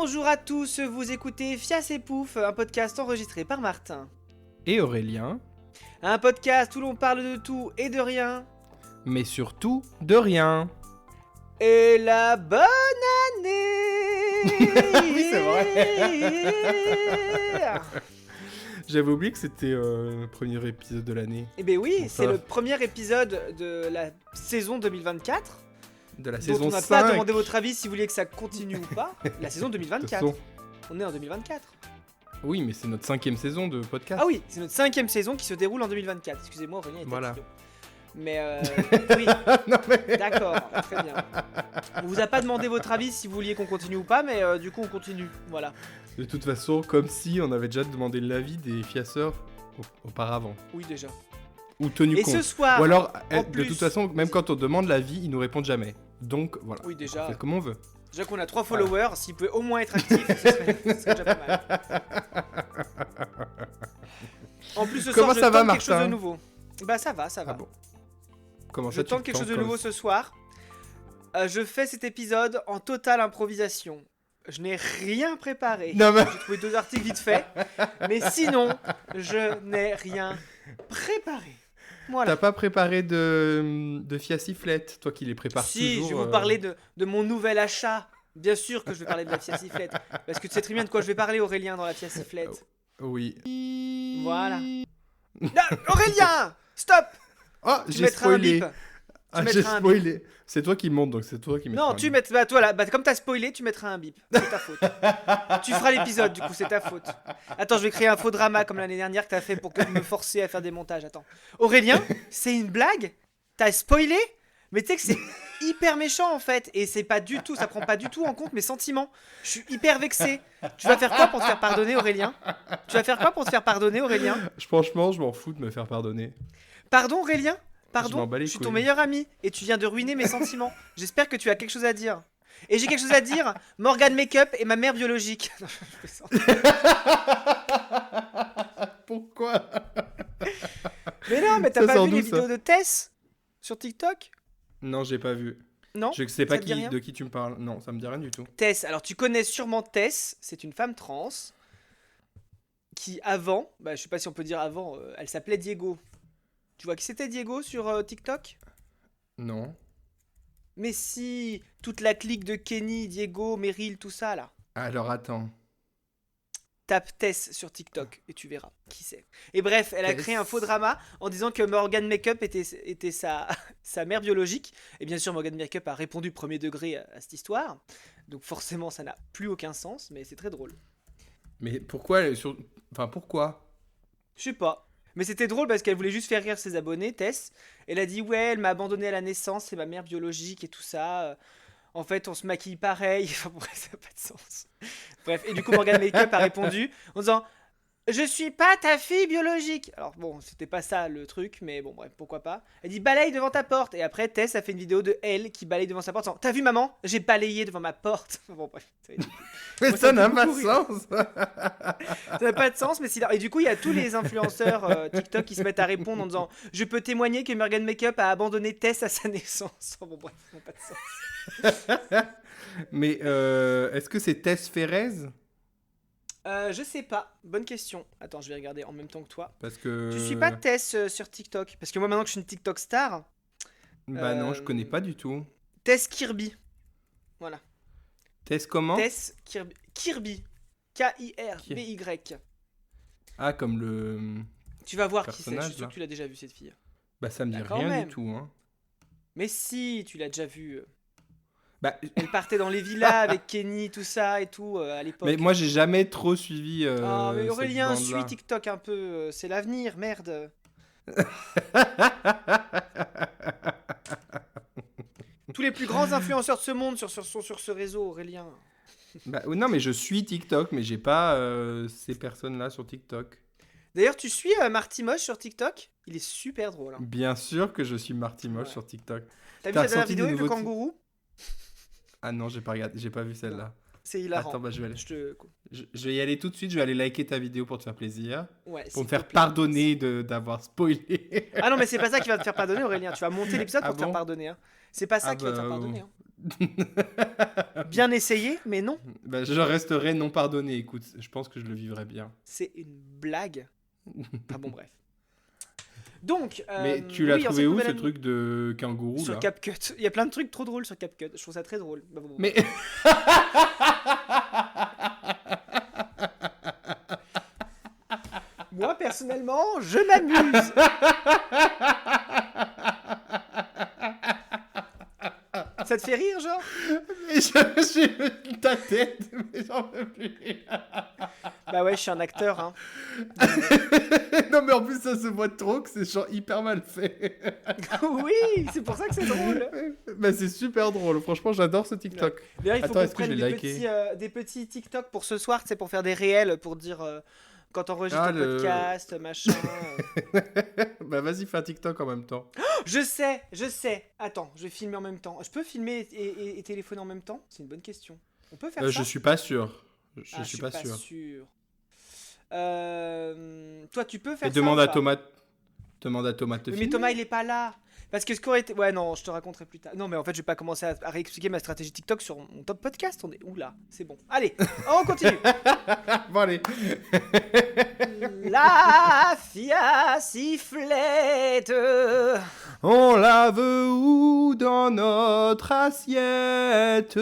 Bonjour à tous, vous écoutez Fias et Pouf, un podcast enregistré par Martin. Et Aurélien, Un podcast où l'on parle de tout et de rien. mais surtout de rien. Et la bonne année. Oui, c'est vrai. J'avais oublié que c'était le premier épisode de l'année. Eh ben oui, Bon, c'est ça le va. premier épisode de la saison 2024. De la Dont saison on n'a 5. pas demandé votre avis si vous vouliez que ça continue ou pas. La saison De toute 2024. façon, On est en 2024. oui, mais c'est notre 5e saison de podcast. Ah oui, c'est notre 5e saison qui se déroule en 2024. Excusez-moi, Aurélien était Voilà. idiot. Mais oui, Non, mais... d'accord, très bien. On vous a pas demandé votre avis si vous vouliez qu'on continue ou pas, mais du coup on continue, voilà. De toute façon, comme si on avait déjà demandé l'avis des fiasseurs auparavant. Oui déjà. Ou tenu Et compte. ce soir, Ou alors, en de plus- toute façon, même quand on demande l'avis, ils nous répondent jamais. Donc voilà. oui On déjà, fait comme on veut. déjà qu'on a 3 followers, s'il peut au moins être actif, ce serait déjà pas mal. En plus ce Comment soir je ça va, tente quelque chose de Martin nouveau. Bah ça va, ça va. Ah bon. Comment Je ça, tu tente quelque chose de comme nouveau ça ce soir. Je fais cet épisode en totale improvisation. Je n'ai rien préparé. Non, mais... J'ai trouvé 2 articles vite fait, mais sinon, je n'ai rien préparé. Voilà. T'as pas préparé de fiassiflette, toi qui les prépares Si, toujours. je vais vous parler de mon nouvel achat. Bien sûr que je vais parler de la fiassiflette. Parce que tu sais très bien de quoi je vais parler, Aurélien, dans la fiassiflette. Oui. Voilà. Non, Aurélien, stop. Oh, Tu j'ai mettras un spoilé. bip. Ah, Tu j'ai mettras un bip. spoilé. C'est toi qui monte, donc c'est toi qui mettras Non, un tu bip. mets. Bah, toi là, comme t'as spoilé, tu mettras un bip. C'est ta faute. Tu feras l'épisode, du coup, c'est ta faute. Attends, je vais créer un faux drama comme l'année dernière que t'as fait pour me forcer à faire des montages. Attends. Aurélien, c'est une blague? T'as spoilé? Mais tu sais que c'est hyper méchant en fait. Et c'est pas du tout, ça prend pas du tout en compte mes sentiments. Je suis hyper vexé. Tu vas faire quoi pour te faire pardonner, Aurélien? Tu vas faire quoi pour te faire pardonner, Aurélien? Franchement, je m'en fous de me faire pardonner. Pardon, Aurélien? Je Pardon, m'en bats les je suis ton couilles. meilleur ami et tu viens de ruiner mes sentiments. J'espère que tu as quelque chose à dire. Et j'ai quelque chose à dire, Morgan Makeup est ma mère biologique. Non, je plaisante. Pourquoi? Mais non, mais t'as Ça pas sort vu les d'où, ça vidéos de Tess sur TikTok? Non, j'ai pas vu. Non? Je sais pas Ça te dit rien de qui tu me parles. Non, ça me dit rien du tout. Tess, alors tu connais sûrement Tess, c'est une femme trans qui avant, bah je sais pas si on peut dire avant, elle s'appelait Diego. Tu vois qui c'était Diego sur TikTok? Non. Mais si, toute la clique de Kenny, Diego, Meryl, tout ça là. Alors attends. Tape Tess sur TikTok et tu verras qui c'est. Et bref, elle a Tess. créé un faux drama en disant que Morgan Makeup était sa mère biologique. Et bien sûr, Morgan Makeup a répondu premier degré à cette histoire. Donc forcément, ça n'a plus aucun sens, mais c'est très drôle. Mais pourquoi Enfin, pourquoi? Je sais pas. Mais c'était drôle parce qu'elle voulait juste faire rire ses abonnés, Tess. Elle a dit ouais, elle m'a abandonné à la naissance, c'est ma mère biologique et tout ça. En fait, on se maquille pareil. Enfin bref, ça n'a pas de sens. Bref, et du coup, Morgan Makeup a répondu en disant je suis pas ta fille biologique. Alors bon, c'était pas ça le truc, mais bon, bref, pourquoi pas. Elle dit balaye devant ta porte. Et après, Tess a fait une vidéo de elle qui balaye devant sa porte en disant t'as vu maman? J'ai balayé devant ma porte. Bon, bref. Mais Moi, ça ça me n'a fait pas de beaucoup rire. sens. Ça n'a pas de sens, mais et du coup, il y a tous les influenceurs TikTok qui se mettent à répondre en disant je peux témoigner que Morgan Makeup a abandonné Tess à sa naissance. Bon, bref, ça n'a pas de sens. Mais est-ce que c'est Tess Ferrez? Je sais pas, bonne question. Attends, je vais regarder en même temps que toi. Parce que... Tu suis pas Tess sur TikTok? Parce que moi, maintenant que je suis une TikTok star, Bah non, je connais pas du tout. Tess Kirby. Voilà. Tess comment? Tess Kirby. Kirby. K-I-R-B-Y. Ah, comme le... Tu vas voir qui c'est, je Personnage, suis sûr là. que tu l'as déjà vu cette fille. Bah ça me dit Bah, quand rien même. du tout, hein. Mais si, tu l'as déjà vu. Bah... Elle partait dans les villas avec Kenny, tout ça et tout, à l'époque. Mais moi j'ai jamais trop suivi Ah, mais cette Aurélien, bande-là. suis TikTok un peu, c'est l'avenir, merde. Tous les plus grands influenceurs de ce monde sont sur ce réseau, Aurélien. Bah, non mais je suis TikTok, mais j'ai pas ces personnes-là sur TikTok. D'ailleurs, tu suis Marty Moche sur TikTok? Il est super drôle. Hein. Bien sûr que je suis Marty Moche Ouais. sur TikTok. T'as vu T'as sa dernière ressenti vidéo des avec le nouveautés kangourou? Ah non, j'ai pas regardé, j'ai pas vu celle-là. C'est hilarant. Attends, bah je vais aller. Je te... Je vais y aller tout de suite, je vais aller liker ta vidéo pour te faire plaisir. Ouais, Pour s'il me te faire plaît. pardonner d'avoir spoilé. Ah non, mais c'est pas ça qui va te faire pardonner, Aurélien. Tu vas monter l'épisode Ah pour te faire bon pardonner. Hein. C'est pas ça Ah qui va te faire bah, pardonner. Hein. Bien essayé, mais non. Bah, je resterai non pardonné, écoute, je pense que je le vivrai bien. C'est une blague. Ah bon, bref. Donc, Mais tu l'as oui, en trouvé cette où, nouvelle ce année- truc de kangourou, Sur là? CapCut. Il y a plein de trucs trop drôles sur CapCut. Je trouve ça très drôle. Bah, bon, Mais... moi, personnellement, je m'amuse. Ça te fait rire, genre? Mais j'ai ta tête, mais j'en peux plus. Bah ouais, je suis un acteur, hein. Non, mais en plus, ça se voit trop que c'est genre hyper mal fait. Oui, c'est pour ça que c'est drôle. Bah, c'est super drôle, franchement, j'adore ce TikTok. D'ailleurs, il faut Attends, qu'on est-ce que prenne je l'ai liké? des petits TikTok pour ce soir, c'est pour faire des réels, pour dire quand t'enregistres Ah, ton le- podcast, machin. Bah, vas-y, fais un TikTok en même temps. Je sais. Attends, je vais filmer en même temps. Je peux filmer et téléphoner en même temps? C'est une bonne question. On peut faire ça? Je suis pas sûr. Je Ah, suis pas sûr. sûr. Toi, tu peux faire Et ça demande ou à pas? Thomas. Demande à Thomas de te Mais filmer. Thomas, il est pas là. Parce que ce qu'aurait été... Ouais, non, je te raconterai plus tard. Non, mais en fait, je vais pas commencer à réexpliquer ma stratégie TikTok sur mon top podcast. On est où là? C'est bon. Allez, on continue. Bon, allez. La fia sifflette. On la veut où dans notre assiette?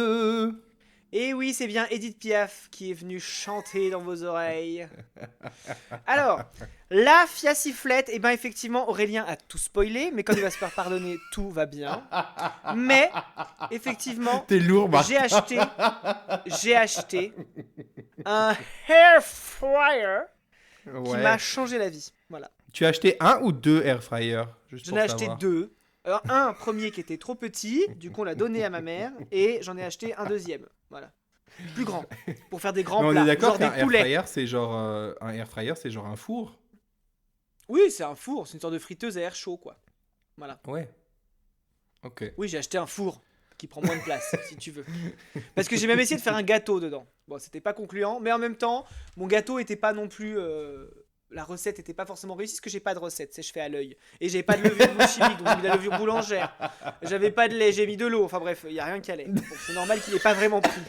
Et oui, c'est bien Edith Piaf qui est venue chanter dans vos oreilles. Alors, la fiaciflette, et ben effectivement, Aurélien a tout spoilé, mais comme il va se faire pardonner, tout va bien. Mais, effectivement, T'es lourd, Marc. j'ai acheté un hair fryer qui Ouais. m'a changé la vie. Voilà. Tu as acheté un ou deux air fryers? Juste J'en pour ai acheté savoir. 2. Alors, un premier qui était trop petit, du coup on l'a donné à ma mère, et j'en ai acheté un deuxième. Voilà. Plus grand. Pour faire des grands Mais on plats. est d'accord Genre des qu'un air poulets. fryer, c'est genre un air fryer, c'est genre un four. Oui, c'est un four, c'est une sorte de friteuse à air chaud, quoi. Voilà. Ouais. Ok. Oui, j'ai acheté un four qui prend moins de place, si tu veux. Parce que j'ai même essayé de faire un gâteau dedans. Bon, c'était pas concluant, mais en même temps, mon gâteau était pas non plus. La recette était pas forcément réussie, parce que j'ai pas de recette, c'est je fais à l'œil. Et j'avais pas de levure chimique, donc j'ai mis de la levure boulangère. J'avais pas de lait, j'ai mis de l'eau. Enfin bref, il y a rien qui allait. Donc c'est normal qu'il ait pas vraiment pris.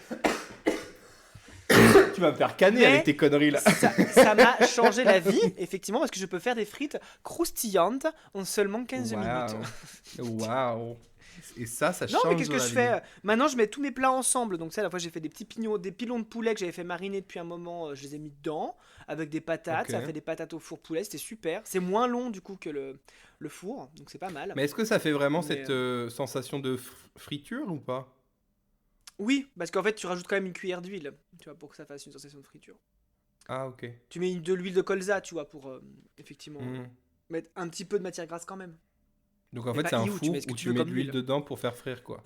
Tu vas me faire canner Mais- avec tes conneries là. Ça m'a changé la vie, effectivement, parce que je peux faire des frites croustillantes en seulement 15 minutes. Waouh. Et ça Non, change mais qu'est-ce de que la je vie. fais? Maintenant, je mets tous mes plats ensemble. Donc, ça, à la fois, j'ai fait des petits des pilons de poulet que j'avais fait mariner depuis un moment. Je les ai mis dedans avec des patates. Ok. Ça a fait des patates au four poulet. C'était super. C'est moins long, du coup, que le four. Donc, c'est pas mal. Mais est-ce que ça fait vraiment Mais, cette sensation de friture ou pas? Oui, parce qu'en fait, tu rajoutes quand même une cuillère d'huile. Tu vois, pour que ça fasse une sensation de friture. Ah, ok. Tu mets de l'huile de colza, tu vois, pour effectivement Mhm. mettre un petit peu de matière grasse quand même. Donc en Mais fait, pas c'est un you, tu four mets ce que où tu tu veux mets de comme l'huile huile. dedans pour faire frire quoi.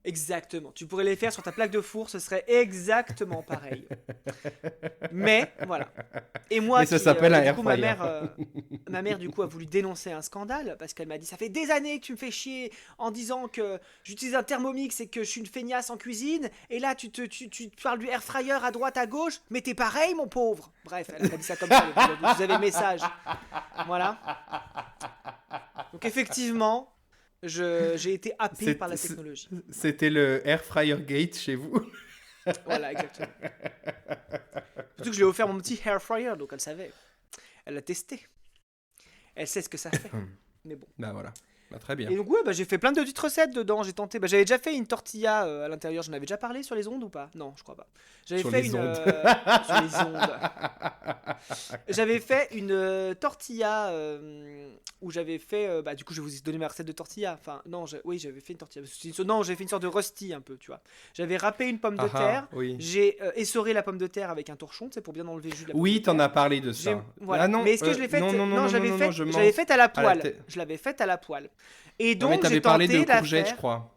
Exactement. Tu pourrais les faire sur ta plaque de four, ce serait exactement pareil. Mais voilà. Et moi, Mais ça s'appelle un du air coup, fryer. ma mère du coup a voulu dénoncer un scandale parce qu'elle m'a dit ça fait des années que tu me fais chier en disant que j'utilise un Thermomix et que je suis une feignasse en cuisine et là tu parles du air fryer à droite à gauche, mais t'es pareil mon pauvre. Bref, elle a dit ça comme ça. Vous avez le message. Voilà. Donc effectivement. J'ai été happé par la technologie. C'était le air fryer gate chez vous. Voilà, exactement. Surtout que je lui ai offert mon petit hair fryer, donc elle savait. Elle l'a testé. Elle sait ce que ça fait. Mais bon. Bah voilà. Bah très bien. Et donc ouais, j'ai fait plein de petites recettes dedans. J'ai tenté. J'avais déjà fait une tortilla à l'intérieur. J'en avais déjà parlé sur les ondes ou pas? Non, je crois pas. J'avais Sur fait les une ondes. sur les ondes. J'avais fait une tortilla où j'avais fait. Du coup, je vais vous donner ma recette de tortilla. Enfin, non, oui, j'avais fait une tortilla. Non, j'ai fait une sorte de rusty un peu, tu vois. J'avais râpé une pomme de terre. Oui. J'ai essoré la pomme de terre avec un torchon, c'est pour bien enlever le jus de la pomme Oui, de t'en terre. as parlé de ça. Voilà. Ah non, Mais est-ce que je l'ai faite? non, je mens. l'avais faite à la poêle. tête. Je l'avais faite à la poêle. Et Non, mais donc t'avais j'ai parlé tenté de de la courgettes, je faire. crois.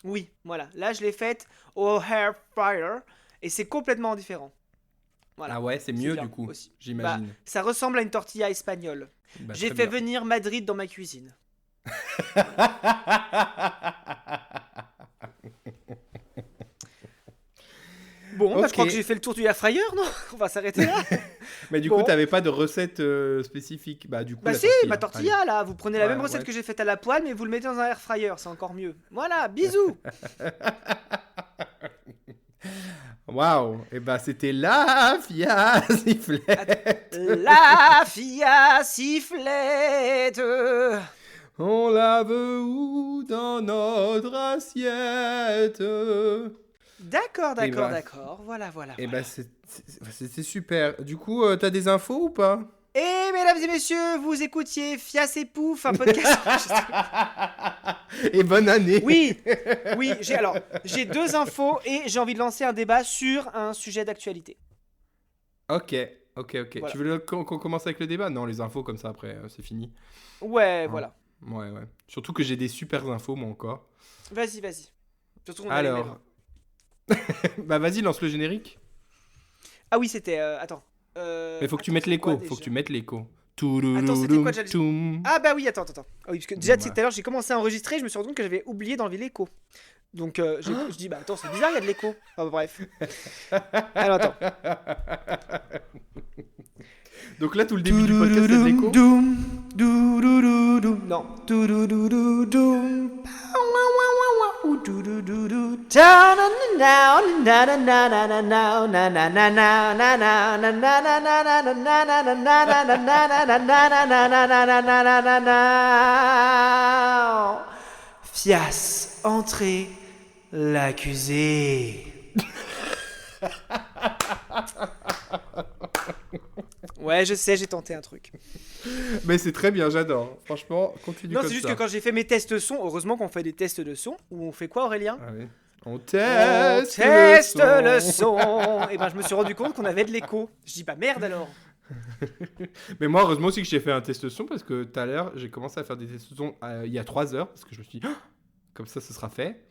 Oui, voilà. Là, je l'ai faite au hair fryer et c'est complètement différent. Voilà. Ah ouais, c'est C'est mieux bien du coup, aussi. j'imagine. Ça ressemble à une tortilla espagnole. Bah, J'ai très fait bien. venir Madrid dans ma cuisine. Bon, bah, je crois que Ok. j'ai fait le tour du air fryer, non? On va s'arrêter là. Mais du coup, Bon. t'avais pas de recette spécifique. Bah, du coup, Bah la si, tortilla. ma tortilla là, vous prenez la Allez. même recette Ouais. que j'ai faite à la poêle, mais vous le mettez dans un air fryer, c'est encore mieux. Voilà, bisous. Waouh. Et bah, c'était la Fia sifflette. La fia sifflette. On la veut où dans notre assiette? D'accord, Et bah, d'accord. Voilà, voilà, et voilà. bah c'était super. Du coup, t'as des infos ou pas? Et mesdames et messieurs, vous écoutiez Fias et Pouf, un podcast. Et bonne année. Oui, oui, j'ai 2 infos et j'ai envie de lancer un débat sur un sujet d'actualité. Ok. Voilà. Tu veux qu'on commence avec le débat? Non, les infos comme ça après, c'est fini. Ouais, Hein. voilà. Ouais. Surtout que j'ai des super infos, moi encore. Vas-y. Surtout on a les mêmes. Alors, bah vas-y, lance le générique. Ah oui, c'était. Attends. Mais faut que tu Attends, mettes c'est quoi, l'écho. déjà Faut que tu mettes l'écho. Attends, c'était quoi Touloulouloum, déjà toum. Ah bah oui, attends. Ah oui, parce que déjà, tu sais, Ouais. tout à l'heure, j'ai commencé à enregistrer, je me suis rendu compte que j'avais oublié d'enlever l'écho. Donc, je dis, bah attends, c'est bizarre, il y a de l'écho. Enfin, bref. Alors, attends. Donc là, tout le début du podcast, c'est de l'écho. Non. Fias, entrez l'accusé. Ouais, je sais, j'ai tenté un truc. Mais c'est très bien, j'adore. Franchement, continue Non, comme c'est juste ça. que quand j'ai fait mes tests son, heureusement qu'on fait des tests de son, où on fait quoi, Aurélien? Ah oui. On On teste teste le le son. son. Et ben, je me suis rendu compte qu'on avait de l'écho. Je dis, bah merde alors. Mais moi, heureusement aussi que j'ai fait un test son parce que tout à l'heure, j'ai commencé à faire des tests son il y a 3 heures parce que je me suis dit, ah, comme ça, ce sera fait.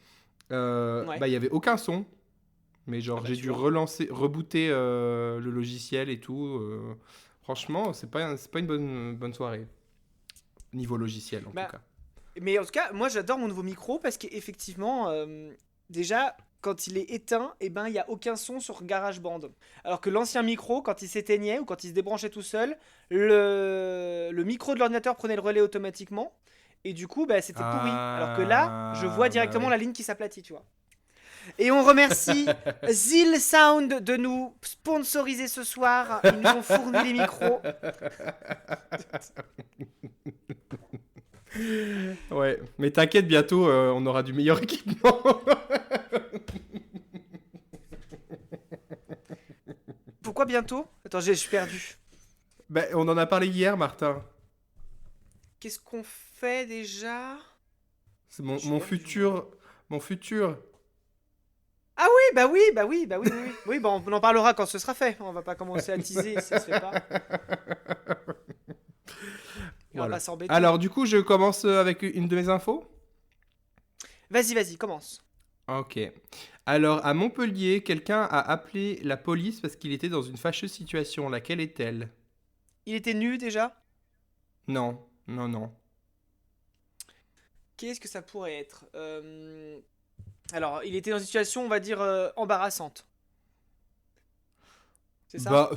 Ouais. Bah, il y avait aucun son. Mais genre, Ah bah, j'ai tu dû vois. rebooter le logiciel et tout. Franchement, c'est pas une bonne soirée. Niveau logiciel, en Bah, tout cas. mais en tout cas, moi j'adore mon nouveau micro parce qu'effectivement, déjà, quand il est éteint, eh ben, il n'y a aucun son sur GarageBand. Alors que l'ancien micro, quand il s'éteignait ou quand il se débranchait tout seul, le micro de l'ordinateur prenait le relais automatiquement. Et du coup, bah, c'était pourri. Alors que là, je vois Bah directement oui. la ligne qui s'aplatit, tu vois. Et on remercie Zil Sound de nous sponsoriser ce soir. Ils nous ont fourni les micros. Ouais, mais t'inquiète, bientôt, on aura du meilleur équipement. Pourquoi bientôt? Attends, je suis perdu. Bah, on en a parlé hier, Martin. Qu'est-ce qu'on fait déjà? C'est Je suis mon perdu, futur... Mon futur... Ah oui, bah oui, bah oui, bah oui, oui, oui. Oui, bah on en parlera quand ce sera fait. On va pas commencer à teaser si ça se fait pas. Et on va Voilà. pas s'embêter. Alors, du coup, je commence avec une de mes infos. Vas-y, commence. Ok. Alors, à Montpellier, quelqu'un a appelé la police parce qu'il était dans une fâcheuse situation. Laquelle est-elle? Il était nu déjà? Non. Qu'est-ce que ça pourrait être? Alors, il était dans une situation, on va dire, embarrassante. C'est ça? Bah,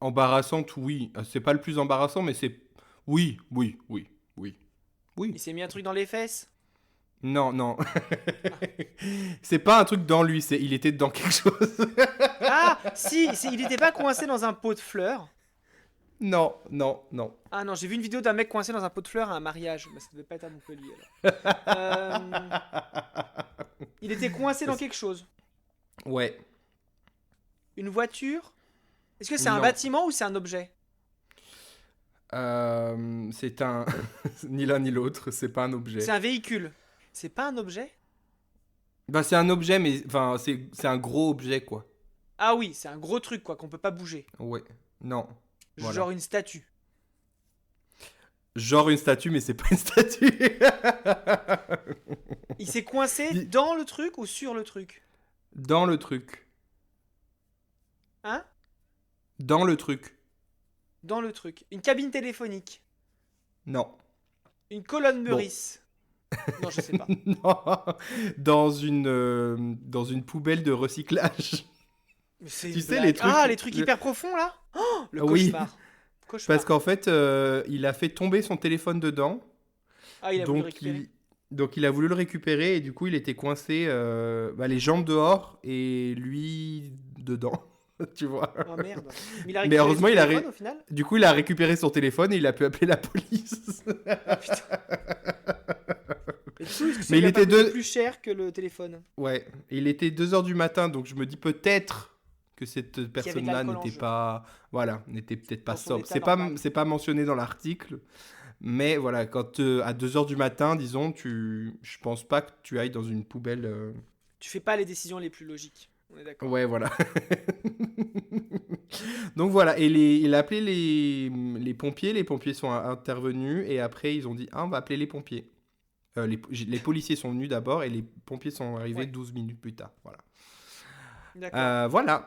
embarrassante, oui. C'est pas le plus embarrassant, mais c'est... Oui. Il s'est mis un truc dans les fesses? Non. C'est pas un truc dans lui, il était dans quelque chose. Ah, si, il était pas coincé dans un pot de fleurs. Non. Ah non, j'ai vu une vidéo d'un mec coincé dans un pot de fleurs à un mariage. Mais ça devait pas être à Montpellier alors. Il était coincé dans quelque chose. Ouais. Une voiture? Est-ce que c'est un Non. bâtiment ou c'est un objet? C'est un... ni l'un ni l'autre, c'est pas un objet. C'est un véhicule. C'est pas un objet? Bah, c'est un objet, mais... Enfin, c'est un gros objet, quoi. Ah oui, c'est un gros truc quoi, qu'on peut pas bouger. Ouais. Non. Voilà. Genre une statue. Genre une statue, mais c'est pas une statue. Il s'est coincé Dis- dans le truc ou sur le truc? Dans le truc. Hein? Dans le truc. Dans le truc. Une cabine téléphonique. Non. Une colonne Meurice. Non, je sais pas. Non. Dans une poubelle de recyclage. Mais c'est Tu une sais, les blague. trucs. Ah, les trucs hyper profonds là. Oh, le Oui, cauchemar. parce Cauchemar. qu'en fait, il a fait tomber son téléphone dedans. Ah, il a voulu le Donc récupérer. il a voulu le récupérer et du coup il était coincé les jambes dehors et lui dedans, tu vois. Oh merde. Mais il a Mais récupéré son heureusement téléphone au final. du coup il a récupéré son téléphone et il a pu appeler la police. Ah putain. Et du coup, est-ce que ça Mais lui il a pas était coûté deux... plus cher que le téléphone? Ouais, il était 2 heures du matin donc je me dis peut-être que cette Qu'il y avait de personne-là l'alcool en n'était jeu. pas... Voilà, n'était peut-être pas Dans son sobre. état normal. C'est pas mentionné dans l'article. Mais voilà, quand à 2 heures du matin, disons, je pense pas que tu ailles dans une poubelle. Tu fais pas les décisions les plus logiques. On est d'accord. Ouais, voilà. Donc voilà, et il a appelé les pompiers sont intervenus, et après ils ont dit, ah, on va appeler les pompiers. Les policiers sont venus d'abord, et les pompiers sont arrivés Ouais. 12 minutes plus tard. Voilà. D'accord. Voilà.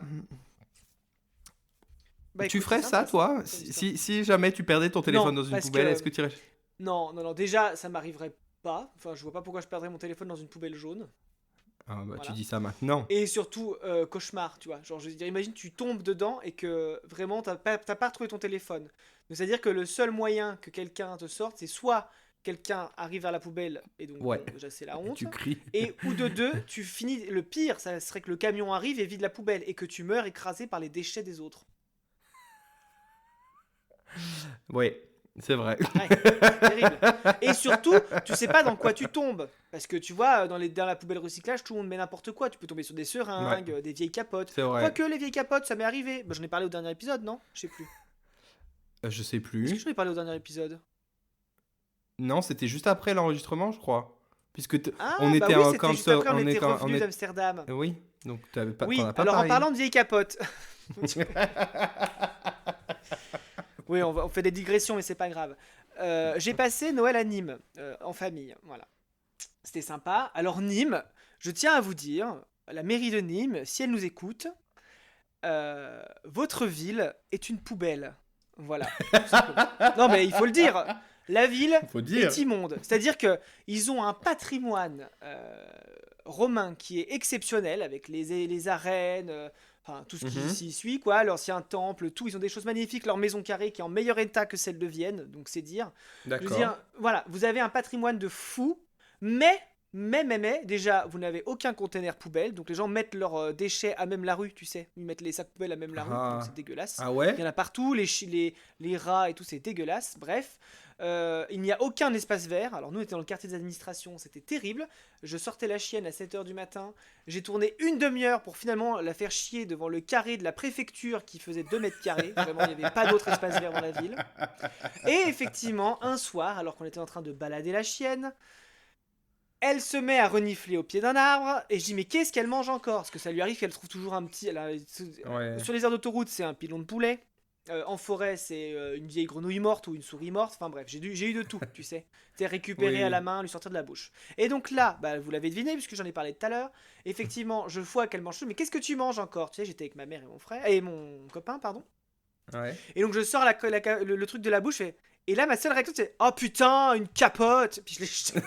Bah Tu écoute, c'est ferais ça, sympa ça, toi, comme histoire. si jamais tu perdais ton téléphone Non, dans une parce poubelle, est-ce que que tu irais... non, non, non. Déjà, ça m'arriverait pas. Enfin, je vois pas pourquoi je perdrais mon téléphone dans une poubelle jaune. Ah, bah, tu Voilà. dis ça maintenant. Et surtout, cauchemar, tu vois. Genre, je veux dire, imagine, tu tombes dedans et que vraiment, t'as pas retrouvé ton téléphone. Donc, c'est-à-dire que le seul moyen que quelqu'un te sorte, c'est soit quelqu'un arrive vers la poubelle, et donc, bon, Ouais, déjà, c'est la et honte. tu cries. Et ou de deux, tu finis. Le pire, ça serait que le camion arrive et vide la poubelle et que tu meurs écrasé par les déchets des autres. Ouais, c'est vrai. Ouais, c'est terrible. Et surtout, tu sais pas dans quoi tu tombes. Parce que tu vois, dans la poubelle recyclage, tout le monde met n'importe quoi. Tu peux tomber sur des Ouais, seringues, des vieilles capotes. c'est vrai. Quoique les vieilles capotes, ça m'est arrivé. Bah, j'en ai parlé au dernier épisode, non? Je sais plus. Je sais Est-ce que plus. j'en ai parlé au dernier épisode? Non, c'était juste après l'enregistrement, je crois. Puisque Ah, on bah était oui, en c'était juste après, on était on revenus est... d'Amsterdam. Oui, donc t'en Oui, as pas alors en parlé. parlant de vieilles capotes. Oui, on fait des digressions, mais c'est pas grave. J'ai passé Noël à Nîmes, en famille. Voilà. C'était sympa. Alors, Nîmes, je tiens à vous dire, la mairie de Nîmes, si elle nous écoute, votre ville est une poubelle. Voilà, tout simplement. Non, mais il faut le dire. La ville Faut dire. est immonde. C'est-à-dire que ils ont un patrimoine romain qui est exceptionnel, avec les arènes, enfin tout ce qui Mhm. s'y suit, quoi, l'ancien temple, tout. Ils ont des choses magnifiques. Leur maison carrée qui est en meilleur état que celle de Vienne, donc c'est dire. Je veux D'accord. dire, voilà, vous avez un patrimoine de fou, mais, déjà, vous n'avez aucun conteneur poubelle, donc les gens mettent leurs déchets à même la rue, tu sais. Ils mettent les sacs poubelles à même la rue, donc Ah, c'est dégueulasse. ah Il ouais? y en a partout, les rats et tout, c'est dégueulasse. Bref, il n'y a aucun espace vert. Alors nous, on était dans le quartier des administrations, c'était terrible. Je sortais la chienne à 7 h du matin. J'ai tourné une demi-heure pour finalement la faire chier devant le carré de la préfecture qui faisait 2 mètres carrés. Vraiment, il n'y avait pas d'autre espace vert dans la ville. Et effectivement, un soir, alors qu'on était en train de balader la chienne, elle se met à renifler au pied d'un arbre et je dis mais qu'est-ce qu'elle mange encore? Parce que ça lui arrive qu'elle trouve toujours un petit... Ouais. Sur les aires d'autoroute c'est un pilon de poulet. En forêt c'est une vieille grenouille morte ou une souris morte. Enfin bref, j'ai eu de tout, tu sais. C'est récupérer à la Oui. main, lui sortir de la bouche. Et donc là, bah, vous l'avez deviné puisque j'en ai parlé tout à l'heure. Effectivement, je vois qu'elle mange tout. Mais qu'est-ce que tu manges encore? Tu sais, j'étais avec ma mère et mon frère et mon copain, pardon. Ouais. Et donc je sors le truc de la bouche et là ma seule réaction c'est oh putain une capote. Puis je l'ai jeté.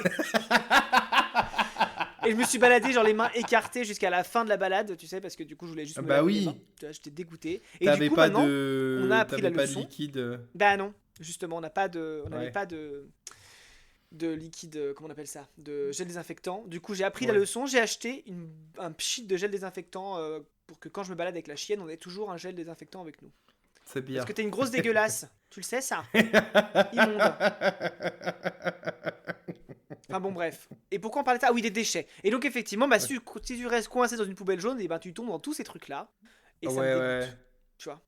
Et je me suis baladé, genre les mains écartées jusqu'à la fin de la balade, tu sais, parce que du coup je voulais juste me Bah laver les mains. oui. Tu vois, j'étais dégoûté. Et du T'avais coup pas maintenant, on a appris la T'avais pas de leçon. liquide. Bah non, justement, on n'avait Ouais. pas de liquide, comment on appelle ça, de gel désinfectant. Du coup j'ai appris la Ouais. leçon, j'ai acheté un pchit de gel désinfectant pour que quand je me balade avec la chienne, on ait toujours un gel désinfectant avec nous. C'est Parce bien. que t'es une grosse dégueulasse, tu le sais ça, immonde. Enfin bon bref. Et pourquoi on parlait de ça? Ah oui, des déchets. Et donc effectivement, bah, Ouais. si tu restes coincé dans une poubelle jaune, et ben tu tombes dans tous ces trucs-là. Et ça me Ouais, ouais. dégoûte. Tu vois,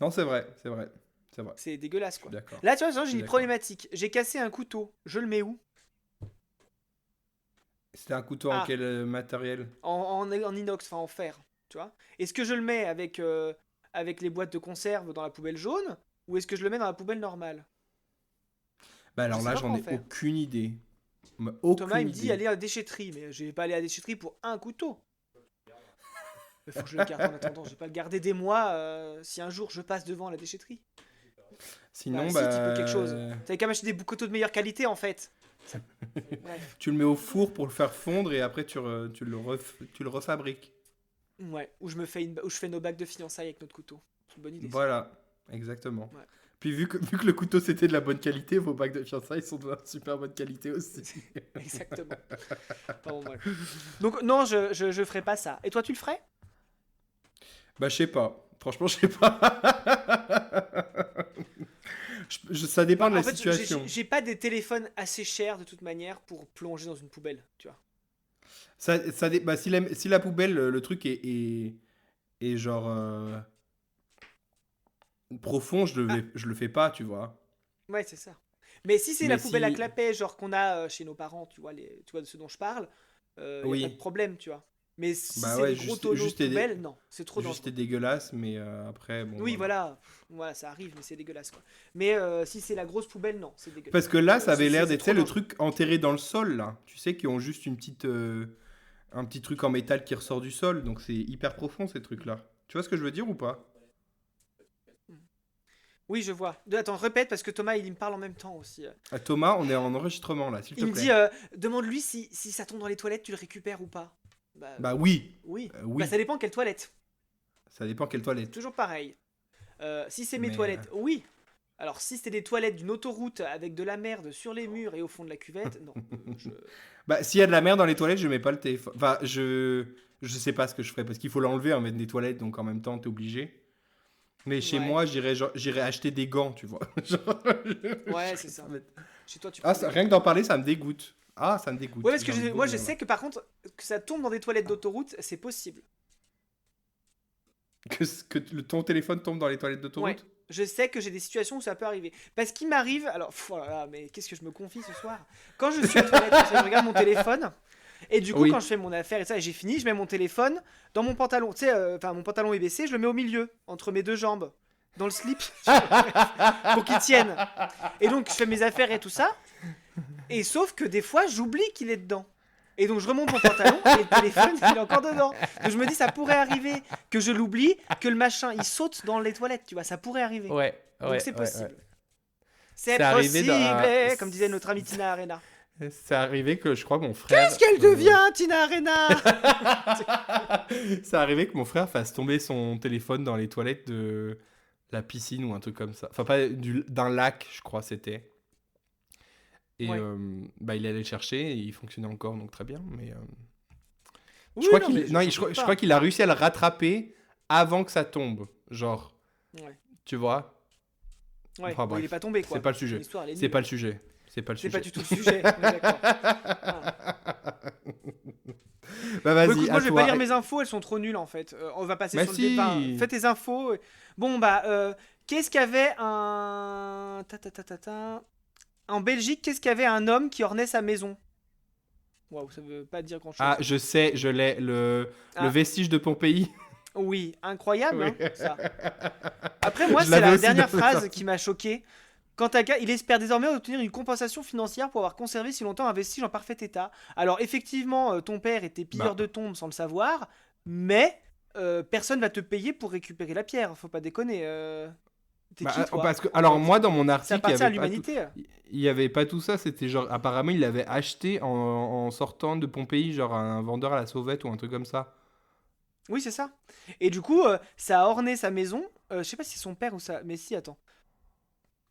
Non, c'est vrai, c'est vrai. C'est vrai. c'est dégueulasse Je suis quoi. d'accord. Là, tu vois, Je j'ai suis une d'accord. problématique. J'ai cassé un couteau. Je le mets où? C'était un couteau en Ah, quel matériel? en inox, enfin en fer. Tu vois. Est-ce que je le mets avec les boîtes de conserve dans la poubelle jaune? Ou est-ce que je le mets dans la poubelle normale? Bah Je alors sais là, pas j'en quoi en ai faire. aucune idée. Thomas, il Aucune me dit idée. aller à la déchetterie. Mais je vais pas aller à la déchetterie pour un couteau. Il faut que je le garde en attendant. Je vais pas le garder des mois si un jour je passe devant la déchetterie. Bah Sinon, si, tu peux quelque chose. bah, T'avais qu'à m'acheter des couteaux de meilleure qualité en fait. Bref. tu le mets au four pour le faire fondre et après tu le refabriques. Ouais, où je fais nos bagues de fiançailles avec notre couteau. C'est une bonne idée, ça. Voilà, exactement. Ouais. Puis vu que le couteau c'était de la bonne qualité, vos bagues de fiançailles sont de la super bonne qualité aussi. Exactement. Pardon, bref. Donc, non, je ferai pas ça. Et toi, tu le ferais? Bah, je sais pas. Franchement, je sais pas. Ça dépend Bah, de en la fait, situation. j'ai pas des téléphones assez chers de toute manière pour plonger dans une poubelle, tu vois. Bah, si la poubelle, le truc est genre profond, Ah, je le fais pas, tu vois. ouais, c'est ça. Mais si c'est la Mais poubelle à si. clapet, genre qu'on a chez nos parents, tu vois, tu vois de ce dont je parle, y a pas de Oui. problème, tu vois. Mais si Bah c'est ouais, des gros tonneaux poubelles, non, c'est trop juste t'es dangereux. dégueulasse, mais après, bon, Oui, voilà. voilà, voilà, ça arrive, mais c'est dégueulasse, quoi. Mais si c'est la grosse poubelle, non, c'est Parce dégueulasse. que là, ça avait l'air C'est d'être, tu sais, trop le dangereux. truc enterré dans le sol, là. Tu sais, qui ont juste un petit truc en métal qui ressort du sol. Donc c'est hyper profond, ces trucs-là. Tu vois ce que je veux dire ou pas? Mm. Oui, je vois. Attends, répète parce que Thomas, il me parle en même temps aussi. Ah, Thomas, on est en enregistrement, là, s'il te Il me dit, plaît. demande-lui si ça tombe dans les toilettes, tu le récupères ou pas. Bah Bah oui. oui. Bah ça Oui. dépend quelle toilette. Ça dépend quelle toilette. Toujours pareil. Si c'est mes Mais toilettes, oui. Alors si c'était des toilettes d'une autoroute avec de la merde sur les murs et au fond de la cuvette, non. bah, s'il y a de la merde dans les toilettes, je mets pas le téléphone. Enfin, je sais pas ce que je ferais parce qu'il faut l'enlever en mettre des toilettes, donc en même temps, t'es obligé. Mais chez Ouais, moi, j'irais acheter des gants, tu vois. Genre, ouais, je c'est ferais ça ça. mettre- Chez toi, tu Ah, prends des rien gants. que d'en parler, ça me dégoûte. Ah, ça me Ouais, dégoûte. parce que J'ai envie de moi je vomir là. sais que par contre, que ça tombe dans des toilettes d'autoroute, c'est possible. Ton téléphone tombe dans les toilettes Ouais, d'autoroute? je sais que j'ai des situations où ça peut arriver. Parce qu'il m'arrive, alors, oh là là, mais qu'est-ce que je me confie ce soir? Quand je suis aux toilettes, je regarde mon téléphone, et du coup, quand Oui. je fais mon affaire et ça, et j'ai fini, je mets mon téléphone dans mon pantalon. Tu sais, enfin, mon pantalon est baissé, je le mets au milieu, entre mes deux jambes, dans le slip, pour qu'il tienne. Et donc, je fais mes affaires et tout ça, et sauf que des fois, j'oublie qu'il est dedans. Et donc, je remonte mon pantalon, et le téléphone, il est encore dedans. Donc, je me dis, ça pourrait arriver que je l'oublie, que le machin, il saute dans les toilettes, tu vois, ça pourrait arriver. Ouais, Donc, ouais, c'est ouais, ouais. possible. C'est C'est arrivé possible, dans... comme disait notre amie Tina Arena. C'est arrivé que je crois que mon Qu'est-ce frère... qu'elle devient, Tina Arena? C'est arrivé que mon frère fasse tomber son téléphone dans les toilettes de la piscine ou un truc comme ça. Enfin, pas d'un lac, je crois c'était. Et Ouais. bah, il allait le chercher et il fonctionnait encore, donc très bien. Mais je Oui, crois non, mais qu'il non, je doute je crois pas. qu'il a réussi à le rattraper avant que ça tombe. Genre, Ouais. tu vois? Ouais. Enfin Bon, il est bref, pas tombé, c'est quoi. pas le Ton sujet. histoire, elle est C'est nulle. pas le sujet. C'est pas le C'est pas sujet. du tout le sujet. On est d'accord. Ah. Bah Bon, vas-y, écoute, moi, à je vais pas toi. lire mes infos, elles sont trop nulles, en fait. On va passer Mais sur le débat. si! Fais tes infos. Bon, bah, qu'est-ce qu'avait un... En Belgique, qu'est-ce qu'avait un homme qui ornait sa maison? Waouh, ça veut pas dire Ah, grand-chose. je sais, je l'ai. Le Ah, vestige de Pompéi. oui, incroyable, Oui. hein, ça. Après, moi, Je c'est l'avais la aussi dans dernière mes phrase sorties. qui m'a choqué. Quant à il espère désormais obtenir une compensation financière pour avoir conservé si longtemps un vestige en parfait état. Alors, effectivement, ton père était pilleur Bah, de tombes sans le savoir, mais personne va te payer pour récupérer la pierre. Faut pas déconner. T'es qui, toi, parce que, en alors fait? moi, dans mon Ça article, appartient à l'humanité. il y avait pas tout ça. C'était genre, apparemment, il l'avait acheté en sortant de Pompéi, genre à un vendeur à la sauvette ou un truc comme ça. Oui, c'est ça. Et du coup, ça a orné sa maison. Je sais pas si c'est son père ou ça. Mais si, attends.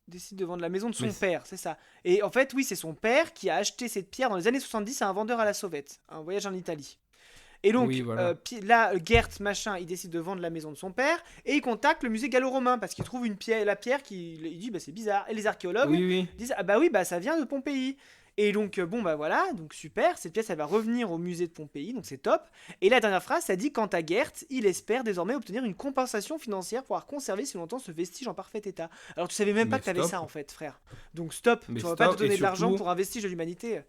Décide de vendre la maison de Mais son père, c'est ça. Et en fait, oui, c'est son père qui a acheté cette pierre dans les années 70 à un vendeur à la sauvette, un voyage en Italie. Et oui, donc, voilà. là, Gert, machin, il décide de vendre la maison de son père et il contacte le musée gallo-romain parce qu'il trouve la pierre qui. Il dit, bah c'est bizarre. Et les archéologues Oui, oui. disent, ah bah oui, bah ça vient de Pompéi. Et donc, bon, bah voilà, donc super, cette pièce, elle va revenir au musée de Pompéi, donc c'est top. Et la dernière phrase, ça dit, quant à Gert, il espère désormais obtenir une compensation financière pour avoir conservé si longtemps ce vestige en parfait état. Alors, tu savais même pas Mais que t'avais ça, stop. en fait, frère. Donc, stop, Mais tu vas pas te stop. Et donner de l'argent surtout, pour un vestige de l'humanité. oui,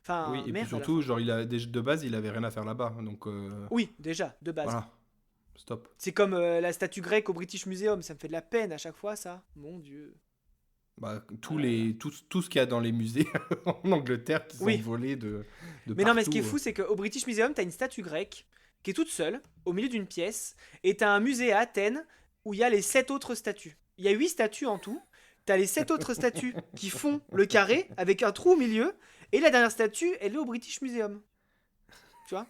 Enfin, et puis merde à la surtout, fin. genre, de base, il avait rien à faire là-bas. Donc, Oui, déjà, de base. voilà. Stop. C'est comme la statue grecque au British Museum, ça me fait de la peine à chaque fois, ça. Mon Dieu. Bah, Ah là là. tout ce qu'il y a dans les musées en Angleterre qui sont Oui, volés de mais non, mais ce qui est partout. fou, c'est qu'au British Museum, t'as une statue grecque qui est toute seule, au milieu d'une pièce, et t'as un musée à Athènes où il y a les 7 autres statues. Il y a 8 statues en tout. T'as les 7 autres statues qui font le carré avec un trou au milieu, et la dernière statue, elle est au British Museum. tu vois.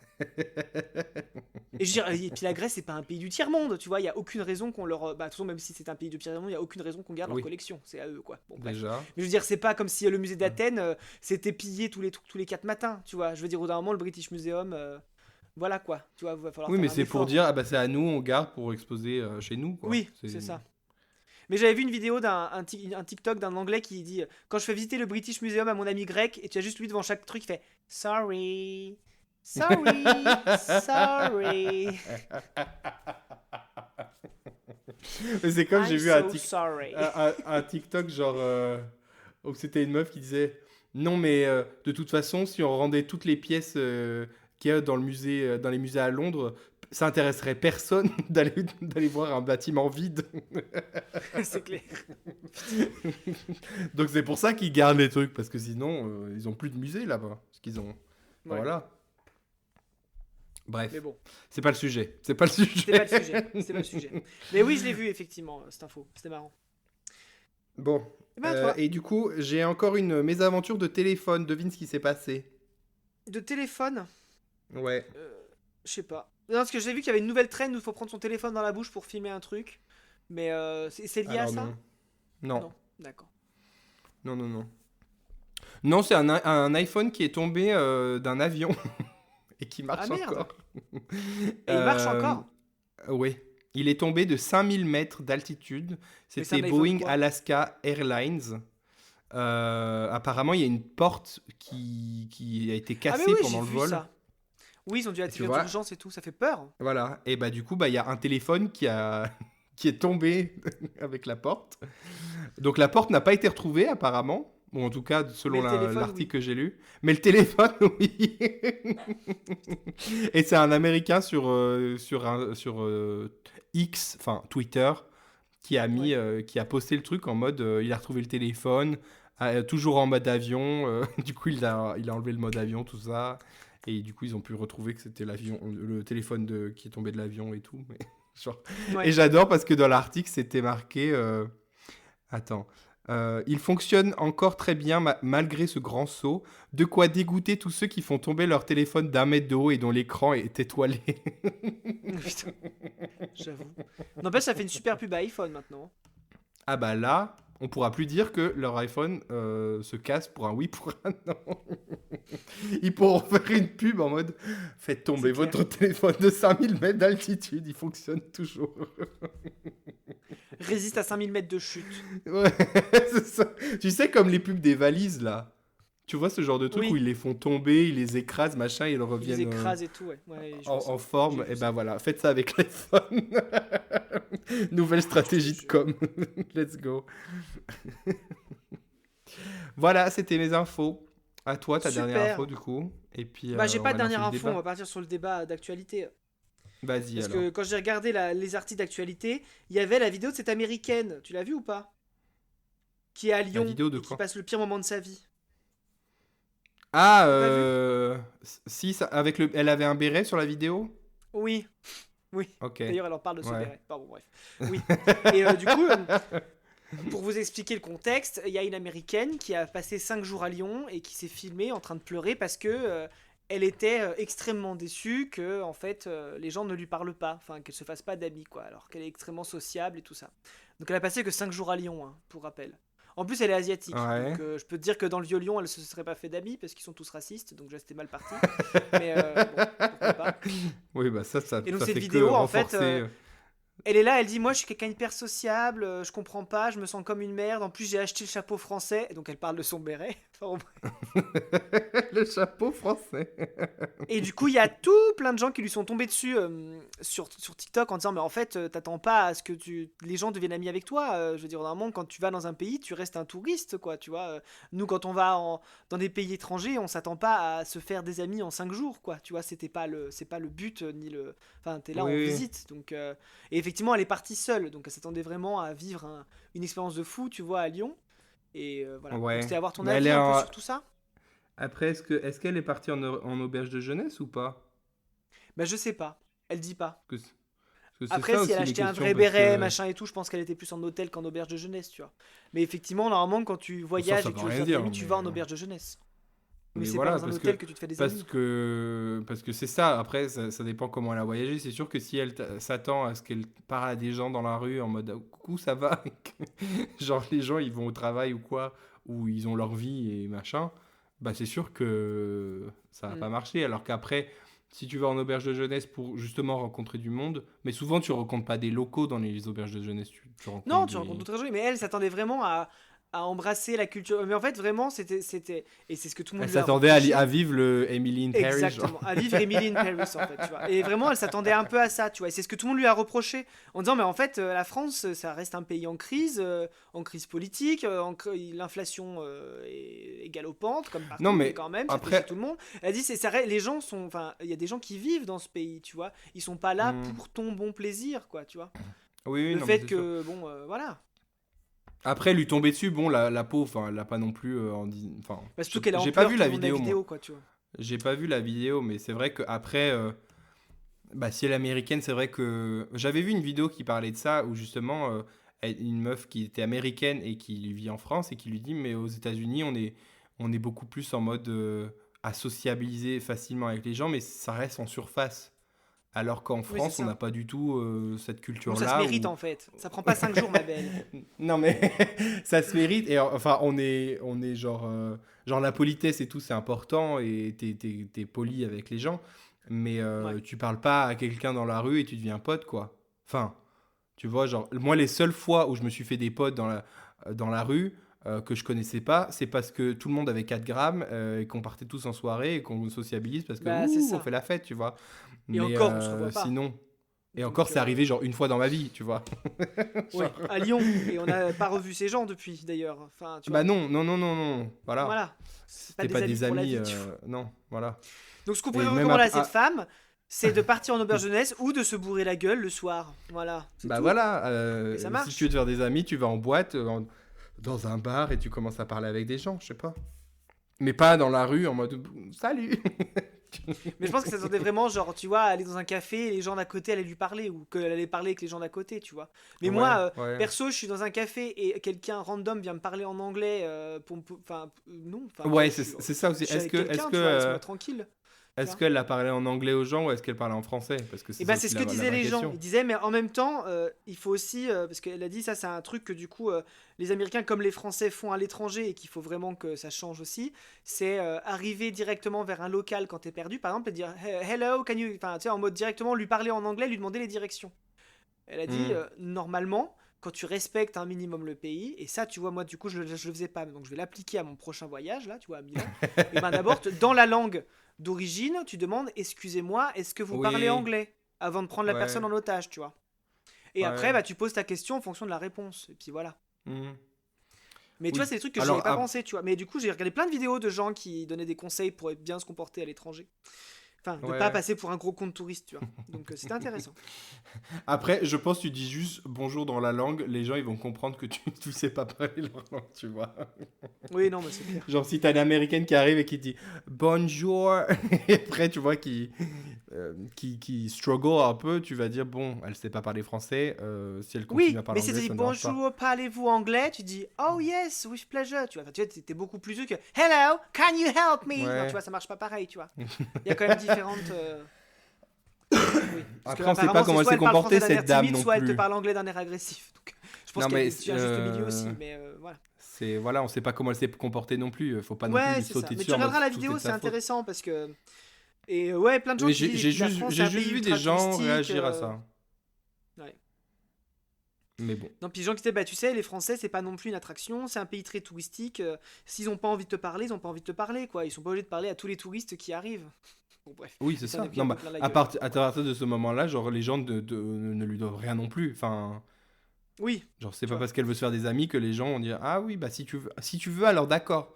Et je veux dire, et puis la Grèce, c'est pas un pays du tiers-monde, tu vois. Il y a aucune raison qu'on leur. Bah, de toute façon, même si c'est un pays du tiers-monde, il y a aucune raison qu'on garde leur Oui, collection. C'est à eux, quoi. Bon, bref. déjà. Mais je veux dire, c'est pas comme si le musée d'Athènes s'était pillé tous les 4 matins, tu vois. Je veux dire, au bout d'un moment, le British Museum. Voilà, quoi. Tu vois, va falloir Oui, faire mais un c'est pour effort. dire, ah bah c'est à nous, on garde pour exposer chez nous, quoi. Oui, c'est ça. Mais j'avais vu une vidéo un TikTok d'un anglais qui dit quand je fais visiter le British Museum à mon ami grec, et tu as juste lui devant chaque truc, il fait sorry, sorry, sorry, Mais c'est comme j'ai I'm vu so sorry. un TikTok, genre, où c'était une meuf qui disait, non, mais de toute façon, si on rendait toutes les pièces qu'il y a dans le musée, dans les musées à Londres, ça intéresserait personne d'aller voir un bâtiment vide. C'est clair. Donc c'est pour ça qu'ils gardent les trucs, parce que sinon, ils ont plus de musée là-bas. Parce qu'ils ont... Ouais. Voilà. Bref, Mais bon, c'est pas le sujet. C'est pas le sujet. c'est pas le sujet. C'est pas le sujet. Mais oui, je l'ai vu effectivement, cette info. C'était marrant. Bon. Et ben toi, Et du coup, j'ai encore une mésaventure de téléphone. Devine ce qui s'est passé. de téléphone, Ouais. je sais pas. Non, parce que j'ai vu qu'il y avait une nouvelle trend où il faut prendre son téléphone dans la bouche pour filmer un truc. Mais c'est lié à Alors ça? non. Non. Non, d'accord. Non, non, non. Non, c'est un iPhone qui est tombé d'un avion et qui Ah marche merde. encore. Et il marche Euh, encore? Oui. Il est tombé de 5000 mètres d'altitude. Mais c'est un C'était iPhone Boeing quoi? Alaska Airlines. Apparemment, il y a une porte qui a été Ah mais cassée oui, j'ai pendant le vu vol. ça. Oui, ils ont dû Et tu atterrir vois, d'urgence et tout, ça fait peur. voilà. Et bah du coup, bah il y a un téléphone qui est tombé avec la porte. Donc la porte n'a pas été retrouvée apparemment. Bon, en tout cas, Mais selon le téléphone, l'article oui. que j'ai lu. Mais le téléphone, oui. Et c'est un Américain sur X, enfin Twitter, Ouais. qui a posté le truc en mode, il a retrouvé le téléphone, toujours en mode avion. Du coup, il a enlevé le mode avion, tout ça. Et du coup, ils ont pu retrouver que c'était le téléphone qui est tombé de l'avion et tout. Mais, genre... Et Ouais. j'adore parce que dans l'article, c'était marqué. Attends. Il fonctionne encore très bien malgré ce grand saut. De quoi dégoûter tous ceux qui font tomber leur téléphone d'1 mètre de haut et dont l'écran est étoilé. Putain, j'avoue. N'empêche, ça fait une super pub à iPhone maintenant. Ah bah là, on pourra plus dire que leur iPhone se casse pour un oui, pour un non. Ils pourront faire une pub en mode faites tomber C'est clair. votre téléphone de 5000 mètres d'altitude, il fonctionne toujours. Résiste à 5000 mètres de chute. Ouais, c'est ça. Tu sais, comme les pubs des valises là. Tu vois ce genre de truc où Oui, ils les font tomber, ils les écrasent, machin, ils ils les reviennent écrasent et tout, ouais. Ouais, je vois ça. en J'ai forme. vu Et ça. ben voilà, faites ça avec l'iPhone. Nouvelle Je te stratégie de jure. com. Let's go. Voilà, c'était mes infos. À toi, ta dernière info, Super. du coup. Et puis, Bah, j'ai on pas va de lancer dernière le info, on débat. va partir sur le débat d'actualité. Vas-y, Parce alors. que quand j'ai regardé les articles d'actualité, il y avait la vidéo de cette américaine. Tu l'as vue ou pas? Qui est à La Lyon vidéo de et qui quoi? passe le pire moment de sa vie. Ah, T'as pas vu? si, elle avait un béret sur la vidéo? Oui, oui. Ok, D'ailleurs, elle en parle de ce ouais. béret. Pardon, bref. Oui. Et du coup, pour vous expliquer le contexte, il y a une américaine qui a passé 5 jours à Lyon et qui s'est filmée en train de pleurer parce que elle était extrêmement déçue que en fait les gens ne lui parlent pas, enfin qu'elle se fasse pas d'amis quoi, alors qu'elle est extrêmement sociable et tout ça. Donc elle a passé que 5 jours à Lyon, hein, pour rappel. En plus, elle est asiatique, donc Ouais. je peux te dire que dans le vieux Lyon, elle se serait pas fait d'amis parce qu'ils sont tous racistes, donc déjà c'était mal parti. Mais bon, pourquoi pas. Oui, bah Et donc ça cette fait que vidéo, en fait, renforcer. elle est là, elle dit moi je suis quelqu'un hyper sociable, je comprends pas, je me sens comme une merde. En plus j'ai acheté le chapeau français, et donc elle parle de son béret. Enfin, bon. Le chapeau français. Et du coup il y a tout plein de gens qui lui sont tombés dessus sur TikTok en disant mais en fait t'attends pas à ce que les gens deviennent amis avec toi. Je veux dire normalement quand tu vas dans un pays tu restes un touriste quoi. Tu vois. Nous quand on va dans des pays étrangers on s'attend pas à se faire des amis en 5 jours quoi. Tu vois c'est pas le but ni le. Enfin t'es là en Oui, oui. visite donc. Et effectivement, elle est partie seule, donc elle s'attendait vraiment à vivre une expérience de fou, tu vois, à Lyon. Et voilà. Donc Ouais. c'était avoir ton Mais elle avis est un peu en... sur tout ça. Après, est-ce qu'elle est partie en auberge de jeunesse ou pas? Bah je sais pas, elle dit pas. Parce que c'est Après, ça si elle aussi les achetait un questions, vrai parce béret, que machin et tout, je pense qu'elle était plus en hôtel qu'en auberge de jeunesse, tu vois. Mais effectivement, normalement, quand tu bon, ça voyages et que veut tu veux rien faire des dire, amis, tu mais vas en auberge de jeunesse. Mais Mais c'est pas voilà, dans un hôtel que tu te fais des amis. parce que c'est ça. Après, ça dépend comment elle a voyagé. C'est sûr que si elle s'attend à ce qu'elle parle à des gens dans la rue en mode coucou, ça va. Genre, les gens, ils vont au travail ou quoi, ou ils ont leur vie et machin. Bah, c'est sûr que ça va Mm. pas marcher. Alors qu'après, si tu vas en auberge de jeunesse pour justement rencontrer du monde, mais souvent, tu rencontres pas des locaux dans les auberges de jeunesse. Tu Non, rencontres tu rencontres des. d'autres gens, mais elle s'attendait vraiment à embrasser la culture. Mais en fait, vraiment, et c'est ce que tout le Elle monde lui a s'attendait reproché. à vivre le Emily in Paris, genre. Exactement, à vivre Emily in Paris en fait, tu vois. Et vraiment, elle s'attendait un peu à ça, tu vois. Et c'est ce que tout le monde lui a reproché en disant, mais en fait, la France, ça reste un pays en crise politique, l'inflation est galopante comme Non, partout, mais mais quand même, ça fait chier après. tout le monde. Elle a dit, les gens sont, enfin, il y a des gens qui vivent dans ce pays, tu vois. Ils sont pas là Hmm. pour ton bon plaisir, quoi, tu vois. Oui, oui, Le non, mais fait c'est sûr. que, bon, voilà. Après, lui tomber dessus, bon, la pauvre, enfin, elle l'a pas non plus enfin, Bah, surtout qu'elle est en j'ai pas pleurs vu tout la le long de la vidéo, moi. vidéo, quoi, tu vois. J'ai pas vu la vidéo, mais c'est vrai qu'après, bah, si elle est américaine, c'est vrai que. J'avais vu une vidéo qui parlait de ça, où justement, une meuf qui était américaine et qui vit en France et qui lui dit, mais aux États-Unis, on est beaucoup plus en mode à sociabiliser facilement avec les gens, mais ça reste en surface. Alors qu'en Oui, c'est France, on n'a ça. pas du tout cette Nous, ça se culture-là mérite où. en fait. Ça prend pas 5 jours, ma belle. Non mais ça se mérite et enfin on est genre la politesse et tout c'est important et t'es poli avec les gens mais Ouais. tu parles pas à quelqu'un dans la rue et tu deviens pote quoi. Enfin tu vois genre moi les seules fois où je me suis fait des potes dans la rue que je connaissais pas c'est parce que tout le monde avait 4 grammes et qu'on partait tous en soirée et qu'on sociabilise parce que Bah, c'est ouh on ça. fait la fête tu vois. Et Mais encore, on se revoit pas. sinon et encore Donc, c'est arrivé genre une fois dans ma vie tu vois. ouais, Genre, à Lyon. Et on n'a pas revu ces gens depuis, d'ailleurs. Enfin, tu bah vois. non, non, non, non, non, voilà. Voilà. C'est pas C'était des pas amis des pour la amis, vie, tu vois. non, voilà. Donc, ce qu'on pourrait Et même recommander à après, cette femme, c'est de partir en auberge jeunesse ou de se bourrer la gueule le soir. Voilà, c'est bah tout. voilà, Et ça si tu veux marche. te faire des amis, tu vas en boîte, dans un bar et tu commences à parler avec des gens, je sais pas. Mais pas dans la rue en mode salut. Mais je pense que ça s'attendait vraiment, genre, tu vois, aller dans un café et les gens d'à côté allaient lui parler ou qu'elle allait parler avec les gens d'à côté, tu vois. Mais moi, Ouais, ouais. perso, je suis dans un café et quelqu'un random vient me parler en anglais enfin, non, enfin, tu vois, Ouais, c'est ça aussi. je suis Est-ce avec que, est-ce quelqu'un, que, tu vois, laisse-moi tranquille, tu est-ce vois. qu'elle a parlé en anglais aux gens ou est-ce qu'elle parlait en français? Parce que Et c'est ça ben, c'est aussi ce la, que la disaient vraie les gens. question. Ils disaient, mais en même temps, il faut aussi, parce qu'elle a dit ça, c'est un truc que du coup, les Américains comme les Français font à l'étranger et qu'il faut vraiment que ça change aussi. C'est arriver directement vers un local quand t'es perdu, par exemple, et dire hello, can you, enfin, tu sais, en mode directement lui parler en anglais, lui demander les directions. Elle a dit, Hmm. normalement, quand tu respectes un minimum le pays, et ça, tu vois, moi, du coup, je le faisais pas, donc je vais l'appliquer à mon prochain voyage, là, tu vois, à Milan. Et ben d'abord, dans la langue d'origine, tu demandes, excusez-moi, est-ce que vous parlez Oui, anglais? Avant de prendre la personne ouais, en otage, tu vois. Et après, ouais. bah, tu poses ta question en fonction de la réponse, et puis voilà. Hmm. Mais tu vois, Oui. c'est des trucs que j'y avais Alors, pas pensé, tu vois. Mais du coup, j'ai regardé plein de vidéos de gens qui donnaient des conseils pour bien se comporter à l'étranger. Enfin, de pas ouais. passer pour un gros compte touriste, tu vois. Donc, c'était intéressant. Après, je pense que tu dis juste bonjour dans la langue, les gens ils vont comprendre que tu ne sais pas parler leur langue, tu vois. Oui, non, mais c'est clair. Genre si t'as une américaine qui arrive et qui dit bonjour, et après tu vois qui struggle un peu, tu vas dire bon, elle sait pas parler français, si elle continue Oui, à parler mais si tu anglais, dis ça ne dérange pas. bonjour, parlez-vous anglais, tu dis oh yes, with pleasure, tu vois. Enfin, tu vois, t'es beaucoup plus dur que hello, can you help me? Non, tu Ouais. vois, ça marche pas pareil, tu vois. Il y a quand même différentes. Oui, parce que Après on sait pas apparemment, c'est comment elle soit s'est elle parle français comportée d'un air cette dame timide, non soit elle te plus. parle anglais d'un air agressif. Donc, je pense Non qu'il y a mais un juste milieu aussi, mais voilà. c'est voilà, on sait pas comment elle s'est comportée non plus, faut pas non plus Ouais, lui c'est ça. sauter Mais dessus tu en mode regarderas la tout est vidéo, de c'est sa faute. intéressant parce que. Et ouais, plein de gens Mais qui j'ai disent j'ai que la juste France c'est j'ai un juste pays vu des ultra gens touristique. réagir à ça. Ouais. Mais bon. Non, puis les gens qui disaient, bah tu sais, les Français c'est pas non plus une attraction, c'est un pays très touristique. S'ils ont pas envie de te parler, ils ont pas envie de te parler, quoi. Ils sont pas obligés de parler à tous les touristes qui arrivent. Bon, bref. Oui, Et c'est ça, on a ça. pris Non, un peu bah, plein la à, gueule. part, à partir de ce moment-là, genre, les gens ne lui doivent rien non plus. Enfin, Oui, genre, c'est tu pas vois. parce qu'elle veut se faire des amis que les gens vont dire ah oui, bah si tu veux, alors d'accord.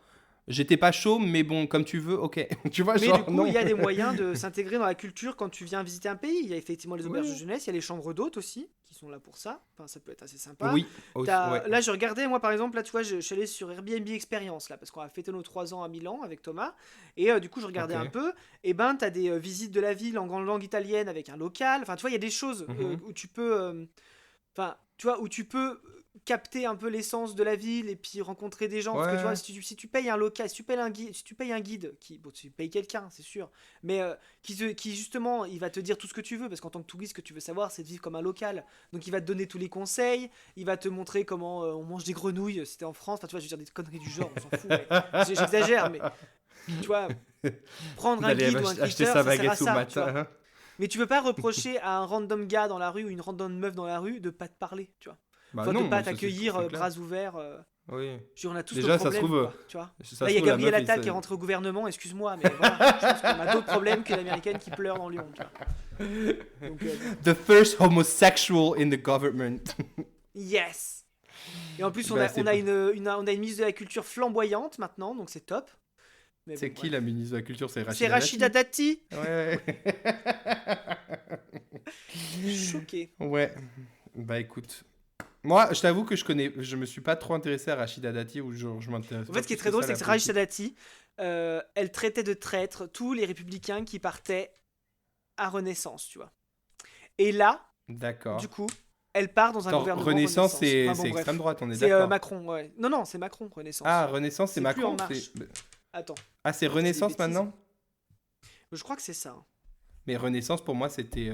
J'étais pas chaud, mais bon, comme tu veux, ok. Tu vois, Mais du genre, coup, il non. y a des moyens de s'intégrer dans la culture quand tu viens visiter un pays. Il y a effectivement les auberges de Oui. jeunesse, il y a les chambres d'hôtes aussi, qui sont là pour ça. Enfin, ça peut être assez sympa. Oui, ouais. Là, je regardais, moi par exemple, là, tu vois, je suis allé sur Airbnb Experience, là, parce qu'on a fêté nos 3 ans à Milan avec Thomas. Et du coup, je regardais Ok. un peu. Et ben, t'as des visites de la ville en grande langue italienne avec un local. Enfin, tu vois, il y a des choses Mhm. où tu peux. Enfin, tu vois, où tu peux capter un peu l'essence de la ville et puis rencontrer des gens. Parce que tu vois, Ouais. si tu payes un local, si tu payes un guide, bon, tu payes quelqu'un, c'est sûr, mais qui justement, il va te dire tout ce que tu veux, parce qu'en tant que touriste, ce que tu veux savoir, c'est de vivre comme un local. Donc il va te donner tous les conseils, il va te montrer comment on mange des grenouilles, si t'es en France, enfin tu vois, je veux dire des conneries du genre, on s'en fout, mais j'exagère, mais tu vois, prendre un D'aller guide ou un acheter griffeur, sa ça sert à baguette au ça, tu matin, vois. hein. Mais tu veux pas reprocher à un random gars dans la rue ou une random meuf dans la rue de pas te parler, tu vois. Bah Enfin, de non, pas ça t'accueillir c'est clair. bras ouverts. Oui. Je veux dire, on a tous nos Déjà, ça se problèmes, trouve, quoi, tu vois. ça Là, se il y a trouve la Gabriel meuf, Attal qui est rentré au gouvernement, excuse-moi, mais voilà, je pense qu'on a d'autres problèmes qu'une américaine qui pleure dans Lyon, tu vois. Donc, bon. The first homosexual in the government. Yes. Et en plus, Bah, on a on a une ministre de la culture flamboyante maintenant, donc c'est top. Mais C'est bon, qui bref. la ministre de la culture? C'est C'est Rachida Rachida Dati? Dati. Ouais. Choqué. Ouais. Bah écoute. Moi, je t'avoue que je me suis pas trop intéressé à Rachida Dati ou je m'intéresse En pas fait, ce qui est plus très que drôle, ça à c'est la que Rachida politique. Dati, elle traitait de traîtres tous les républicains qui partaient à Renaissance, tu vois. Et là, du D'accord. coup, elle part dans un Attends, gouvernement Renaissance, Renaissance. Enfin c'est bon, extrême bref. droite, on est C'est d'accord. Macron, ouais. Non, non, c'est Macron, Ah, Renaissance. Renaissance, c'est C'est plus En Macron? Marche. Attends, Ah, c'est je dis des Renaissance bêtises. maintenant? Je crois que c'est ça, hein. Mais Renaissance, pour moi, c'était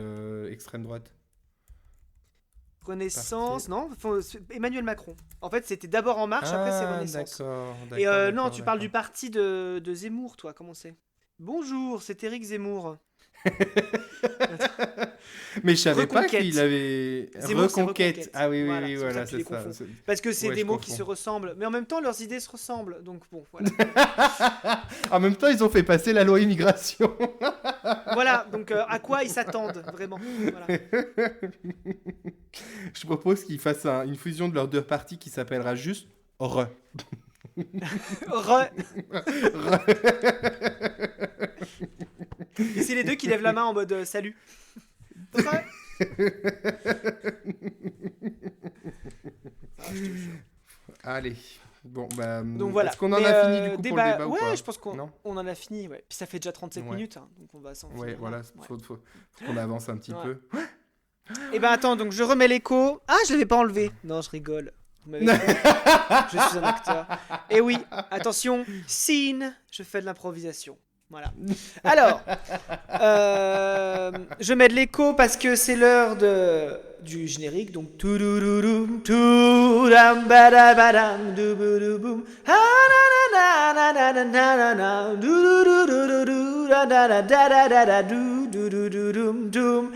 extrême droite. Parti. Renaissance, non, c'est Emmanuel Macron. En fait, c'était d'abord En Marche, après c'est Ah, Renaissance. d'accord, Et d'accord, non, d'accord, tu parles d'accord. du parti de Zemmour, toi, comment c'est? Bonjour, c'est Éric Zemmour. Mais je savais pas qu'il Reconquête. avait Zemmour, c'est Reconquête. Reconquête. Ah oui, oui, Voilà, oui, c'est pour ça voilà, que tu c'est les ça. confonds. Parce que c'est Ouais, des je mots qui confonds. se ressemblent, mais en même temps, leurs idées se ressemblent. Donc bon, voilà. En même temps, ils ont fait passer la loi immigration. Voilà, donc à quoi ils s'attendent, vraiment. Voilà. Je propose qu'ils fassent une fusion de leurs deux partis qui s'appellera juste RE. Re. Et c'est les deux qui lèvent la main en mode salut. Re. Ah, je te jure. Allez. Bon, bah, Donc voilà. est-ce qu'on en Mais, a fini du coup pour le débat. débat ou Ouais, pas? je pense qu'on Non? en a fini. Ouais. Puis ça fait déjà 37 Ouais. minutes, hein, donc on va s'en Ouais, finir là. voilà, Ouais. faut qu'on avance un petit Ouais. peu. Et ben attends, donc je remets l'écho. Ah, je l'avais pas enlevé. Non, je rigole. Vous m'avez cru. Je suis un acteur. Et oui, attention, scene, je fais de l'improvisation. Voilà. Alors, je mets de l'écho parce que c'est l'heure du générique. Donc, toudoudoudoum, toudam, badabadam, douboudoum, ah, na, na, na, na, na, na, na, doudoudoudoudoudou, da, da, da, da, da, da, da, doudoudoudoudoum, doum.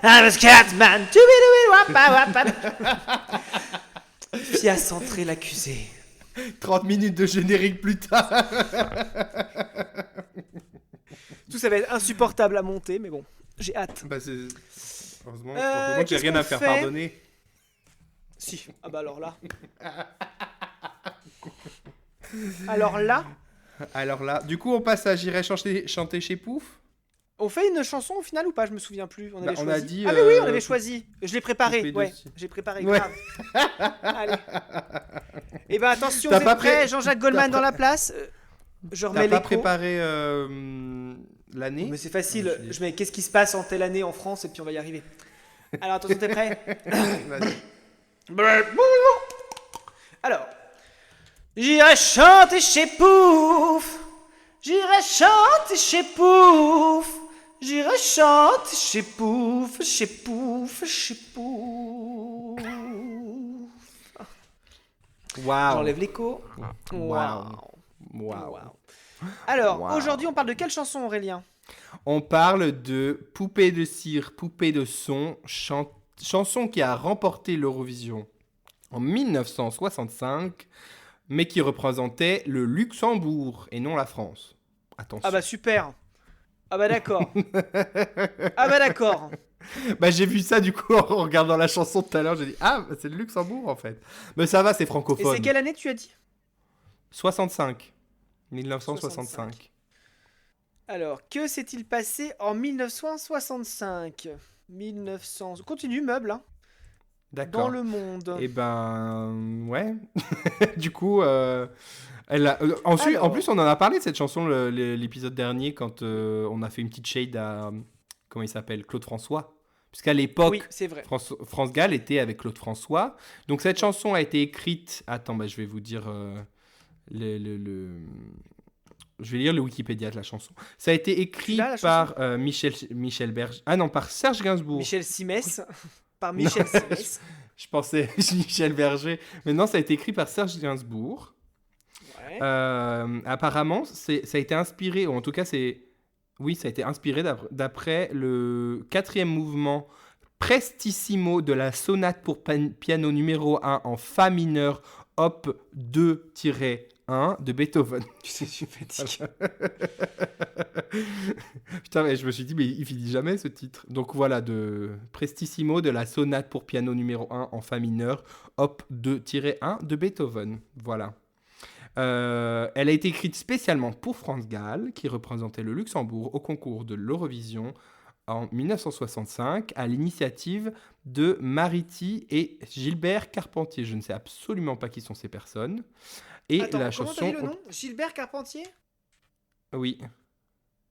I'm a Scatman. Fia centré l'accusé. 30 minutes de générique plus tard. Tout ça va être insupportable à monter, mais bon, j'ai hâte. Bah, heureusement que j'ai Qu'est-ce rien qu'on à faire fait pardonner. Si, ah bah alors là. Alors là, Alors là, du coup, on passe à J'irai chanter chez Pouf. on fait une chanson au final ou pas? Je me souviens plus. On Bah, avait on choisi. a dit, Ah mais oui, on avait choisi. Je l'ai préparé. coupé Ouais, dessus. j'ai préparé. Ouais. Grave. Allez. Et ben attention, T'as vous pas êtes prêts? pré- Jean-Jacques t'as Goldman pré- dans la place. Je remets T'as pas l'écho. préparé l'année? Mais c'est facile. Ouais, je Je mets qu'est-ce qui se passe en telle année en France et puis on va y arriver. Alors attention, t'es prêt? Vas-y. Alors, j'irai chanter chez Pouf. J'irai chanter chez Pouf. J'irai chanter chez Pouf, chez Pouf, chez Pouf. Waouh. J'enlève l'écho. Waouh. Waouh. Waouh. Alors, Waouh. aujourd'hui, on parle de quelle chanson, Aurélien? On parle de Poupée de cire, poupée de son, chanson qui a remporté l'Eurovision en 1965, mais qui représentait le Luxembourg et non la France. Attention. Ah bah super. Ah bah d'accord. Ah bah d'accord. Bah, j'ai vu ça du coup en regardant la chanson tout à l'heure, j'ai dit ah bah, c'est le Luxembourg en fait. Mais ça va, c'est Et francophone. c'est quelle année tu as dit? 65. 1965. Alors, que s'est-il passé en 1965? 1900... Continue, meuble, hein. Dans D'accord. le monde. Et ben ouais. Du coup, Ensuite, en Alors, plus, on en a parlé de cette chanson l'épisode dernier quand on a fait une petite shade à comment il s'appelle, Claude François. Puisqu'à oui, l'époque, c'est vrai. France Gall était avec Claude François. Donc cette Oui. chanson a été écrite. Attends, bah, je vais vous dire je vais lire le Wikipédia de la chanson. Ça a été Tu écrit l'as, la chanson? par Michel Berger. Ah non, par Serge Gainsbourg. Michel Simès. Par Non, Michel Simès. je pensais Michel Berger. Mais non, ça a été écrit par Serge Gainsbourg. Ouais. Apparemment, ça a été inspiré, ou en tout cas, oui, ça a été inspiré d'après le quatrième mouvement prestissimo de la sonate pour piano numéro 1 en fa mineur, op 2-1 de Beethoven. Je suis fatigué. Putain, mais je me suis dit, mais il finit jamais ce titre. Donc voilà, de prestissimo de la sonate pour piano numéro 1 en fa mineur, op 2-1 de Beethoven. Voilà. Elle a été écrite spécialement pour France Gall, qui représentait le Luxembourg au concours de l'Eurovision en 1965, à l'initiative de Mariti et Gilbert Carpentier. Je ne sais absolument pas qui sont ces personnes. Et Attends, la comment t'as dit chanson... le nom? Gilbert Carpentier? Oui.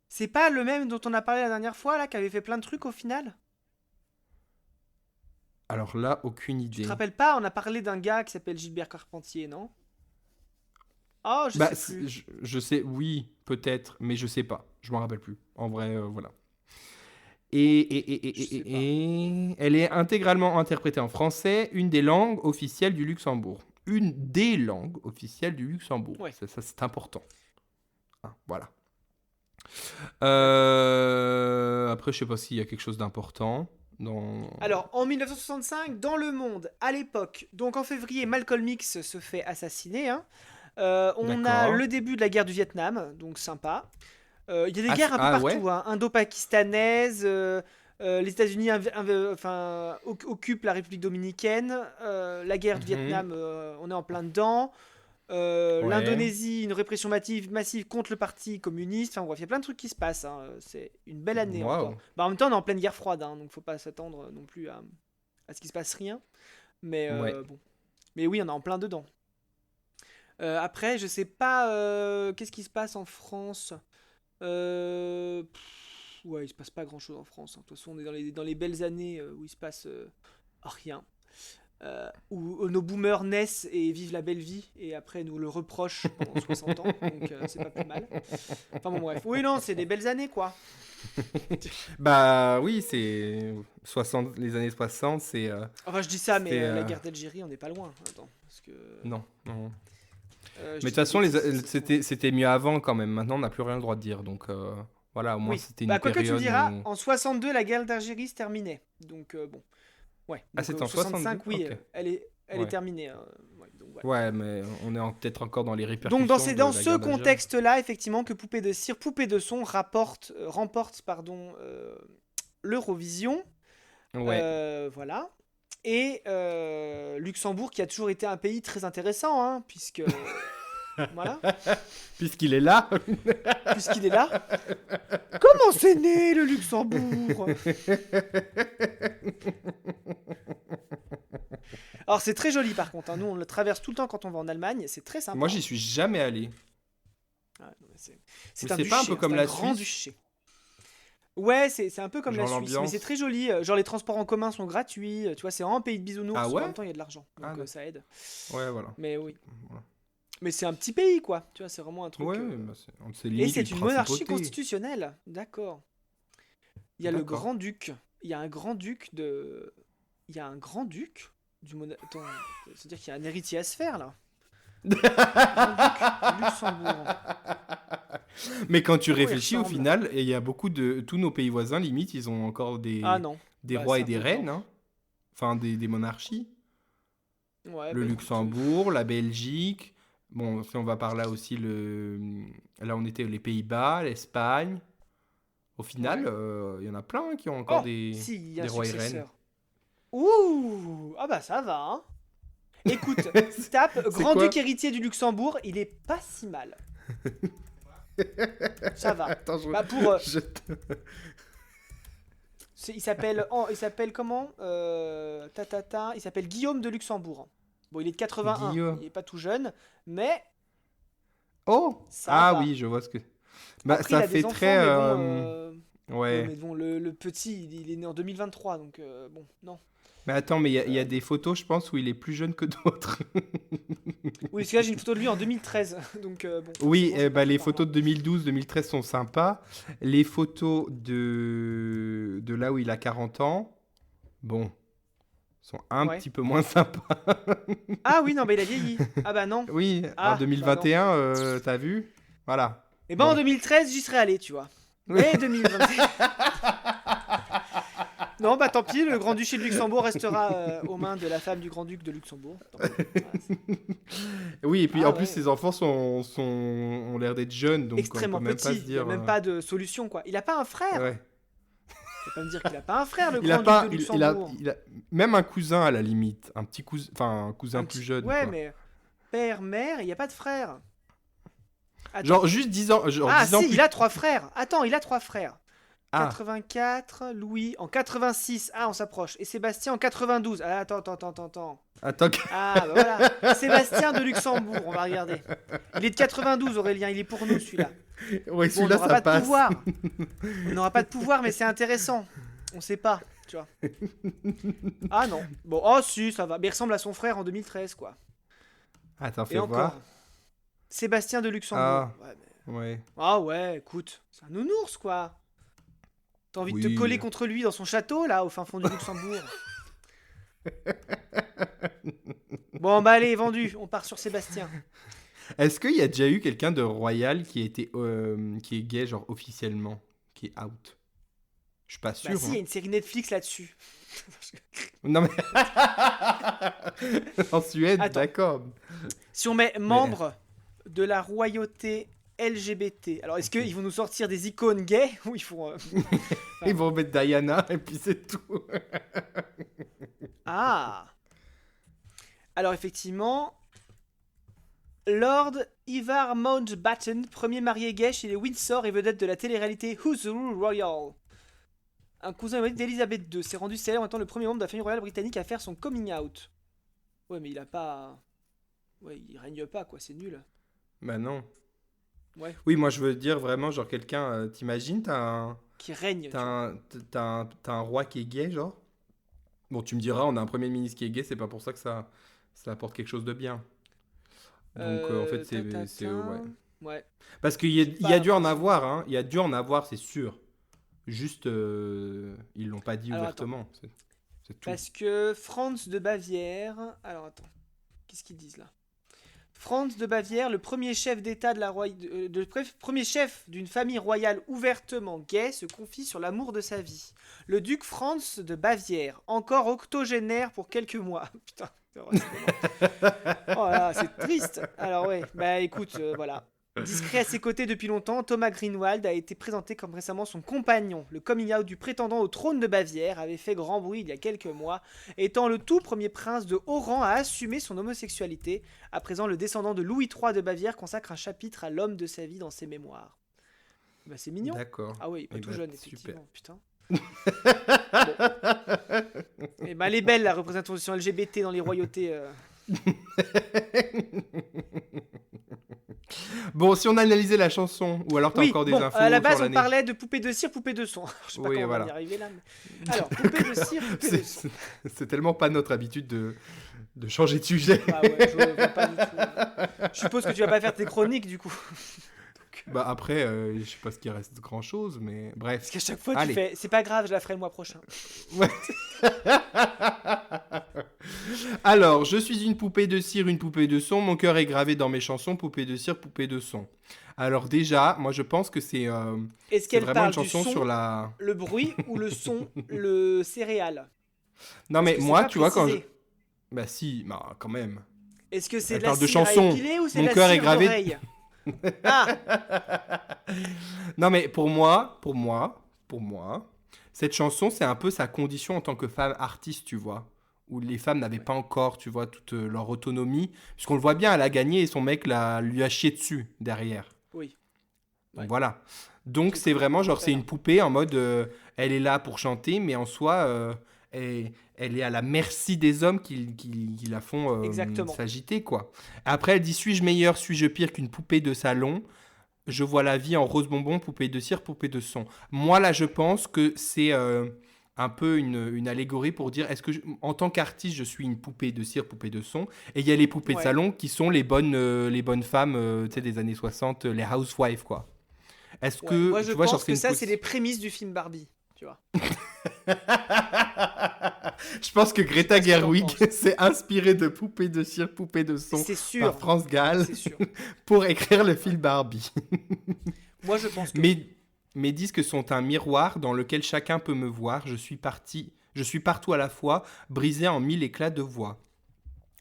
C'est pas le même dont on a parlé la dernière fois, là, qui avait fait plein de trucs au final? Alors là, aucune Tu idée. te rappelles pas? On a parlé d'un gars qui s'appelle Gilbert Carpentier, non? Oh, je Bah, sais plus. je sais, oui, peut-être, mais je sais pas. Je m'en rappelle plus. En vrai, voilà. Je sais pas. Et elle est intégralement interprétée en français, une des langues officielles du Luxembourg. Une des langues officielles du Luxembourg. Ouais, Ça, c'est important. Hein, voilà. d'accord. Après, je sais pas s'il y a quelque chose d'important dans... Alors, en 1965, dans le monde, à l'époque, donc en février, Malcolm X se fait assassiner, hein. On a D'accord. le début de la guerre du Vietnam, donc sympa. Il y a des Ah, guerres un peu ouais. partout, hein, indo-pakistanaises, les États-Unis occupent la République dominicaine, la guerre du Mhm. Vietnam, on est en plein dedans. Ouais. L'Indonésie, une répression massive contre le parti communiste. Enfin bref, il y a plein de trucs qui se passent, hein. C'est une belle année encore. Waouh. Bah, en même temps, on est en pleine guerre froide, hein, donc faut pas s'attendre non plus à ce qu'il se passe rien. Mais Ouais. bon. Mais oui, on est en plein dedans. Après, je sais pas qu'est-ce qui se passe en France. Ouais, il se passe pas grand-chose en France, hein. De toute façon, on est dans les belles années où il se passe rien. Où nos boomers naissent et vivent la belle vie et après nous le reprochent pendant 60 ans, donc c'est pas plus mal. Enfin bon bref, oui non, c'est des belles années quoi. Bah oui, les années 60, Enfin je dis ça, mais c'est la guerre d'Algérie, on n'est pas loin. Attends, parce que non, non. je Mais de dis toute des façon, bêtises si ça se trouve. c'était mieux avant quand même. Maintenant, on n'a plus rien le droit de dire. Donc voilà, au moins Oui, c'était bah une quoi que tu me période diras, où... en 62 la guerre d'Algérie se terminait, donc bon, ouais, Ah, donc c'était en 62. 65 oui, Ok. elle est Ouais. terminée, ouais, donc voilà. Ouais, mais on est peut-être encore dans les Donc répercussions c'est de dans la ce guerre d'Algérie. contexte-là, effectivement, que Poupée de cire, Poupée de son remporte l'Eurovision. Ouais. Voilà. Et Luxembourg, qui a toujours été un pays très intéressant, hein, puisque voilà, Puisqu'il est là. puisqu'il est là. Comment c'est né le Luxembourg? Alors c'est très joli par contre, hein. Nous on le traverse tout le temps quand on va en Allemagne, c'est très sympa, Moi, hein. j'y suis jamais allé. Ah, non, mais c'est Mais c'est un c'est pas un duché, peu hein, c'est comme un la grand Suisse, duché. Ouais, c'est un peu comme la genre Suisse, mais c'est l'ambiance. très joli. Genre les transports en commun sont gratuits, tu vois, c'est vraiment un pays de Ah bisounours, en même ouais? temps il y a de l'argent, Ah, donc ça aide. ouais, voilà. Mais oui. Voilà. Mais c'est un petit pays, quoi. Tu vois, c'est vraiment un truc. Ouais, bah, c'est Et limite une c'est une monarchie principauté. constitutionnelle. D'accord. Il y a le D'accord. grand-duc. Il y a un grand-duc de. Il y a un grand-duc Attends, c'est-à-dire qu'il y a un héritier à se faire, là. Grand-duc du Luxembourg. Mais quand tu À quoi il réfléchis, au ressemble? final, et il y a beaucoup de... Tous nos pays voisins, limite, ils ont encore Ah non. des Bah, rois c'est et un des peu reines, étrange. hein. Enfin, des monarchies. Ouais, Le bah écoute. Luxembourg, la Belgique. Bon, si on va par là aussi, là, on était les Pays-Bas, l'Espagne. Au final, Ouais. il y en a plein qui ont encore Oh, si, il y a un des rois et reines. successeur. Ouh! Ah bah ça va, hein. Écoute, tape C'est grand-duc quoi? héritier du Luxembourg, il est pas si mal. Ça va. Attends, Bah pour je- il s'appelle comment il s'appelle Guillaume de Luxembourg. Bon, il est de 81, Guillaume. il est pas tout jeune, mais Oh! Ça Ah va. oui, je vois ce que... Bah, Après, il ça a fait des enfants, très... mais bon. Ouais, Ouais. mais bon, le petit, il est né en 2023, donc bon, non. Mais attends, mais il y a Euh, des photos, je pense, où il est plus jeune que d'autres. Oui, parce que là, j'ai une photo de lui en 2013, donc bon, Oui, forcément, c'est pas bah, très les marrant. photos de 2012-2013 sont sympas. Les photos de là où il a 40 ans, bon, sont un Ouais. petit peu moins sympas. Ah oui, non, mais il a vieilli. Ah bah non. Oui, en Ah, bah non. 2021, t'as vu? Voilà. Et ben en Bon. 2013, j'y serais allé, tu vois. Mais 2020. Non, bah tant pis, le Grand-Duché de Luxembourg restera aux mains de la femme du Grand-Duc de Luxembourg. Tant pis. Voilà, Oui, et puis ah en plus, ouais. ses enfants ont l'air d'être jeunes, donc on peut Extrêmement même pas se petit, il n'y a dire. même pas de solution, quoi. Il a pas un frère. Ouais. Tu vas pas me dire qu'il a pas un frère, le Il a Grand-Duc de pas, Luxembourg. il a même un cousin à la limite, un petit cousin, enfin un cousin Un plus petit. jeune, Ouais, quoi. mais père, mère, il n'y a pas de frère. Attends. Genre juste 10 ans, genre Ah 10 ans si, il plus. a trois frères. Attends, il a trois frères. Ah, 84, Louis en 86. Ah, on s'approche. Et Sébastien en 92. Ah, attends. attends. Ah, bah voilà. Sébastien de Luxembourg, on va regarder. Il est de 92, Aurélien, il est pour nous celui-là. Ouais, Bon, on celui-là n'aura ça pas de passe. pouvoir. On n'aura pas de pouvoir, mais c'est intéressant. On sait pas, tu vois. Ah non. Bon, oh si, ça va. Mais il ressemble à son frère en 2013, quoi. Attends, Et fais voir. encore. Sébastien de Luxembourg. Ah, Ouais, mais... ouais. Ah ouais, écoute, c'est un nounours, quoi. T'as envie de te Oui. coller contre lui dans son château, là, au fin fond du Luxembourg. Bon, bah allez, vendu. On part sur Sébastien. Est-ce qu'il y a déjà eu quelqu'un de royal qui a été, qui est gay, genre officiellement, qui est out? Je suis pas Bah sûr, si, il y hein. a une série Netflix là-dessus. Non mais en Suède, Attends, d'accord. si on met Mais membre de la royauté LGBT, alors est-ce ok. qu'ils vont nous sortir des icônes gays ou ils font... Ils enfin, vont mettre Diana et puis c'est tout. Ah. Alors effectivement, Lord Ivar Mountbatten, premier marié gay chez les Windsor et vedette de la télé-réalité Who's the Rule Royal. Un cousin d'Elisabeth II s'est rendu célèbre en étant le premier membre de la famille royale britannique à faire son coming out. Ouais, mais il a pas... Ouais, il règne pas, quoi, c'est nul. Bah non. Ouais, Oui, moi je veux dire vraiment genre quelqu'un, t'imagines, qui règne, tu vois. t'as un roi qui est gay, genre. Bon, tu me diras, on a un premier ministre qui est gay, c'est pas pour ça que ça apporte quelque chose de bien. Donc en fait, ouais. Tintin... Ouais, Parce j'ai il y a pas dû en l'impression. avoir, hein. Il y a dû en avoir, c'est sûr. Juste, ils l'ont pas dit Alors attends, ouvertement. C'est tout. parce que Franz de Bavière... Alors attends, qu'est-ce qu'ils disent là? Franz de Bavière, le premier chef d'État de la premier chef d'une famille royale ouvertement gay, se confie sur l'amour de sa vie. Le duc Franz de Bavière, encore octogénaire pour quelques mois. Putain, oh là, c'est triste. Alors ouais, bah écoute, voilà. Discret à ses côtés depuis longtemps, Thomas Greenwald a été présenté comme récemment son compagnon. Le coming out du prétendant au trône de Bavière avait fait grand bruit il y a quelques mois, étant le tout premier prince de haut rang à assumer son homosexualité. À présent, le descendant de Louis III de Bavière consacre un chapitre à l'homme de sa vie dans ses mémoires. Bah c'est mignon. D'accord. Ah oui, pas Eh tout ben, jeune, super. effectivement, putain. Bon. Et bah elle est belle la représentation LGBT dans les royautés. Bon, si on analysait la chanson, ou alors t'as Oui, encore des bon, à la infos base sur on l'année. parlait de poupée de cire, poupée de son. Je sais pas Oui, comment on va y voilà. arriver là. Alors, poupée de cire, poupée de C'est son. c'est tellement pas notre habitude de changer de sujet. Ah ouais, je vois pas du tout. Je suppose que tu vas pas faire tes chroniques du coup. Bah après, je sais pas ce qu'il reste grand chose, mais Parce bref. qu'à chaque fois tu Allez. fais, c'est pas grave, je la ferai le mois prochain. Ouais. Alors, je suis une poupée de cire, une poupée de son. Mon cœur est gravé dans mes chansons, poupée de cire, poupée de son. Alors déjà, moi je pense que Est-ce c'est qu'elle vraiment une parle du chanson son, sur la... le bruit ou le son, le céréal? Non Parce mais que c'est moi, pas tu vois, quand je... précisé. Bah si, bah quand même. Est-ce que c'est Elle de la parle de cire à chansons. épiler ou c'est de Mon la cœur est cire gravé... d'oreille? Ah, Non mais pour moi, cette chanson, c'est un peu sa condition en tant que femme artiste, tu vois. Où les femmes n'avaient ouais, pas encore, tu vois, toute leur autonomie. Puisqu'on le voit bien, elle a gagné et son mec lui a chié dessus, derrière. oui, Donc ouais. voilà. Donc J'ai c'est compris. vraiment genre, Très c'est bien. une poupée en mode, elle est là pour chanter, mais en soi, elle est à la merci des hommes qui la font Exactement. s'agiter, quoi. Après, elle dit, suis-je meilleur, suis-je pire qu'une poupée de salon? Je vois la vie en rose bonbon, poupée de cire, poupée de son. Moi, là, je pense que c'est un peu une allégorie pour dire, en tant qu'artiste, je suis une poupée de cire, poupée de son, et il y a les poupées de Ouais. salon qui sont les bonnes femmes tu sais, des années 60, les housewives, quoi. Est-ce Ouais. que, Moi, je tu vois, genre, pense c'est que une ça, c'est les prémices du film Barbie. Tu vois. Je pense que Je sais Greta pas ce que t'en Gerwig penses. s'est inspirée de poupées de cire, poupées de son C'est par sûr. France Gall C'est sûr. pour écrire le film Barbie. Moi, je pense que oui. Mes disques sont un miroir dans lequel chacun peut me voir. Je suis partout à la fois, brisé en mille éclats de voix.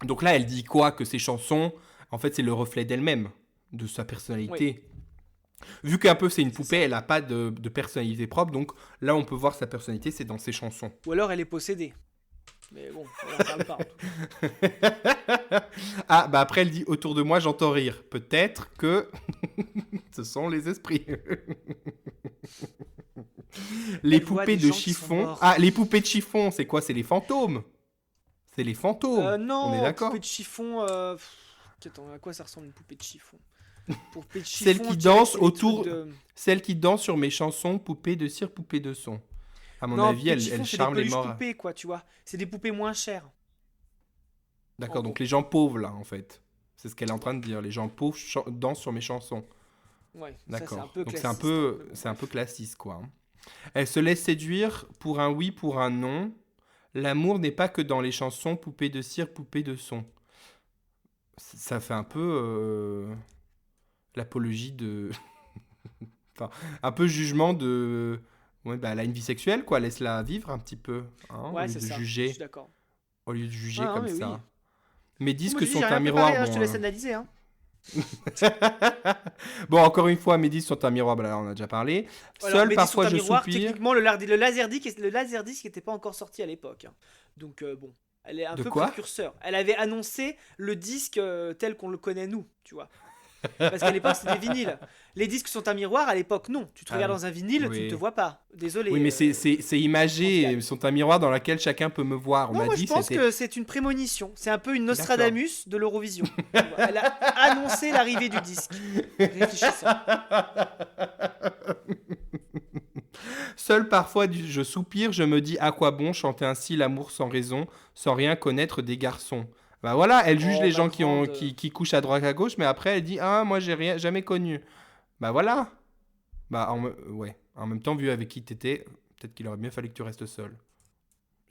Donc là, elle dit quoi? Que ses chansons, en fait, c'est le reflet d'elle-même, de sa Oui, personnalité. Vu qu'un peu c'est une c'est poupée, ça. elle n'a pas de personnalité propre, donc là, on peut voir sa personnalité, c'est dans ses chansons. Ou alors, elle est possédée. Mais bon, on n'en parle pas en tout cas. Ah, bah après, elle dit autour de moi, j'entends rire. Peut-être que ce sont les esprits. Les Elle voit poupées des de gens qui sont chiffon. morts. Ah, les poupées de chiffon, c'est quoi? C'est les fantômes. C'est les fantômes. On est Non, poupée d'accord? de chiffon. Attends, à quoi ça ressemble une poupée de chiffon? Poupée de Celles chiffon, qui je dirais que dansent c'est des trucs autour. de. Celles qui dansent sur mes chansons, poupées de cire, poupées de son. À mon Non, avis, poupée de elle chiffon, c'est des charme les peluches morts. poupées, quoi, tu vois. C'est des poupées moins chères, en D'accord, donc gros. les gens pauvres, là, en fait. C'est ce qu'elle est en train de dire. Les gens pauvres dansent sur mes chansons. Ouais, ça, c'est un D'accord. peu Donc classiste, hein, mais bon, c'est un peu bref. classiste, quoi. Elle se laisse séduire pour un oui, pour un non. L'amour n'est pas que dans les chansons, poupée de cire, poupée de son. Ça fait un peu l'apologie de... enfin, un peu jugement de... Ouais, bah, elle a une vie sexuelle, quoi. Laisse-la vivre un petit peu, hein, Ouais, c'est ça, je suis d'accord. au lieu de Ouais, juger non, comme mais oui. ça. Mes Moi, moi, disques je dis, j'ai sont un rien préparé, miroir, hein, je te bon... laisse analyser, hein. bon, encore une fois, mes disques sont un miroir, bah, là, on a déjà parlé. Alors, Seul, Mehdi sont parfois, un je miroir, soupire. techniquement, le laserdisc n'était pas encore sorti à l'époque, hein. Donc, bon, elle est un De peu quoi? précurseur. Elle avait annoncé le disque tel qu'on le connaît, nous, tu vois. Parce qu'à l'époque, c'était des vinyles. Les disques sont un miroir, à l'époque, non. Tu te Ah regardes oui. dans un vinyle, tu ne te Oui. vois pas. Oui, Désolé, mais c'est France imagé, Gall. ils sont un miroir dans lequel chacun peut me voir. On Non, m'a moi je dit, pense c'était... que c'est une prémonition. C'est un peu une D'accord. Nostradamus de l'Eurovision. Tu vois. Elle a annoncé l'arrivée du disque. Réfléchissant. Seul parfois, je soupire, je me dis à quoi bon chanter ainsi l'amour sans raison, sans rien connaître des garçons. Bah voilà, elle juge Oh, les ma gens grande. qui couchent à droite à gauche, mais après elle dit ah moi j'ai rien jamais connu. Bah voilà. Ouais. En même temps, vu avec qui t'étais, peut-être qu'il aurait mieux fallu que tu restes seul.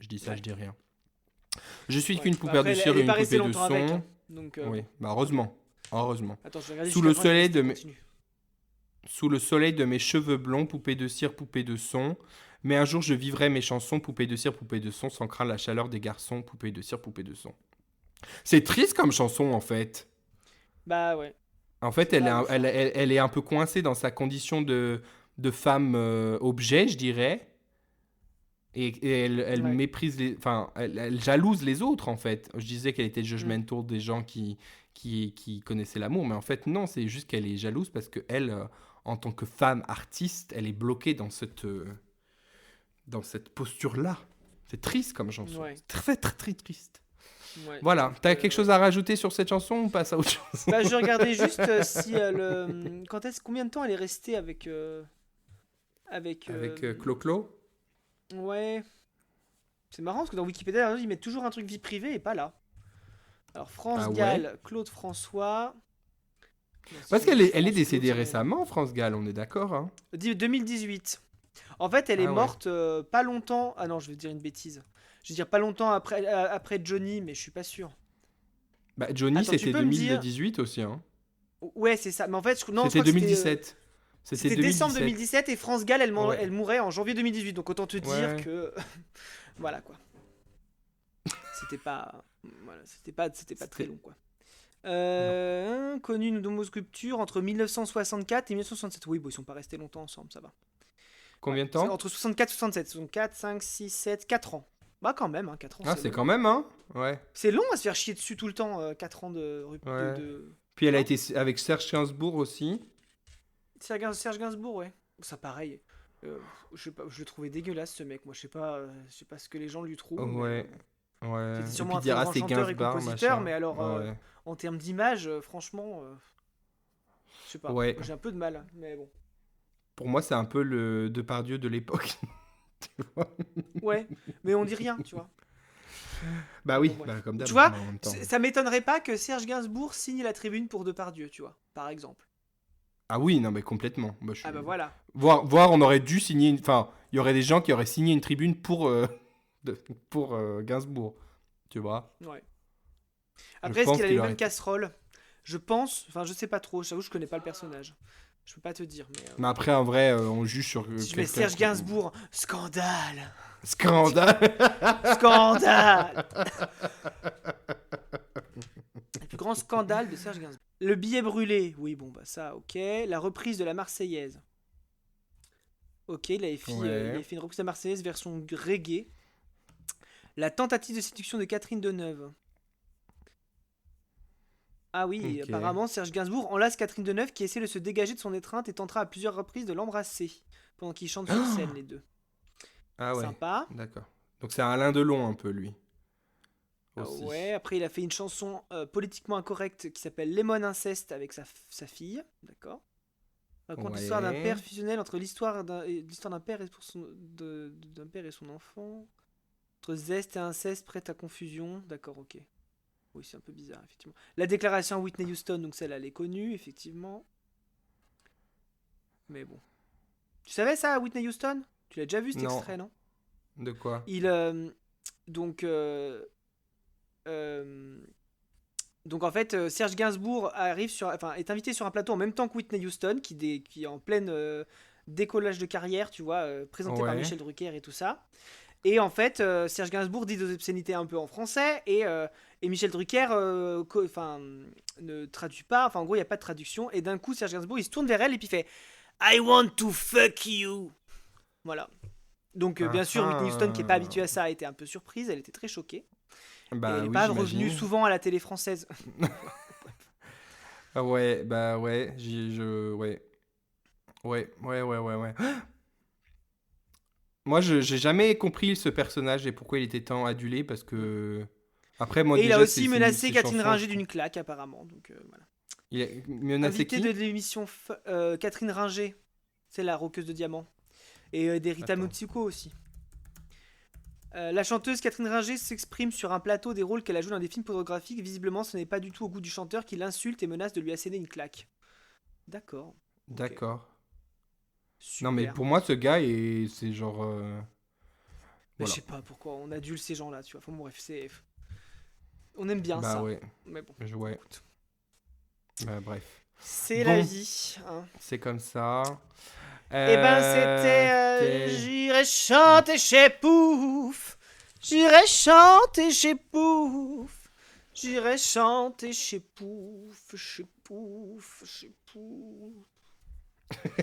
Je dis ça, je Ouais, dis rien. Je suis ouais. qu'une poupée Après, de cire elle et est une pas restée poupée de longtemps avec, son. hein. Donc, Oui, bon. bah heureusement. Heureusement. Attends, je vais regarder Sous jusqu'à le quand il est soleil resté. de mes, Continue. Sous le soleil de mes cheveux blonds, poupée de cire, poupée de son. Mais un jour je vivrai mes chansons, poupée de cire, poupée de son, sans craindre la chaleur des garçons, poupée de cire, poupée de son. C'est triste comme chanson en fait. Bah ouais. En fait, C'est pas ouf, hein. elle est un peu coincée dans sa condition de femme objet, je dirais. Et elle Ouais. méprise enfin, elle jalouse les autres en fait. Je disais qu'elle était Mm. judgmental des gens qui connaissaient l'amour, mais en fait non, c'est juste qu'elle est jalouse parce que elle, en tant que femme artiste, elle est bloquée dans cette posture-là. C'est triste comme chanson. Ouais. C'est très très très triste. Ouais. Voilà. Donc, T'as quelque ouais. chose à rajouter sur cette chanson ou on passe à autre chose? Bah, je regardais juste si combien de temps elle est restée avec Avec Clo-Clo. ouais. C'est marrant parce que dans Wikipédia, ils mettent toujours un truc vie privée et pas là. Alors Ah France ouais. Gall, Claude François. Non, si Parce je mets juste elle est France Claude, décédée ça va. récemment, France Gall, on est d'accord, hein? 2018. En fait, elle est Ah ouais. morte pas longtemps. Ah non, je vais dire une bêtise. Je vais dire pas longtemps après Johnny, mais je suis pas sûr. Bah, Johnny, Attends, tu c'était peux me dire. 2018 aussi, hein. Ouais, c'est ça. Mais en fait, non, je C'était crois que c'était 2017. C'était c'était décembre 2017. 2017 et France Gall, Ouais. elle mourait en janvier 2018. Donc autant te dire Ouais. que voilà quoi. C'était pas voilà, c'était pas très C'était... long quoi. Non. Connu une homosculpture entre 1964 et 1967. Oui, bon, ils sont pas restés longtemps ensemble, ça va. Ouais, Combien de c'est temps? entre 64 et 67. 64, 5, 6, 7, 4 ans. Bah quand même, hein, 4 ans, Ah, c'est c'est long. quand même, hein? Ouais. C'est long à se faire chier dessus tout le temps, 4 ans Ouais. Puis Tu elle a vois. été avec Serge Gainsbourg aussi. Serge Gainsbourg, ouais. Ça pareil. Euh, je sais pas, je le trouvais dégueulasse ce mec. Moi, je sais pas ce que les gens lui trouvent, mais Ouais, ouais. c'était Et sûrement puis un très dire, ah, grand c'est chanteur et Gainsbourg, compositeur. machin. Mais alors, Ouais. en termes d'image, franchement, je sais pas. Ouais. J'ai un peu de mal, mais bon. Pour moi, c'est un peu le Depardieu de l'époque. Tu vois. Ouais, mais on dit rien, tu vois. Bah Mais bon, oui, bref. bah comme Tu d'hab, vois, mais en même temps. ça m'étonnerait pas que Serge Gainsbourg signe la tribune pour Depardieu, tu vois, par exemple. Ah oui, non, mais complètement. Bah, Ah bah voilà. voir, on aurait dû signer Enfin, il y aurait des gens qui auraient signé une tribune de- pour Gainsbourg. Tu vois. Ouais. Je Après, est-ce qu'il pense a qu'il les aurait mêmes été. casseroles? Je pense, enfin je sais pas trop, j'avoue je connais pas le personnage. Je peux pas te dire, mais Mais après, en vrai, on juge sur si je mets quelqu'un Serge qui. Gainsbourg, scandale! Scandale. Scandale! Le plus grand scandale de Serge Gainsbourg. Le billet brûlé, oui bon bah ça ok. La reprise de la Marseillaise. Ok, il Ouais. avait fait une reprise de la Marseillaise version reggae. La tentative de séduction de Catherine Deneuve. Ah oui, Ok. apparemment, Serge Gainsbourg enlace Catherine Deneuve qui essaie de se dégager de son étreinte et tentera à plusieurs reprises de l'embrasser pendant qu'ils chantent sur scène, les deux. Ah ouais. Sympa. D'accord. Donc c'est un Alain Delon un peu lui Ouais, aussi. après, il a fait une chanson politiquement incorrecte qui s'appelle Lemon Incest avec sa fille. D'accord. Raconte l'histoire d'un Ouais. père fusionnel entre l'histoire d'un père et d'un père et son enfant. Entre zeste et inceste, prête à confusion. D'accord, ok. Oui, c'est un peu bizarre, effectivement. La déclaration à Whitney Houston, donc celle, elle est connue, effectivement. Mais bon. Tu savais ça, Whitney Houston? Tu l'as déjà vu cet Non. extrait, non? De quoi? Il donc euh, donc en fait Serge Gainsbourg est invité sur un plateau en même temps que Whitney Houston qui est en pleine décollage de carrière, tu vois, présenté par Ouais. Michel Drucker et tout ça. Et en fait, Serge Gainsbourg dit des obscénités un peu en français et Michel Drucker ne traduit pas. Enfin, en gros, il n'y a pas de traduction. Et d'un coup, Serge Gainsbourg, il se tourne vers elle et puis il fait I want to fuck you. Voilà. Donc, Ah bien sûr, Whitney Houston, qui n'est pas habituée ah. à ça, a été un peu surprise. Elle était très choquée. Et elle Bah n'est oui, pas revenue j'imagine. souvent à la télé française. Ah ouais, bah ouais, ouais. Ouais, ouais, ouais, ouais, ouais. Moi, j'ai jamais compris ce personnage et pourquoi il était tant adulé parce Mm. que. Après, moi, Et il a déjà, aussi menacé ces Catherine chansons, Ringer je trouve. d'une claque, apparemment. Donc, voilà. Il a menacé Invité de qui? l'émission Catherine Ringer. C'est la roqueuse de diamants. Et des Rita Attends. Mitsouko aussi. La chanteuse Catherine Ringer s'exprime sur un plateau des rôles qu'elle a joué dans des films pornographiques. Visiblement, ce n'est pas du tout au goût du chanteur qui l'insulte et menace de lui asséner une claque. D'accord. Ok. D'accord. Non, mais Super. pour moi, ce gars, c'est genre. Mais je Voilà. sais pas pourquoi on adule ces gens-là, tu vois. Enfin, bon, bref, on aime bien Bah ça. ouais, Mais bon, ouais. écoute. Bah bref. C'est la Bon, vie. Hein. c'est comme ça. Eh ben, c'était. T'es. J'irai chanter chez Pouf. J'irai chanter chez Pouf. J'irai chanter chez Pouf. Chez Pouf. Chez Pouf.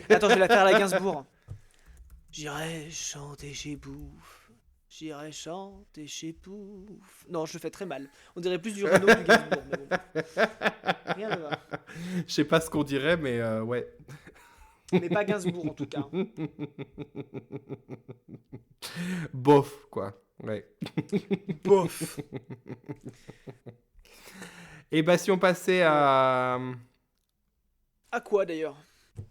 Attends, je vais la faire à la Gainsbourg. J'irai chanter chez Pouf. J'irai chanter chez Pouf. Non, je le fais très mal. On dirait plus du Renault que du Gainsbourg. Mais bon, rien ne va. Je sais pas ce qu'on dirait, mais ouais. Mais pas Gainsbourg en tout cas. Bof, quoi. Ouais. Bof. Et bah, si on passait Ouais. à À quoi d'ailleurs?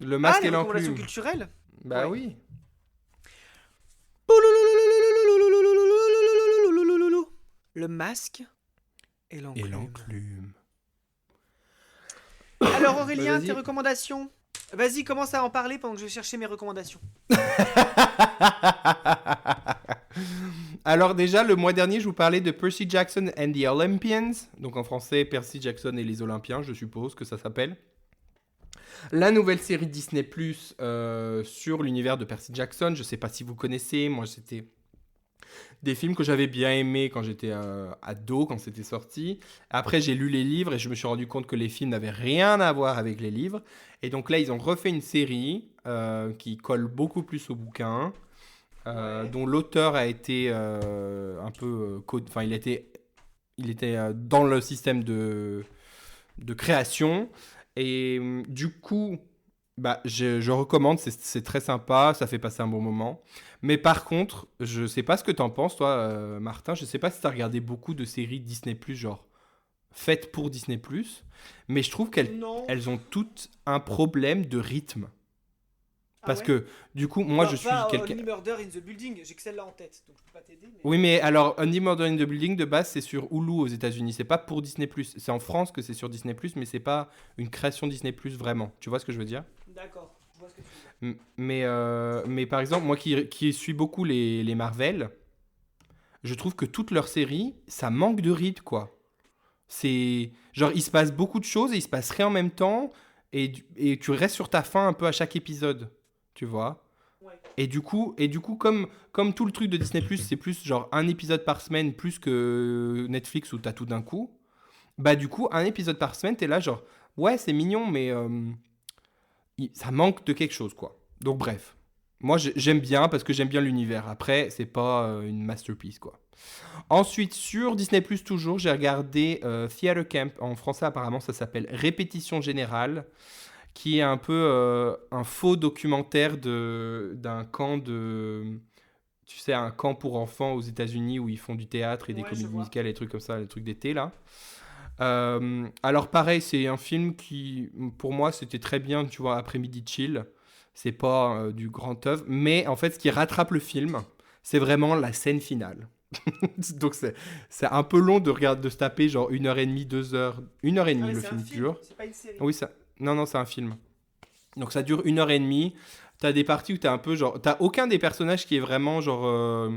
le Ah, masque les et recommandations l'enclume. culturelles? Bah Ouais. oui. Le masque et Et l'enclume. l'enclume. Alors Bah Aurélien, tes vas-y. recommandations? Vas-y, commence à en parler pendant que je vais chercher mes recommandations. Alors déjà, le mois dernier, je vous parlais de Percy Jackson and the Olympians. Donc en français, Percy Jackson et les Olympiens, je suppose que ça s'appelle. La nouvelle série Disney Plus sur l'univers de Percy Jackson. Je sais pas si vous connaissez. Moi, c'était des films que j'avais bien aimés quand j'étais ado, quand c'était sorti. Après, j'ai lu les livres et je me suis rendu compte que les films n'avaient rien à voir avec les livres. Et donc là, ils ont refait une série qui colle beaucoup plus au bouquin, Ouais. dont l'auteur a été un peu... Enfin, il était dans le système de création. Et du coup, Bah, je recommande, c'est très sympa, ça fait passer un bon moment. Mais par contre, je sais pas ce que t'en penses, toi, Martin. Je sais pas si t'as regardé beaucoup de séries Disney+, genre faites pour Disney+, mais je trouve qu'elles Non. elles ont toutes un problème de rythme. Ah Parce ouais? que, du coup, moi, Bah, je suis pas quelqu'un... Only Murder in the Building, j'ai que celle-là en tête, donc je peux pas t'aider, mais. Oui, mais alors, Only Murder in the Building, de base, c'est sur Hulu aux États-Unis. C'est pas pour Disney+. C'est en France que c'est sur Disney+, mais c'est pas une création Disney+, vraiment. Tu vois ce que je veux dire? D'accord, je vois ce que tu veux dire. Mais par exemple, moi qui suis beaucoup les Marvel, je trouve que toutes leurs séries, ça manque de rythme, quoi. C'est genre, il se passe beaucoup de choses et il se passe rien en même temps, et tu restes sur ta faim un peu à chaque épisode, tu vois. Ouais. Et du coup comme tout le truc de Disney+, c'est plus genre un épisode par semaine, plus que Netflix où t'as tout d'un coup, bah du coup, un épisode par semaine, t'es là genre, ouais, c'est mignon, mais ça manque de quelque chose, quoi. Donc bref. Moi, j'aime bien parce que j'aime bien l'univers. Après, c'est pas une masterpiece, quoi. Ensuite, sur Disney Plus toujours, j'ai regardé Theater Camp. En français, apparemment, ça s'appelle Répétition Générale, qui est un peu un faux documentaire d'un camp de... Tu sais, un camp pour enfants aux États-Unis où ils font du théâtre et des Ouais, je comédies vois. musicales et des trucs comme ça, les trucs d'été, là. Alors pareil, c'est un film qui, pour moi, c'était très bien, tu vois, après-midi chill. C'est pas du grand œuvre, mais en fait, ce qui rattrape le film, c'est vraiment la scène finale. Donc c'est un peu long de se taper genre 1 heure et demie, 2 heures, 1 heure et demie Ah, mais le c'est un film film, dure. c'est pas une série. Oui, ça, non, non, c'est un film. Donc ça dure 1 heure et demie. T'as des parties où t'as un peu genre, t'as aucun des personnages qui est vraiment genre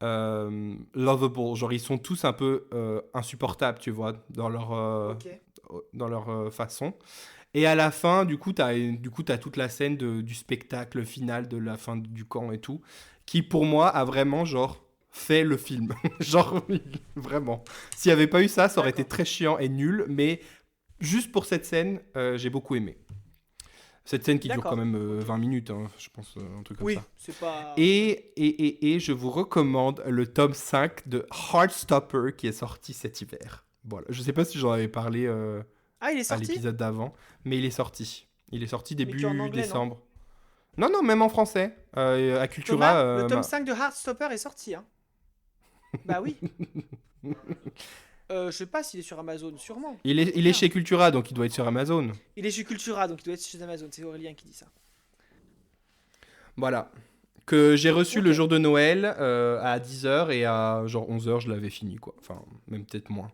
lovable. Genre, ils sont tous un peu insupportables, tu vois, Ok. dans leur façon. Et à la fin, du coup, t'as toute la scène du spectacle final de la fin du camp et tout, qui pour moi a vraiment, genre, fait le film. Genre, vraiment. S'il n'y avait pas eu ça, ça aurait été D'accord. très chiant et nul, mais juste pour cette scène, j'ai beaucoup aimé. Cette scène qui dure quand D'accord. même Ok. 20 minutes, hein, je pense, un truc comme Oui, ça. c'est pas. Et je vous recommande le tome 5 de Heartstopper qui est sorti cet hiver. Voilà. Je sais pas si j'en avais parlé Ah, il est à sorti? l'épisode d'avant, mais il est sorti. Il est sorti Mais que en début anglais, non? décembre. Non, non, même en français. À Cultura. Thomas, le tome 5 de Heartstopper est sorti, hein. Bah oui. Je sais pas s'il est sur Amazon, sûrement. il est Regarde. chez Cultura, donc il doit être sur Amazon. Il est chez Cultura, donc il doit être chez Amazon. C'est Aurélien qui dit ça. Voilà. Que j'ai reçu Ok. le jour de Noël à 10 heures et à genre 11 heures je l'avais fini, quoi. Enfin, même peut-être moins.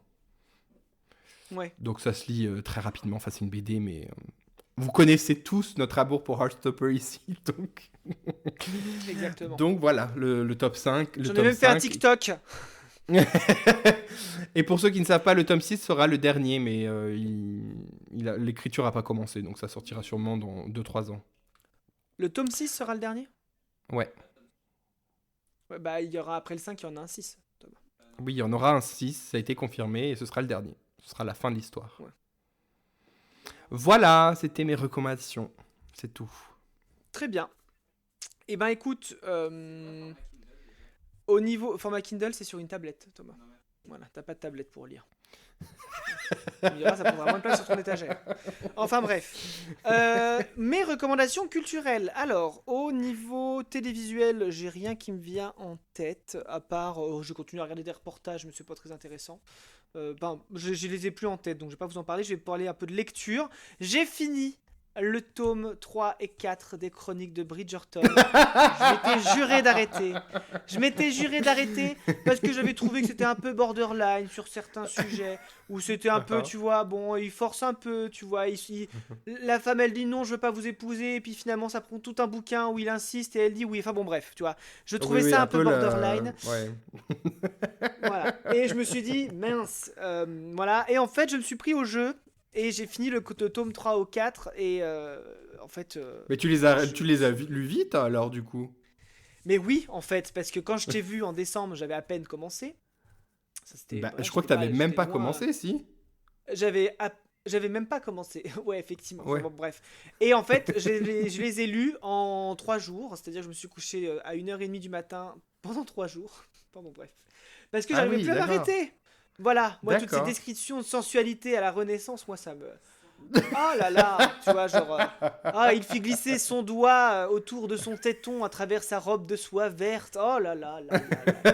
Ouais, Donc ça se lit très rapidement. Enfin, c'est une BD, mais vous connaissez tous notre amour pour Heartstopper ici, donc. exactement. Donc voilà, le top 5, le J'en ai tome même fait un 5. TikTok. Et pour ceux qui ne savent pas, le tome 6 sera le dernier, mais l'écriture n'a pas commencé, donc ça sortira sûrement dans 2-3 ans. Le tome 6 sera le dernier? Ouais. Ouais, bah il y aura après le 5, il y en a un 6. Thomas. Oui, il y en aura un 6, ça a été confirmé, et ce sera le dernier. Ce sera la fin de l'histoire. Ouais. Voilà, c'était mes recommandations. C'est tout. Très bien. Eh ben écoute, au niveau format Kindle, c'est sur une tablette, Thomas. Voilà, t'as pas de tablette pour lire. Tu me diras, ça prendra moins de place sur ton étagère. Enfin bref. Mes recommandations culturelles. Alors, au niveau télévisuel, j'ai rien qui me vient en tête, à part, je continue à regarder des reportages, mais c'est pas très intéressant. Je les ai plus en tête, donc je vais pas vous en parler. Je vais parler un peu de lecture. J'ai fini le tome 3 et 4 des chroniques de Bridgerton. Je m'étais juré d'arrêter parce que j'avais trouvé que c'était un peu borderline sur certains sujets. Où c'était un peu, tu vois, bon, il force un peu, tu vois. La femme, elle dit non, je veux pas vous épouser. Et puis finalement, ça prend tout un bouquin où il insiste et elle dit oui. Enfin bon, bref, tu vois. Je Oui, trouvais oui, ça un un peu peu borderline. Ouais. Voilà. Et je me suis dit, mince. Voilà. Et en fait, je me suis pris au jeu. Et j'ai fini le tome 3 au 4. Et en fait. Mais tu les as je- lus vite, alors, du coup. Mais oui, en fait, parce que quand je t'ai vu en décembre, j'avais à peine commencé. Ça, c'était. Bah, Voilà, je crois que t'avais même j'étais pas loin. commencé, si. J'avais même pas commencé. Ouais, effectivement. Enfin, Ouais. bon, bref. Et en fait, je les ai lus en 3 jours. C'est-à-dire que je me suis couché à 1h30 du matin pendant 3 jours. Pardon, bref. Parce que Ah j'arrivais oui, plus à d'accord. m'arrêter. Voilà. Moi, toutes ces D'accord. descriptions de sensualité à la Renaissance, moi, Oh là là, tu vois, genre, il fit glisser son doigt autour de son téton à travers sa robe de soie verte. Oh là là là là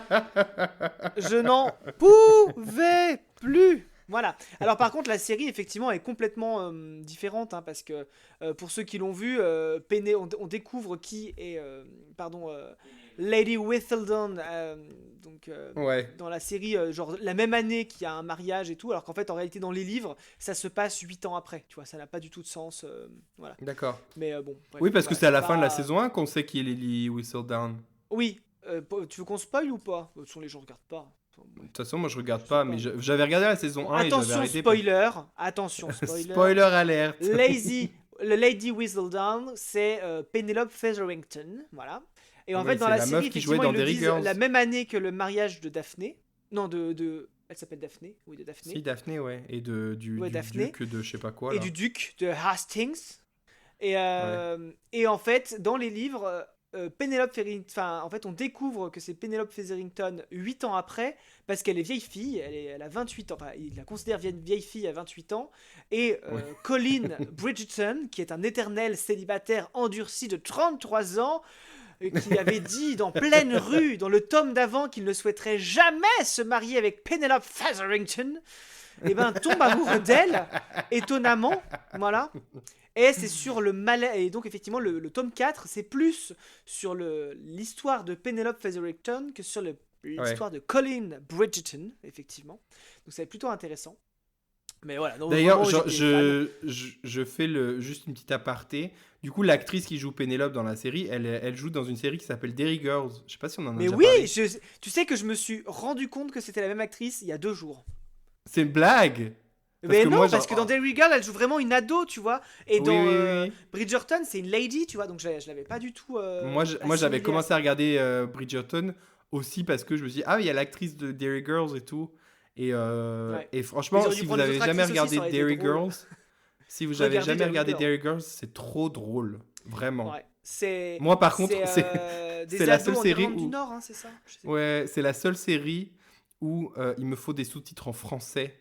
là. Je n'en pouvais plus. Voilà. Alors par contre, la série effectivement est complètement différente hein, parce que pour ceux qui l'ont vu, on découvre qui est, Lady Whistledown, donc Ouais, dans la série, genre la même année qu'il y a un mariage et tout, alors qu'en fait en réalité dans les livres, ça se passe 8 ans après. Tu vois, ça n'a pas du tout de sens. Voilà. d'accord. Mais bon, bref, Oui, parce que voilà, c'est à c'est la fin de la pas. saison 1 qu'on sait qui est Lily Whistledown. Oui. Tu veux qu'on spoil ou pas? De toute façon, les gens regardent pas. Enfin, De ouais, toute façon, moi je je regarde sais pas, pas. mais j'avais regardé la Bon, saison 1 et j'avais attention arrêté parce spoiler, attention spoiler. Spoiler alerte. Le Lady Whistledown, c'est Penelope Featherington, voilà. Et en fait, Oui, dans c'est la la série, meuf qui jouait effectivement, dans ils le Derry disent Girls. la même année que le mariage de Daphné. Non, elle s'appelle Daphné, oui, de Si, Daphné. Daphné, ouais. Et Ouais, du Daphné. duc de je sais pas quoi, Et là. du duc de Hastings. Ouais. Et en fait, dans les livres, Penelope Featherington, enfin, en fait, on découvre que c'est Penelope Featherington 8 ans après, parce qu'elle est vieille fille, elle a 28 ans, enfin, il la considère vieille fille à 28 ans, et Ouais. Colin Bridgerton, qui est un éternel célibataire endurci de 33 ans, qui avait dit dans pleine rue, dans le tome d'avant, qu'il ne souhaiterait jamais se marier avec Penelope Featherington, et ben tombe amoureux d'elle, étonnamment, voilà. Et c'est sur le mal. Et donc, effectivement, le tome 4, c'est plus sur l'histoire de Penelope Featherington que sur Ouais. l'histoire de Colin Bridgerton, effectivement. Donc, c'est plutôt intéressant. Mais voilà, donc D'ailleurs, vraiment, j'étais fan. je fais juste une petite aparté. Du coup, l'actrice qui joue Pénélope dans la série, elle joue dans une série qui s'appelle Derry Girls. Je sais pas si on en a Mais déjà oui, parlé. tu sais que je me suis rendu compte que c'était la même actrice il y a 2 jours. C'est une blague! Parce Mais que non, moi, parce genre. que dans Derry Girl, elle joue vraiment une ado, tu vois. Et Oui, dans oui, oui. Bridgerton, c'est une lady, tu vois. Donc, je l'avais pas du tout Moi, j'avais assimilé à commencé à ça. regarder Bridgerton aussi parce que je me suis dit, ah, il y a l'actrice de Derry Girls et tout. Ouais. Et Mais ils franchement, auraient dû si vous prendre les avez autres jamais actrices aussi, ça regardé aurait été Derry drôle. Girls, si vous avez Regardez jamais Derry regardé Girl. Derry Girls, c'est trop drôle. Vraiment. Ouais, c'est Moi, par contre, c'est c'est des la seule ados en série Irlande du où. Nord, hein, c'est ça? Je sais plus. Ouais, c'est la seule série où il me faut des sous-titres en français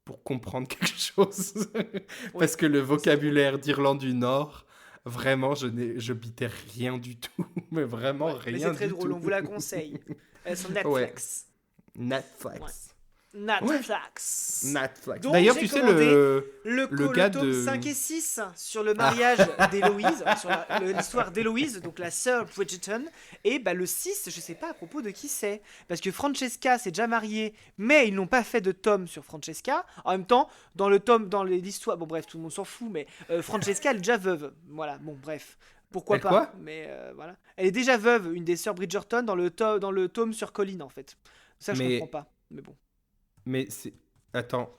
pour comprendre quelque chose. Oui, Parce que le c'est drôle. vocabulaire d'Irlande du Nord, vraiment, je bitais rien du tout. Mais vraiment Ouais, mais c'est rien très du drôle, tout. on vous la conseille. Elle est sur Ouais, Netflix. Ouais, Netflix. Ouais, Netflix. Netflix. Donc D'ailleurs, j'ai tu sais, commandé le le gars tome de. 5 et 6 sur le Ah, mariage d'Héloïse, sur l'histoire d'Héloïse, donc la sœur Bridgerton, et bah, le 6, je sais pas à propos de qui c'est, parce que Francesca s'est déjà mariée, mais ils n'ont pas fait de tome sur Francesca. En même temps, dans le tome, dans l'histoire, bon bref, tout le monde s'en fout, mais Francesca elle est déjà veuve, voilà, bon bref. Pourquoi elle pas, quoi? mais voilà. Elle est déjà veuve, une des sœurs Bridgerton, dans le tome sur Colin, en fait. Ça, je comprends Mais, pas, mais bon. mais c'est. Attends,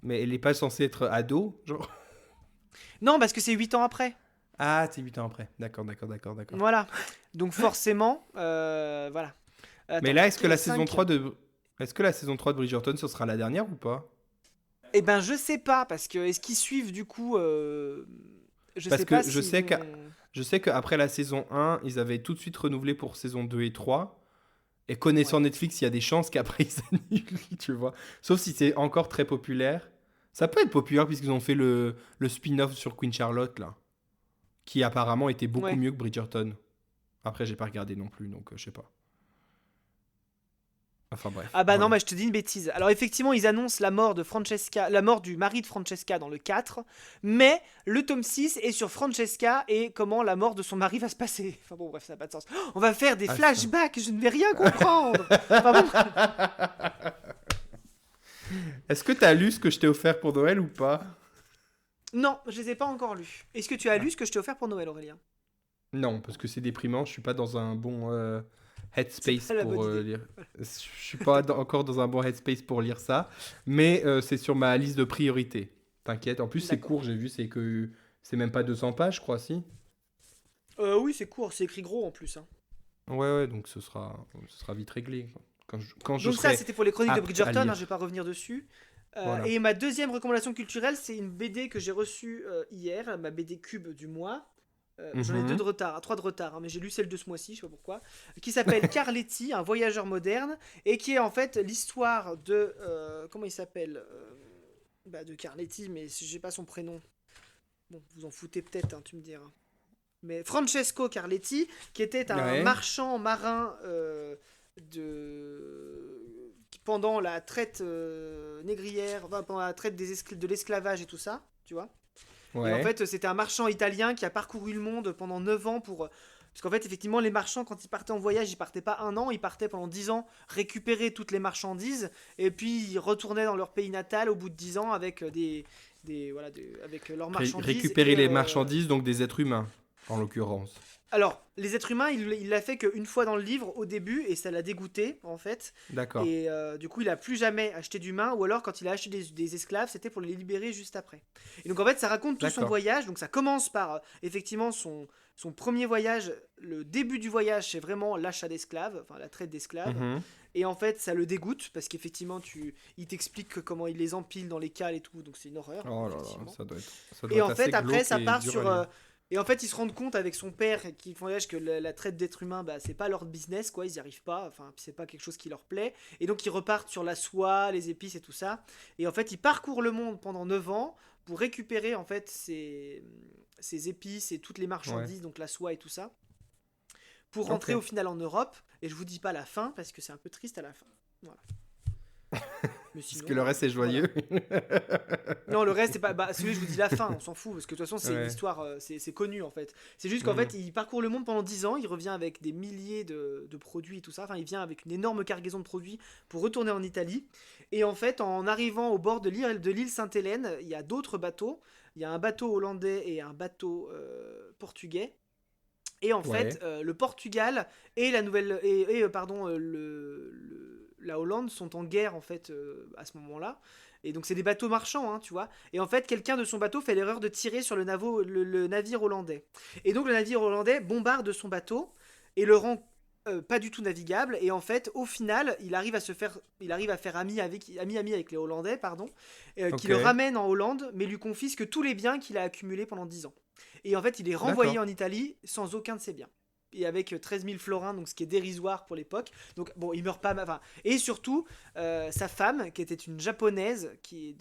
mais elle est pas censée être ado, genre? Non, parce que c'est 8 ans après. Ah, c'est 8 ans après. D'accord, d'accord, d'accord, d'accord. Voilà. Donc forcément, voilà. Mais Attends, là, quel 5? Est-ce que la saison 3 de Bridgerton, ce sera la dernière ou pas? Eh ben, je sais pas, parce que est-ce qu'ils suivent du coup je Parce sais pas que s'ils vont. je sais qu'après la saison 1, ils avaient tout de suite renouvelé pour saison 2 et 3. Et connaissant Ouais. Netflix, il y a des chances qu'après ils annulent, tu vois. Sauf si c'est encore très populaire. Ça peut être populaire puisqu'ils ont fait le spin-off sur Queen Charlotte, là. Qui apparemment était beaucoup Ouais. mieux que Bridgerton. Après, j'ai pas regardé non plus, donc je sais pas. Enfin bref, Ah bah non, voilà. bah je te dis une bêtise. Alors effectivement, ils annoncent la mort de Francesca, la mort du mari de Francesca dans le 4, mais le tome 6 est sur Francesca et comment la mort de son mari va se passer. Enfin bon, bref, ça n'a pas de sens. Oh, on va faire des Ah, ça. flashbacks, je ne vais rien comprendre. Enfin bon. Est-ce que t'as lu ce que je t'ai offert pour Noël ou pas? Non, je les ai pas encore lus. Est-ce que tu as lu ce que je t'ai offert pour Noël, Aurélien? Non, parce que c'est déprimant, je suis pas dans un bon C'est headspace pas la bonne pour idée. lire. Je suis pas encore dans un bon headspace pour lire ça, mais c'est sur ma liste de priorités. T'inquiète, en plus c'est D'accord. court, j'ai vu, c'est même pas 200 pages, je crois, si. Oui, c'est court, c'est écrit gros en plus, hein. Ouais, ouais, donc ce sera vite réglé quand je Donc ça, serai c'était pour les chroniques de apte à Bridgerton, hein, je lire. vais pas revenir dessus. Voilà. Et ma deuxième recommandation culturelle, c'est une BD que j'ai reçue hier, ma BD Cube du mois. J'en ai 2 de Mhm. retard, 3 de retard, hein, mais j'ai lu celle de ce mois-ci, je sais pas pourquoi. Qui s'appelle Carletti, un voyageur moderne, et qui est en fait l'histoire de... comment il s'appelle Bah, de Carletti, mais j'ai pas son prénom. Bon, vous en foutez peut-être, hein, tu me diras. Mais Francesco Carletti, qui était un Ouais. marchand marin pendant la traite négrière, enfin, pendant la traite de l'esclavage et tout ça, tu vois. Et en Ouais. fait, c'était un marchand italien qui a parcouru le monde pendant 9 ans pour. Parce qu'en fait, effectivement, les marchands, quand ils partaient en voyage, ils partaient pas 1 an, ils partaient pendant 10 ans récupérer toutes les marchandises, et puis ils retournaient dans leur pays natal au bout de 10 ans avec avec leurs marchandises. Récupérer les marchandises, donc des êtres humains, en l'occurrence. Alors, les êtres humains, il l'a fait qu'une fois dans le livre au début, et ça l'a dégoûté, en fait. D'accord. Et du coup, il a plus jamais acheté d'humains, ou alors quand il a acheté des esclaves, c'était pour les libérer juste après. Et donc, en fait, ça raconte tout son D'accord. voyage. Donc, ça commence par, effectivement, son premier voyage. Le début du voyage, c'est vraiment l'achat d'esclaves, enfin, la traite d'esclaves. Mhm. Et en fait, ça le dégoûte, parce qu'effectivement, il t'explique comment il les empile dans les cales et tout, donc c'est une horreur, Oh là là, effectivement. ça doit Et être en assez fait, après, glauque ça et part dur à sur. lire. Et en fait, ils se rendent compte avec son père qui voyage que la traite d'êtres humains, bah, c'est pas leur business, quoi. Ils y arrivent pas. Enfin, c'est pas quelque chose qui leur plaît. Et donc, ils repartent sur la soie, les épices et tout ça. Et en fait, ils parcourent le monde pendant 9 ans pour récupérer en fait ces épices et toutes les Ouais. marchandises, donc la soie et tout ça, pour Ok. rentrer au final en Europe. Et je vous dis pas la fin parce que c'est un peu triste à la fin. Voilà. Mais Parce que sinon, le reste est voilà. joyeux. Non, le reste, c'est pas. Bah, celui, je vous dis la fin, on s'en fout, parce que de toute façon, c'est une Ouais. histoire, c'est connu en fait. C'est juste qu'en Mhm. fait, il parcourt le monde pendant 10 ans, il revient avec des milliers de produits et tout ça. Enfin, il vient avec une énorme cargaison de produits pour retourner en Italie. Et en fait, en arrivant au bord de l'île Sainte-Hélène, il y a d'autres bateaux. Il y a un bateau hollandais et un bateau portugais. Et en fait, Ouais. le Portugal et la Nouvelle et, pardon la Hollande sont en guerre en fait à ce moment-là. Et donc c'est des bateaux marchands, hein, tu vois. Et en fait, quelqu'un de son bateau fait l'erreur de tirer sur le navire hollandais. Et donc le navire hollandais bombarde son bateau et le rend pas du tout navigable. Et en fait, au final, il arrive à faire ami avec les Hollandais, pardon, qui Ok. le ramène en Hollande, mais lui confisque tous les biens qu'il a accumulés pendant 10 ans. Et en fait, il est renvoyé D'accord. en Italie sans aucun de ses biens. Et avec 13 000 florins, donc ce qui est dérisoire pour l'époque. Donc bon, il meurt pas. Enfin, et surtout, sa femme, qui était une japonaise, qui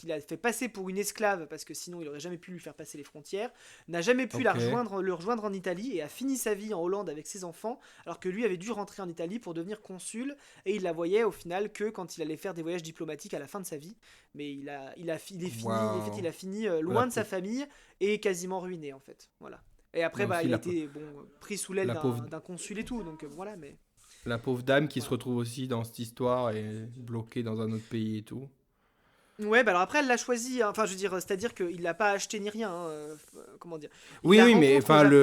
l'a fait passer pour une esclave, parce que sinon il aurait jamais pu lui faire passer les frontières, n'a jamais pu Ok. le rejoindre en Italie et a fini sa vie en Hollande avec ses enfants, alors que lui avait dû rentrer en Italie pour devenir consul. Et il la voyait au final que quand il allait faire des voyages diplomatiques à la fin de sa vie. Mais il est fini, en fait, il Waouh. a fini Oh, la loin de sa pauvre. famille et quasiment ruiné en fait. Voilà. Et après, Mais bah, aussi il a été bon, pris sous l'aile la pauvre, d'un consul et tout, donc voilà, mais la pauvre dame qui se voilà. retrouve aussi dans cette histoire et bloquée dans un autre pays et tout. Ouais, bah alors après, elle l'a choisi, hein. Enfin, je veux dire, c'est-à-dire qu'il l'a pas acheté ni rien, hein, comment dire. Il Oui, la oui, mais rencontre au enfin, Japon,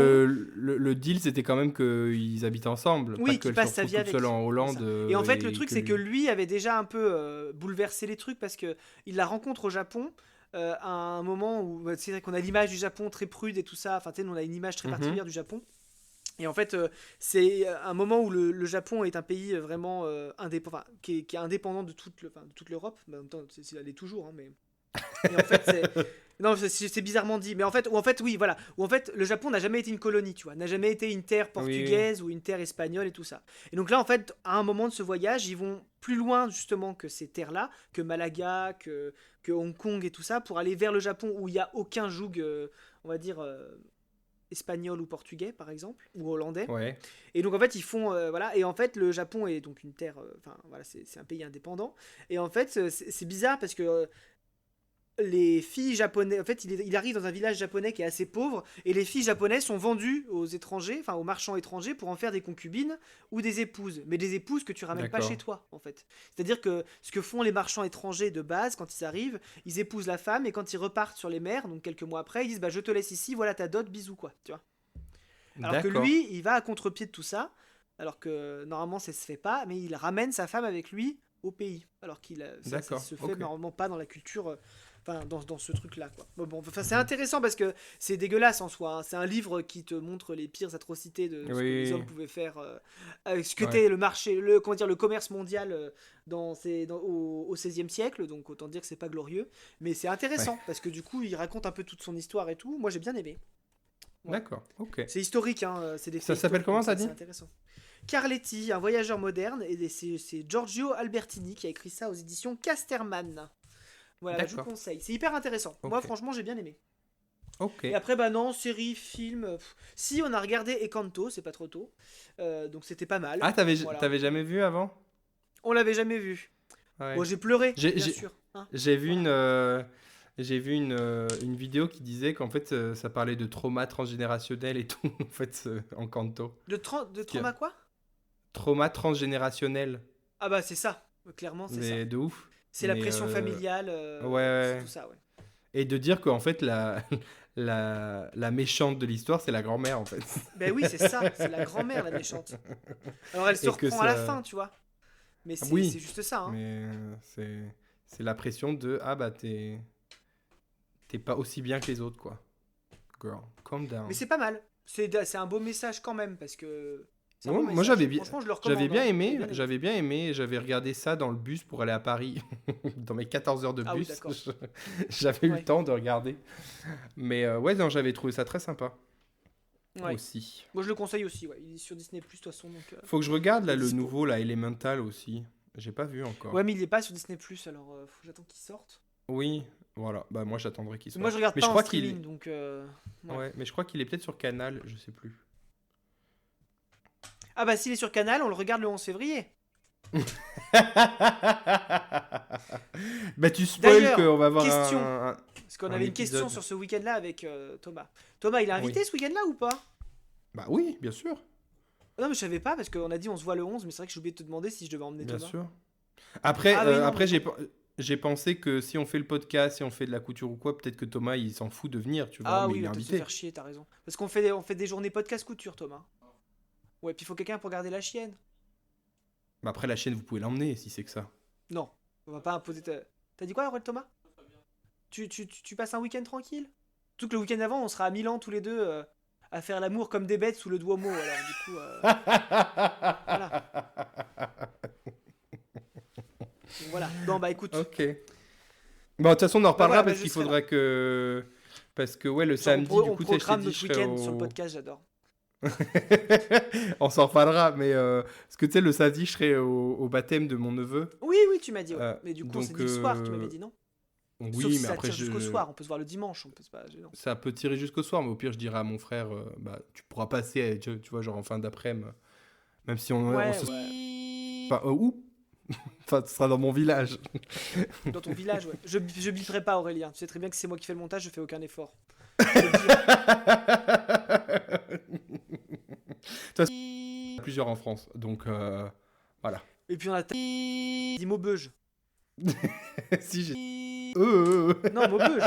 le deal, c'était quand même qu'ils habitent ensemble, pas oui, qui qu'elle se passe sa retrouve vie toute seule avec. en C'est Hollande ça. Et en fait, le et truc, que c'est que lui. lui avait déjà un peu bouleversé les trucs parce que il la rencontre au Japon à un moment où bah, c'est vrai qu'on a l'image du Japon très prude et tout ça. Enfin, tu sais, nous, on a une image très Mhm. particulière du Japon. Et en fait, c'est un moment où le Japon est un pays vraiment indépendant, enfin, qui est indépendant de toute l'Europe. Mais en même temps, elle est toujours, hein, mais. Et en fait, c'est. Non, c'est bizarrement dit. Mais en fait, oui, voilà. Où en fait, le Japon n'a jamais été une colonie, tu vois. N'a jamais été une terre Oui, oui. portugaise ou une terre espagnole et tout ça. Et donc là, en fait, à un moment de ce voyage, ils vont plus loin, justement, que ces terres-là, que Malaga, que Hong Kong et tout ça, pour aller vers le Japon où il n'y a aucun joug, on va dire, espagnol ou portugais, par exemple, ou hollandais. Ouais. Et donc en fait ils font voilà, et en fait le Japon est donc une terre enfin voilà, c'est un pays indépendant. Et en fait c'est bizarre parce que les filles japonaises, en fait il arrive dans un village japonais qui est assez pauvre et les filles japonaises sont vendues aux étrangers, enfin aux marchands étrangers pour en faire des concubines ou des épouses, mais des épouses que tu ramènes pas chez D'accord. toi en fait. C'est-à-dire que ce que font les marchands étrangers de base quand ils arrivent, ils épousent la femme et quand ils repartent sur les mers, donc quelques mois après, ils disent bah je te laisse ici, voilà ta dot, bisous quoi, tu vois. Alors que D'accord. lui, il va à contre-pied de tout ça, alors que normalement ça se fait pas, mais il ramène sa femme avec lui au pays, alors ça D'accord. se fait Ok. normalement pas dans la culture, enfin dans ce truc-là quoi. Bon, enfin c'est intéressant parce que c'est dégueulasse en soi, hein. C'est un livre qui te montre les pires atrocités de ce que les hommes Oui. pouvaient faire, avec ce Ouais. qu'était le marché, comment dire, le commerce mondial au XVIe siècle, donc autant dire que c'est pas glorieux, mais c'est Ouais. intéressant parce que du coup il raconte un peu toute son histoire et tout. Moi j'ai bien aimé. Voilà. D'accord. Ok. C'est historique, hein, c'est des Ça faits s'appelle historiques, comment, donc c'est t'as assez dit? intéressant. Carletti, un voyageur moderne, et c'est Giorgio Albertini qui a écrit ça aux éditions Casterman. Voilà, bah, je vous D'accord. conseille. C'est hyper intéressant. Moi, Ok. franchement, j'ai bien aimé. Ok. Et après, bah non, série, film. Si, on a regardé Encanto, c'est pas trop tôt. Donc c'était pas mal. Ah, Voilà. t'avais jamais vu avant? On l'avait jamais vu. Bon, Ouais. j'ai pleuré, J'ai bien j'ai- sûr. Hein, j'ai vu voilà. une vidéo qui disait qu'en fait, ça parlait de trauma transgénérationnel et tout, en fait, en canto. De Que- trauma quoi? Trauma transgénérationnel, Ah bah c'est ça. Clairement, c'est ça. mais de ouf. C'est la Mais pression familiale, ouais, c'est ouais. tout ça, ouais. Et de dire qu'en fait, la méchante de l'histoire, c'est la grand-mère, en fait. Ben oui, c'est ça, c'est la grand-mère la méchante. Alors elle se Et que reprend à la ça. fin, tu vois. Mais c'est Oui, juste ça, hein. mais c'est la pression de ah bah t'es pas aussi bien que les autres, quoi. Girl, calm Mais down. c'est pas mal. C'est un beau message quand même, parce que c'est un Ouais, bon moi message. Franchement, je le recommande. j'avais bien Hein. aimé, J'ai bien j'avais regardé ça dans le bus pour aller à Paris, dans mes 14 heures de Ah oui, bus, d'accord. j'avais eu le Ouais. temps de regarder. Mais ouais, non, j'avais trouvé ça très sympa Ouais. aussi. Moi, je le conseille aussi, ouais. Il est sur Disney+, de toute façon, donc... Faut que je regarde il est là le dispo. nouveau, là, Elemental aussi. J'ai pas vu encore. Ouais, mais il est pas sur Disney+, alors faut que j'attends qu'il sorte. Oui, voilà, bah moi j'attendrai qu'il Moi, soit. je regarde Mais pas je en crois qu'il streaming, donc... ouais. Ouais, mais je crois qu'il est peut-être sur Canal, je sais plus. Ah bah, s'il est sur Canal, on le regarde le 11 février. Bah tu spoil D'ailleurs, qu'on va avoir question. un- Parce qu'on un avait une question épisode. sur ce week-end-là avec Thomas. Thomas, il est invité Oui. ce week-end-là ou pas? Bah oui, bien sûr, Non, mais je savais pas, parce qu'on a dit on se voit le 11, mais c'est vrai que j'ai oublié de te demander si je devais emmener bien Thomas. sûr. Après, Ah oui, non, après mais j'ai pensé que si on fait le podcast, si on fait de la couture ou quoi, peut-être que Thomas il s'en fout de venir, tu vois, Ah mais oui, il il est va peut-être se invité. faire chier, t'as raison. Parce on fait des journées podcast couture, Thomas. Ouais, puis il faut quelqu'un pour garder la chienne. Bah après la chaîne, vous pouvez l'emmener si c'est que ça. Non, on va pas imposer T'as dit quoi, Aurel Thomas? Tu passes un week-end tranquille? Tout que le week-end avant, on sera à Milan tous les deux à faire l'amour comme des bêtes sous le Duomo, alors du coup... voilà. Donc, voilà. Bon, bah écoute, Ok. Bon, de toute façon, on en reparlera voilà, bah, parce je qu'il serai là. faudra que. Parce que, ouais, le Ça, samedi, du on coup, tu sais, je t'ai programme dit, notre je serai week-end sur le au. podcast, j'adore. On s'en reparlera, mais. Parce que, tu sais, le samedi, je serai au baptême de mon neveu. Oui, oui, tu m'as dit, ouais. Euh, Mais du coup, on donc, s'est dit le soir, tu m'avais dit non? Sauf Oui, si mais ça après, tire jusqu'au soir, on peut se voir le dimanche, on peut se pas gênant. ça peut tirer jusqu'au soir, mais au pire, je dirai à mon frère, bah, tu pourras passer, tu vois, genre en fin d'après-midi, même si on Ouais, se. ouais. Enfin, où? Enfin, ce sera dans mon village. Dans ton village, ouais. Je biperai pas, Aurélien. Tu sais très bien que c'est moi qui fais le montage, je fais aucun effort. Je peux le dire. De toute façon, il y en a plusieurs en France, donc voilà. Et puis on a dit Maubeuge. Si j'ai. Non, Maubeuge.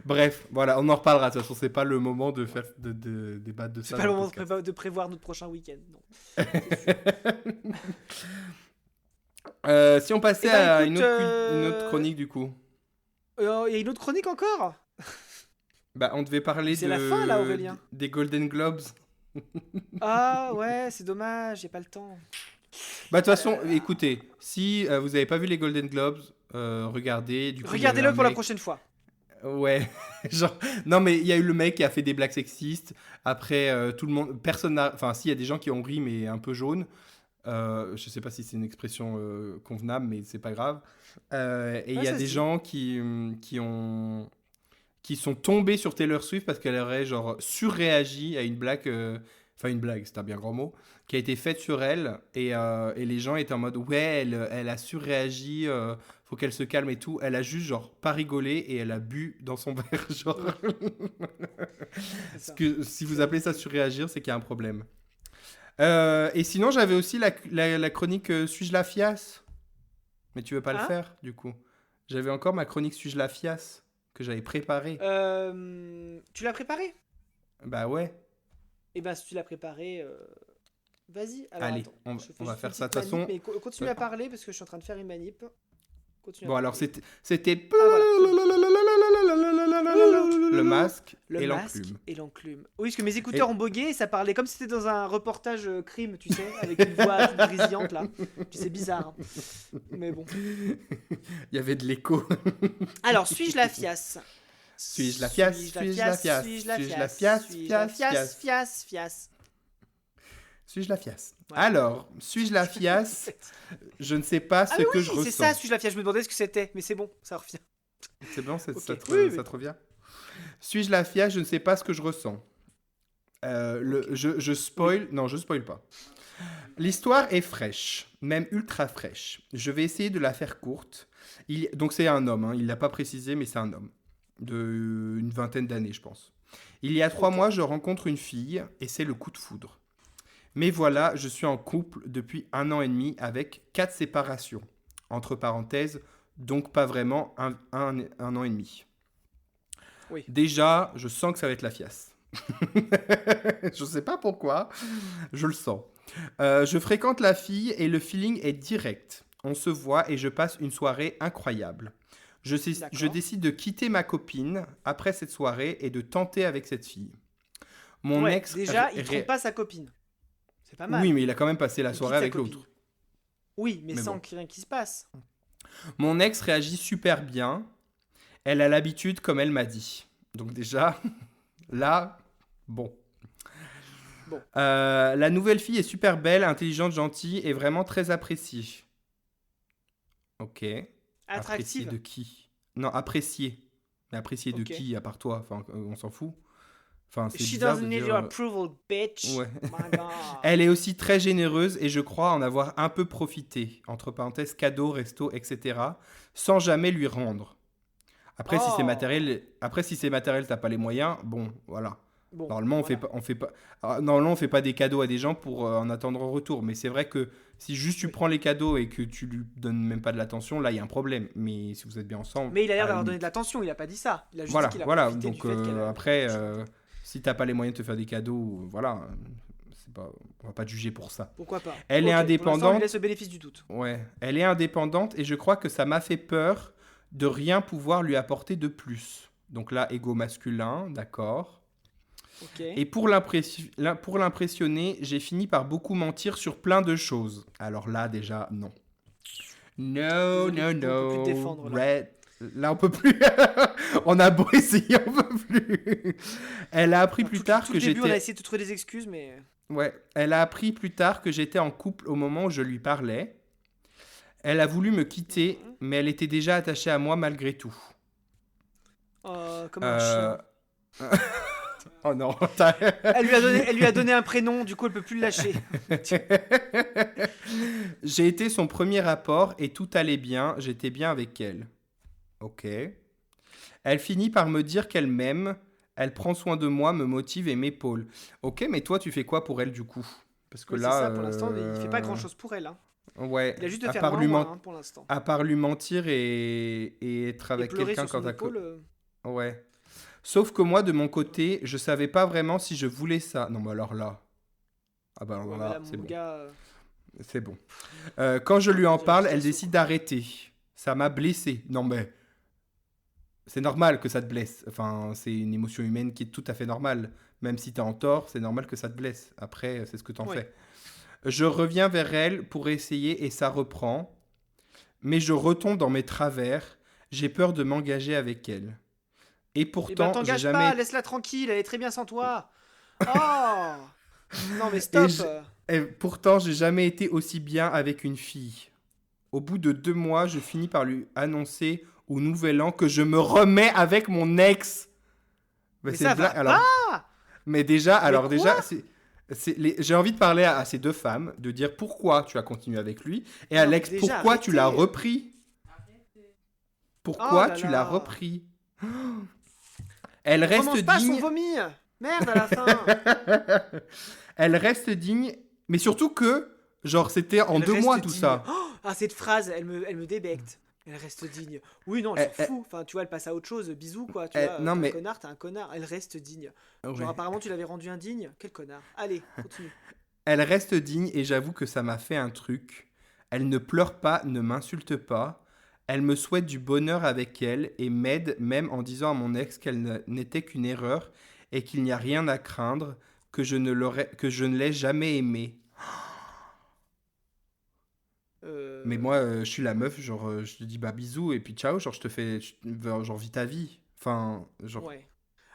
Bref, voilà, on en reparlera. De toute façon, c'est pas le moment de faire de débattre de ça. C'est pas le dans moment podcast. de prévoir notre prochain week-end. Non. Si on passait Eh ben, à écoute, une autre chronique, du coup. Il y a une autre chronique encore? Bah, on devait parler C'est la fin, là, Aurélien. des Golden Globes. Ah ouais, c'est dommage, j'ai pas le temps. Bah, de toute façon, écoutez, si vous avez pas vu les Golden Globes, regardez. Du coup, il y avait Regardez-le un pour la mec- prochaine fois. Ouais, genre, non mais il y a eu le mec qui a fait des blagues sexistes. Après, tout le monde, personne n'a, enfin, si, il y a des gens qui ont ri, mais un peu jaune. Je sais pas si c'est une expression convenable, mais c'est pas grave. Et il Ouais, y a ça des se dit. gens qui sont tombés sur Taylor Swift parce qu'elle aurait genre surréagi à une blague, enfin une blague, c'est un bien grand mot, qui a été faite sur elle et les gens étaient en mode ouais, elle a surréagi, faut qu'elle se calme et tout. Elle a juste genre pas rigolé et elle a bu dans son verre, genre. C'est Parce ça. que si vous appelez ça surréagir, c'est qu'il y a un problème. Et sinon, j'avais aussi la chronique Suis-je la fiasse? Mais tu veux pas le Hein? faire, du coup. J'avais encore ma chronique Suis-je la fiasse que j'avais préparée. Tu l'as préparé? Bah ouais. Eh ben, si tu l'as préparé, vas-y. Alors, Allez, attends, on je fais va juste faire une ça, de petite toute manip, façon. mais continue à parler parce que je suis en train de faire une manip. Continue à Bon, alors parler. c'était voilà. le masque Le et masque l'enclume. et l'enclume. Oui, parce que mes écouteurs ont bugué et ça parlait comme si c'était dans un reportage crime, tu sais, avec une voix toute grésillante là. Puis c'est bizarre. Hein. Mais bon. Il y avait de l'écho. Alors, suis-je la fiasse? Suis-je la fiasse? Suis-je la fiasse? Suis-je la Suis-je la fiasse? fiasse? Suis-je la Fiasse, fiasse? Fiasse. Suis-je la fiasse? Ouais. Alors, suis-je la fiasse? Je ne sais pas Ah ce mais que je oui, c'est ça, ressens. suis-je la fière. Je me demandais ce que c'était, mais c'est bon, ça revient. C'est bon, Ok, oui, ça oui. te revient? Suis-je la fiasse? Je ne sais pas ce que je ressens. Ok. Je Oui. spoil. Non, je spoil pas. L'histoire est fraîche, même ultra fraîche. Je vais essayer de la faire courte. Donc c'est un homme, hein, il l'a pas précisé, mais c'est un homme de une vingtaine d'années, je pense. Il y a 3 mois, Ok. je rencontre une fille et c'est le coup de foudre. Mais voilà, je suis en couple depuis 1 an et demi avec 4 séparations. Entre parenthèses, donc pas vraiment un an et demi. Oui. Déjà, je sens que ça va être la fiasse. Je sais pas pourquoi, je le sens. Je fréquente la fille et le feeling est direct. On se voit et je passe une soirée incroyable. Je D'accord. décide de quitter ma copine après cette soirée et de tenter avec cette fille. Mon Ouais. ex... Déjà, il trompe pas sa copine. C'est pas Oui, mal. mais il a quand même passé la Il soirée quitte sa avec copine. l'autre. Oui, mais Mais sans bon. qu'il rien qui se passe. Mon ex réagit super bien. Elle a l'habitude comme elle m'a dit. Donc déjà, là, bon. Bon. La nouvelle fille est super belle, intelligente, gentille et vraiment très appréciée. Ok. Appréciée Attractive. de qui? Non, appréciée. Mais appréciée de Ok. qui à part toi? Enfin, on s'en fout. Enfin, c'est She bizarre de doesn't need dire. your approval, bitch. Ouais. My God. Elle est aussi très généreuse et je crois en avoir un peu profité. Entre parenthèses, cadeaux, resto, etc. Sans jamais lui rendre. Oh. Après, si c'est matériel, t'as pas les moyens. Bon, voilà. Bon, Normalement, voilà. normalement, on fait pas des cadeaux à des gens pour en attendre un retour. Mais c'est vrai que si juste tu Oui. prends les cadeaux et que tu lui donnes même pas de l'attention, là, il y a un problème. Mais si vous êtes bien ensemble, Mais il a l'air à la d'avoir donné de limite. l'attention, il a pas dit ça. Il a juste dit Voilà, qu'il a voilà. profité du Donc fait qu'elle après, était chiante. si t'as pas les moyens de te faire des cadeaux, voilà, c'est pas, on va pas te juger pour ça. Pourquoi pas? Elle est Ok, pour l'instant, on lui laisse indépendante. le bénéfice du doute. Ouais, elle est indépendante et je crois que ça m'a fait peur de rien pouvoir lui apporter de plus. Donc là, ego masculin, d'accord. Ok. Et pour l'impressionner, j'ai fini par beaucoup mentir sur plein de choses. Alors là, déjà, non. No, Désolé, no, Pipo, on peut plus te no. défendre là. Red. Là, on peut plus. On a beau essayer, on peut plus. Elle a appris Enfin, plus tard tout que le début, on a j'étais. essayé de te trouver des excuses, mais. Ouais, elle a appris plus tard que j'étais en couple au moment où je lui parlais. Elle a voulu me quitter, Mhm. mais elle était déjà attachée à moi malgré tout. Comme un Euh... chien. Oh non, Elle lui a donné un prénom, du coup, elle peut plus le lâcher. J'ai été son premier rapport et tout allait bien, j'étais bien avec elle. Ok. Elle finit par me dire qu'elle m'aime, elle prend soin de moi, me motive et m'épaule. Ok, mais toi tu fais quoi pour elle du coup? Parce que Oui, c'est là, ça, pour l'instant, il fait pas grand chose pour elle. Hein. ouais, Il a juste de à faire part moins lui, moins hein, pour l'instant. à part lui mentir et être Et avec pleurer quelqu'un sur quand son t'as... épaule. Ouais. Sauf que moi, de mon côté, je savais pas vraiment si je voulais ça. Non, mais alors là... Ah bah alors Ouais, mais là, là, c'est mon bon. gars. C'est bon. Quand je lui en On dirait parle, Picasso, elle décide quoi. d'arrêter. Ça m'a blessé. Non mais, c'est normal que ça te blesse. Enfin, c'est une émotion humaine qui est tout à fait normale. Même si t'es en tort, c'est normal que ça te blesse. Après, c'est ce que t'en Oui. fais. Je reviens vers elle pour essayer et ça reprend. Mais je retombe dans mes travers. J'ai peur de m'engager avec elle. Et Eh ben, pourtant, j'ai t'engages pas, jamais... laisse-la tranquille, elle est très bien sans toi. Oh. Non, mais Et, stop. j'- et pourtant, j'ai jamais été aussi bien avec une fille. Au bout de 2 mois, je finis par lui annoncer au nouvel an que je me remets avec mon ex. Mais Mais c'est une ça blague. va pas. Mais déjà, Mais quoi? j'ai envie de parler à ces deux femmes, de dire pourquoi tu as continué avec lui, et Non, mais Alex, déjà, pourquoi tu l'as arrêtez. repris. Oh Pourquoi là tu l'as là. repris. Elle On reste commence pas son digne. vomi. Merde, à la fin. Elle reste digne, mais surtout que, genre, c'était en Elle 2 mois reste tout digne. ça. Oh, ah, cette phrase, elle me débecte. Elle reste digne. Oui, non, elle s'en Elle- elle- fout. Enfin, tu vois, elle passe à autre chose. Bisous, quoi. Tu elle- vois, non, t'es un mais. connard, t'es un connard. Elle reste digne. Genre, Ouais. apparemment, tu l'avais rendu indigne. Quel connard. Allez, continue. Elle reste digne et j'avoue que ça m'a fait un truc. Elle ne pleure pas, ne m'insulte pas. Elle me souhaite du bonheur avec elle et m'aide même en disant à mon ex qu'elle n'était qu'une erreur et qu'il n'y a rien à craindre, que je ne l'ai jamais aimée. Mais moi, je suis la meuf, genre, je te dis bah bisous et puis ciao, genre, je te fais, genre, vis ta vie. Enfin, genre, Ouais.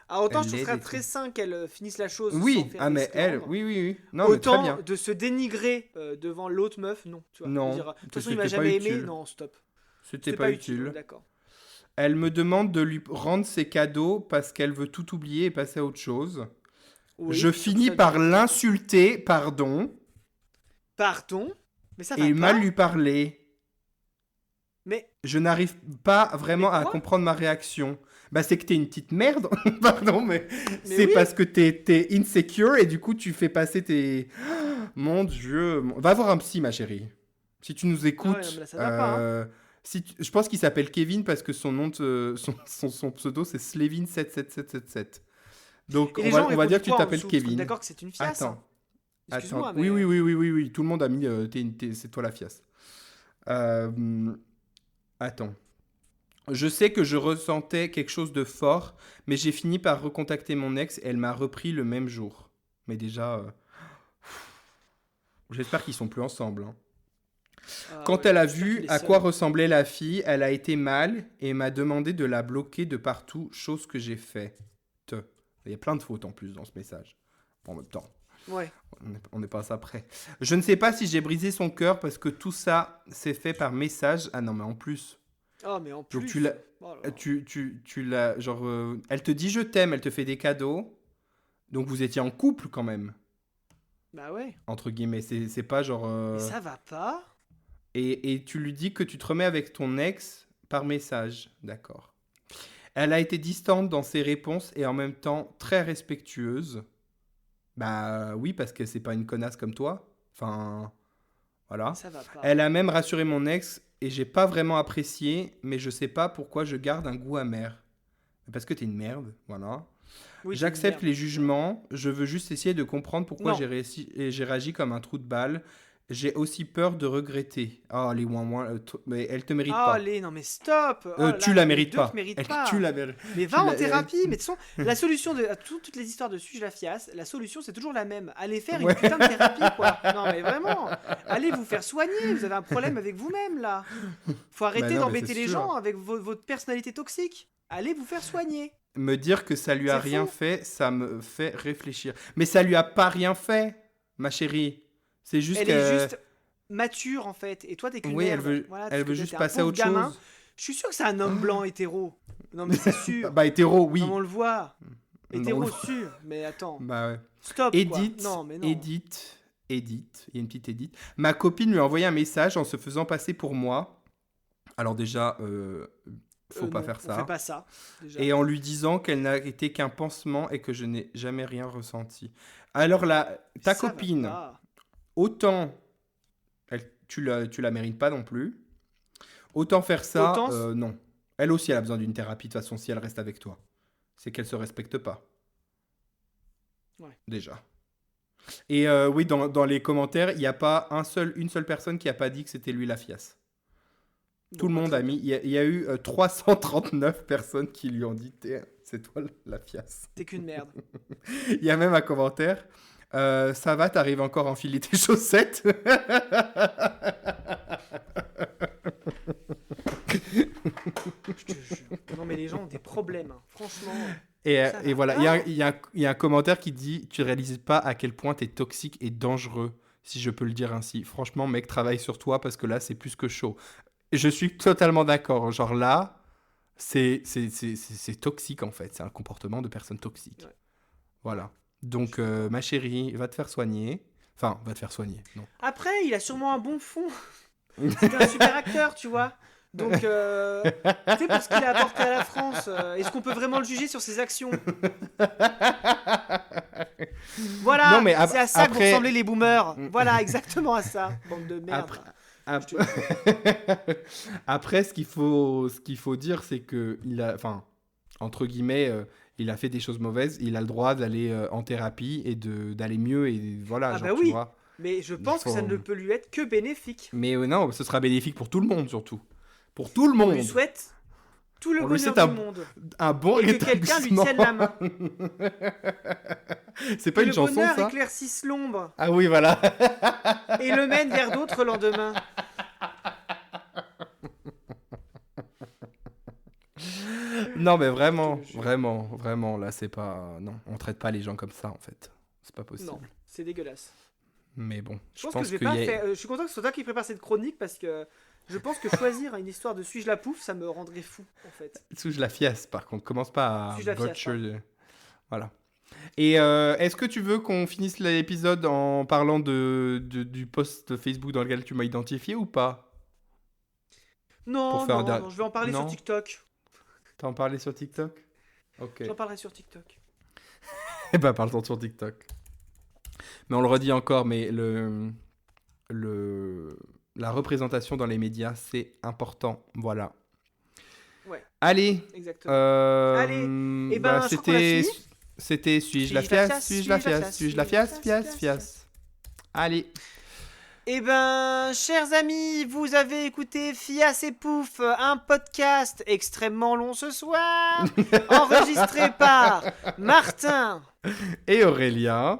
Ah, autant Elle je trouve l'aide ça et très tout. sain qu'elle finisse la chose sans Oui, faire ah mais elle, d'esclandre. oui, oui, oui. Non, mais très Autant bien. de se dénigrer devant l'autre meuf, non, tu vois. De Non, dire, de toute façon, il m'a c'était pas jamais aimé, utile. non, stop. C'était C'était pas pas utile, on est utile. d'accord. Elle me demande de lui rendre ses cadeaux parce qu'elle veut tout oublier et passer à autre chose. Je Oui, sur finis ça, du par coup. l'insulter, pardon, Pardon, mais ça va et mal pas. lui parler. Mais, Je n'arrive pas mais vraiment à quoi? comprendre ma réaction. Bah, c'est que t'es une petite merde, pardon, mais Mais c'est oui. parce que t'es insecure et du coup tu fais passer tes. Mon Dieu. Va voir un psy, ma chérie. Si tu nous Ah ouais, non, mais écoutes. là, ça va pas, hein. Je pense qu'il s'appelle Kevin parce que son nom son pseudo c'est Slevin77777. Donc Et les gens on va répondent dire que tu quoi en t'appelles dessous? Parce qu'on est Kevin. d'accord que c'est une fiasse, hein. Attends. Attends. Excuse-moi, Oui, oui, mais. oui, oui, oui, oui. Tout le monde a mis. C'est toi la fiasse. Euh, Attends. Je sais que je ressentais quelque chose de fort, mais j'ai fini par recontacter mon ex et elle m'a repris le même jour. Mais déjà, j'espère qu'ils sont plus ensemble, hein. Ah Quand ouais, elle a j'espère vu qu'il est à quoi seul. ressemblait la fille, elle a été mal et m'a demandé de la bloquer de partout, chose que j'ai faite. Il y a plein de fautes en plus dans ce message. Bon, en même temps, Ouais. on n'est pas à ça près. Je ne sais pas si j'ai brisé son cœur parce que tout ça s'est fait par message. Ah non, mais en plus. Oh, mais en Donc plus. Oh là là. tu l'as, genre, elle te dit je t'aime, elle te fait des cadeaux. Donc vous étiez en couple quand même, Bah ouais. entre guillemets. C'est pas genre. Mais ça va pas. Et tu lui dis que tu te remets avec ton ex par message. D'accord. Elle a été distante dans ses réponses et en même temps très respectueuse. Bah oui, parce que c'est pas une connasse comme toi. Enfin, Mais voilà. ça va pas. Elle a même rassuré mon ex et j'ai pas vraiment apprécié, mais je sais pas pourquoi je garde un goût amer. Parce que t'es une merde, voilà. Oui, t'es une J'accepte merde. les jugements, je veux juste essayer de comprendre pourquoi Non. j'ai réagi comme un trou de balle. J'ai aussi peur de regretter. Ah, les ouin mais elle te mérite Oh, pas. allez, non mais stop. Oh là Tu là, la mais les mérites deux te pas. méritent Tu pas. la mérites. Mais Tu va en la- thérapie. Mais de toute façon, la solution à toutes les histoires de suis-je la fiasse, la solution c'est toujours la même. Allez faire une Ouais. putain de thérapie, quoi. Non mais vraiment. Allez vous faire soigner. Vous avez un problème avec vous-même là. Faut Bah arrêter non, mais d'embêter c'est les sûr. gens avec votre personnalité toxique. Allez vous faire soigner. Me dire que ça lui a C'est rien faux. fait, ça me fait réfléchir. Mais ça lui a pas rien fait, ma chérie. C'est juste Elle est que. juste mature en fait. Et toi t'es qu'une Oui, merde. Voilà, elle parce que veut t'es juste un passer à pauvre autre gamin. chose. Je suis sûr que c'est un homme blanc hétéro. Non mais c'est sûr. Bah, hétéro, Non mais oui. on le voit. On Hétéro le- sûr. Mais attends. Bah ouais. Stop quoi. Edith, Non mais non. Edith, Edith, il y a une petite Edith. Ma copine lui a envoyé un message en se faisant passer pour moi. Alors déjà, faut pas Non, faire on fait ça. pas ça. Déjà. Et en lui disant qu'elle n'a été qu'un pansement et que je n'ai jamais rien ressenti. Alors là, ta Ça va copine, pas. autant tu la mérites pas non plus, autant faire ça, Autant. non. Elle aussi, elle a besoin d'une thérapie de toute façon si elle reste avec toi. C'est qu'elle se respecte pas. Ouais. Déjà. Et oui, dans les commentaires, il n'y a pas une seule personne qui a pas dit que c'était lui la fiasse. Tout Bon, le bah, monde très a mis. bien. Il y a eu 339 personnes qui lui ont dit c'est toi la fiasse. T'es qu'une merde. Il y a même un commentaire. Ça va, t'arrives encore à enfiler tes chaussettes. Je te jure. Non mais les gens ont des problèmes. Hein. Franchement. Et, Ça et va voilà, pas. il y a un commentaire qui dit tu réalises pas à quel point t'es toxique et dangereux, si je peux le dire ainsi. Franchement, mec, travaille sur toi parce que là, c'est plus que chaud. Et je suis totalement d'accord. Genre là, c'est toxique en fait. C'est un comportement de personne toxique. Ouais. Voilà. Donc, ma chérie, va te faire soigner. Enfin, va te faire soigner. Non. Après, il a sûrement un bon fond. C'est un super acteur, tu vois. Donc, tu sais, pour ce qu'il a apporté à la France, est-ce qu'on peut vraiment le juger sur ses actions? Voilà, Non, mais c'est à ça que vous après- ressemblez les boomers. Voilà, exactement à ça. Bande de merde. Après, après, ce qu'il faut dire, c'est que il a, enfin, entre guillemets, il a fait des choses mauvaises. Il a le droit d'aller en thérapie et d'aller mieux et voilà, Ah genre, bah tu oui. vois. Mais je pense que ça faut- ne peut lui être que bénéfique. Mais non, ce sera bénéfique pour tout le monde surtout, pour tout le On monde. lui souhaite tout le On lui bonheur souhaite du monde. un bon Et que quelqu'un lui rétablissement. tienne la main. C'est Que pas le une chanson bonheur ça? éclaircisse l'ombre Ah oui, voilà. et le mène vers d'autres lendemains. Non, mais vraiment, Je te jure. vraiment, là, c'est pas... Non, on traite pas les gens comme ça, en fait. C'est pas possible. Non, c'est dégueulasse. Mais bon, Je pense que je vais pas faire. Je suis content que ce soit toi qui prépare cette chronique parce que je pense que choisir une histoire de Suis-je la pouffe, ça me rendrait fou en fait. Suis-je la fiasse, par contre. Commence pas à Suis-je la fiasse, butcher... Voilà. Et est-ce que tu veux qu'on finisse l'épisode en parlant du post Facebook dans lequel tu m'as identifié ou pas? Non, Pour faire non, non, je vais en parler sur Non. TikTok. T'en parlais sur TikTok? Ok. J'en parlerai sur TikTok. Eh ben, parle-toi sur TikTok. Mais on le redit encore, mais la représentation dans les médias, c'est important. Voilà. Ouais, Allez. exactement. Allez, eh ben, je crois qu'on a fini. C'était Suis-je la fiasse? Suis-je la fiasse? Suis-je la fiasse? Fiasse. Allez. Eh ben, chers amis, vous avez écouté Fiasse et Pouf, un podcast extrêmement long ce soir, enregistré par Martin. Et Aurélien.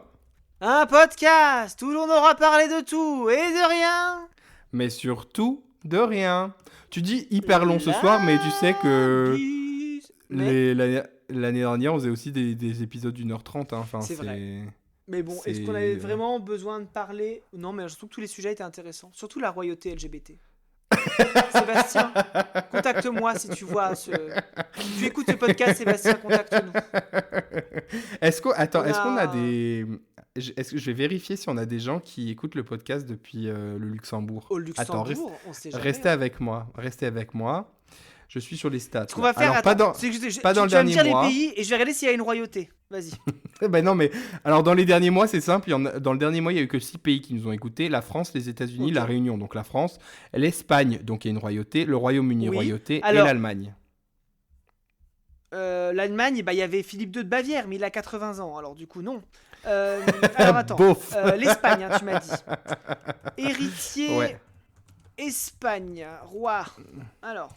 Un podcast où l'on aura parlé de tout et de rien. Mais surtout, de rien. Tu dis hyper long ce soir, mais tu sais que l'année dernière, on faisait aussi des épisodes d'1h30. Hein. Enfin, c'est vrai. Mais bon, est-ce qu'on avait vraiment besoin de parler? Non, mais surtout que tous les sujets étaient intéressants. Surtout la royauté LGBT. Sébastien, contacte-moi si tu vois tu écoutes le podcast, Sébastien, contacte-nous. Est-ce qu'on a des... Est-ce que je vais vérifier si on a des gens qui écoutent le podcast depuis le Luxembourg. Au Luxembourg, on sait jamais. Restez avec moi. Je suis sur les stats. Ce qu'on va faire, alors, attends, pas dans tu le vas me dernier dire mois. les pays et je vais regarder s'il y a une royauté. Vas-y. Ben non, mais alors dans les derniers mois, c'est simple. Dans le dernier mois, il y a eu que 6 pays qui nous ont écoutés: la France, les États-Unis, la Réunion, donc la France, l'Espagne, donc il y a une royauté, le Royaume-Uni, royauté, et l'Allemagne. L'Allemagne, il y avait Philippe II de Bavière, mais il a 80 ans, alors du coup non. Alors attends, l'Espagne, hein, tu m'as dit. Héritier, ouais. Espagne, roi. Alors,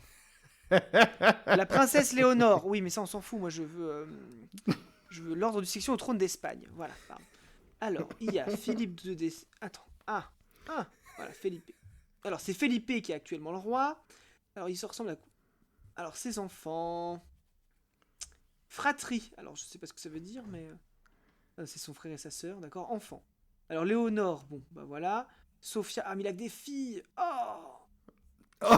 la princesse Léonore. Oui, mais ça on s'en fout. Moi, je veux l'ordre de succession au trône d'Espagne. Voilà. Pardon. Alors, il y a Philippe II. Attends. Voilà, Felipe. Alors, c'est Felipe qui est actuellement le roi. Alors, il se ressemble à. Alors, ses enfants. Fratrie. Alors, je sais pas ce que ça veut dire, mais c'est son frère et sa sœur, d'accord. Enfant. Alors, Léonore. Bon, bah voilà. Sophia. Ah, mais il a que des filles. Oh.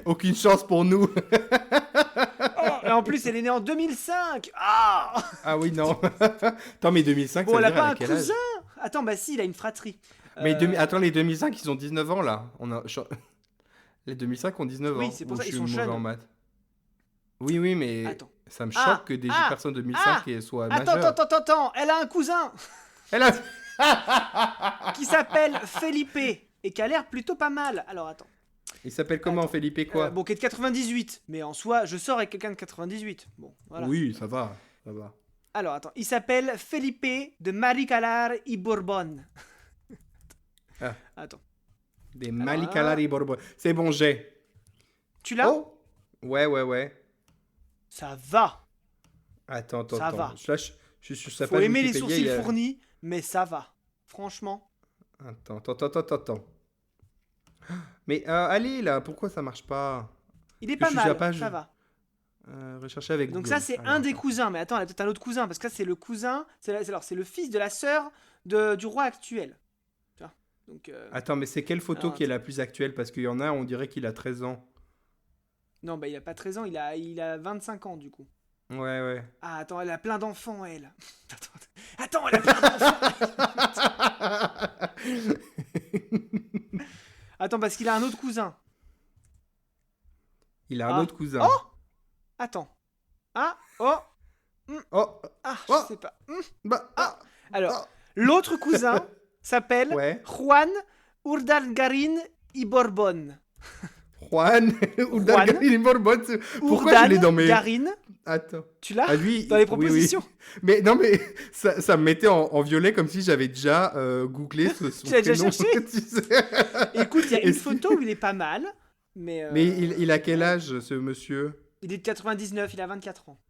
Aucune chance pour nous. Et en plus, elle est née en 2005. Ah oui, non. Attends, mais 2005, bon, ça veut elle a dire pas à un quel âge? cousin. Attends, bah si, il a une fratrie. Mais attends, les 2005, ils ont 19 ans, là. Les 2005 ont 19 ans. Oui, c'est pour ça qu'ils sont jeunes. En maths. Oui, mais attends. Ça me choque que des personnes de 2005 soient majeures. Attends, elle a un cousin. Elle a... qui s'appelle Felipe et qui a l'air plutôt pas mal. Alors, attends. Il s'appelle comment, Felipe quoi? Bon, qui est de 98. Mais en soi, je sors avec quelqu'un de 98. Bon, voilà. Oui, ça va. Alors, attends. Il s'appelle Felipe de Maricalar y Bourbon. Attends. Des Maricalar y Bourbon. C'est bon, j'ai. Tu l'as? Oh ouais. Ça va. Attends. Ça va. Je suis sur sa Faut page aimer les Wikipédia, sourcils fournis, mais ça va. Franchement. Attends. Mais allez là, pourquoi ça marche pas? Il est pas mal, ça va. Rechercher avec Donc Google. ça c'est un des cousins, mais attends, elle a peut-être un autre cousin, parce que ça c'est le cousin, c'est le fils de la sœur du roi actuel. Tu vois. Donc, attends, mais c'est quelle photo qui est la plus actuelle? Parce qu'il y en a, on dirait qu'il a 13 ans. Non, bah il a pas 13 ans, il a 25 ans du coup. Ouais. Ah attends, elle a plein d'enfants elle. Attends, elle a plein d'enfants. Attends, parce qu'il a un autre cousin. Il a un autre cousin. Oh! Attends. Je sais pas. Alors, l'autre cousin s'appelle Juan Urdalgarin y Bourbon. Juan Urdalgarin y Bourbon. Pourquoi je l'ai dans mes... Attends. Tu l'as dans les propositions? Oui. Mais non, mais ça me mettait en violet comme si j'avais déjà googlé son tu l'as déjà prénom. cherché? Écoute, il y a une photo où il est pas mal. Mais il a quel âge, ce monsieur? Il est de 99, il a 24 ans.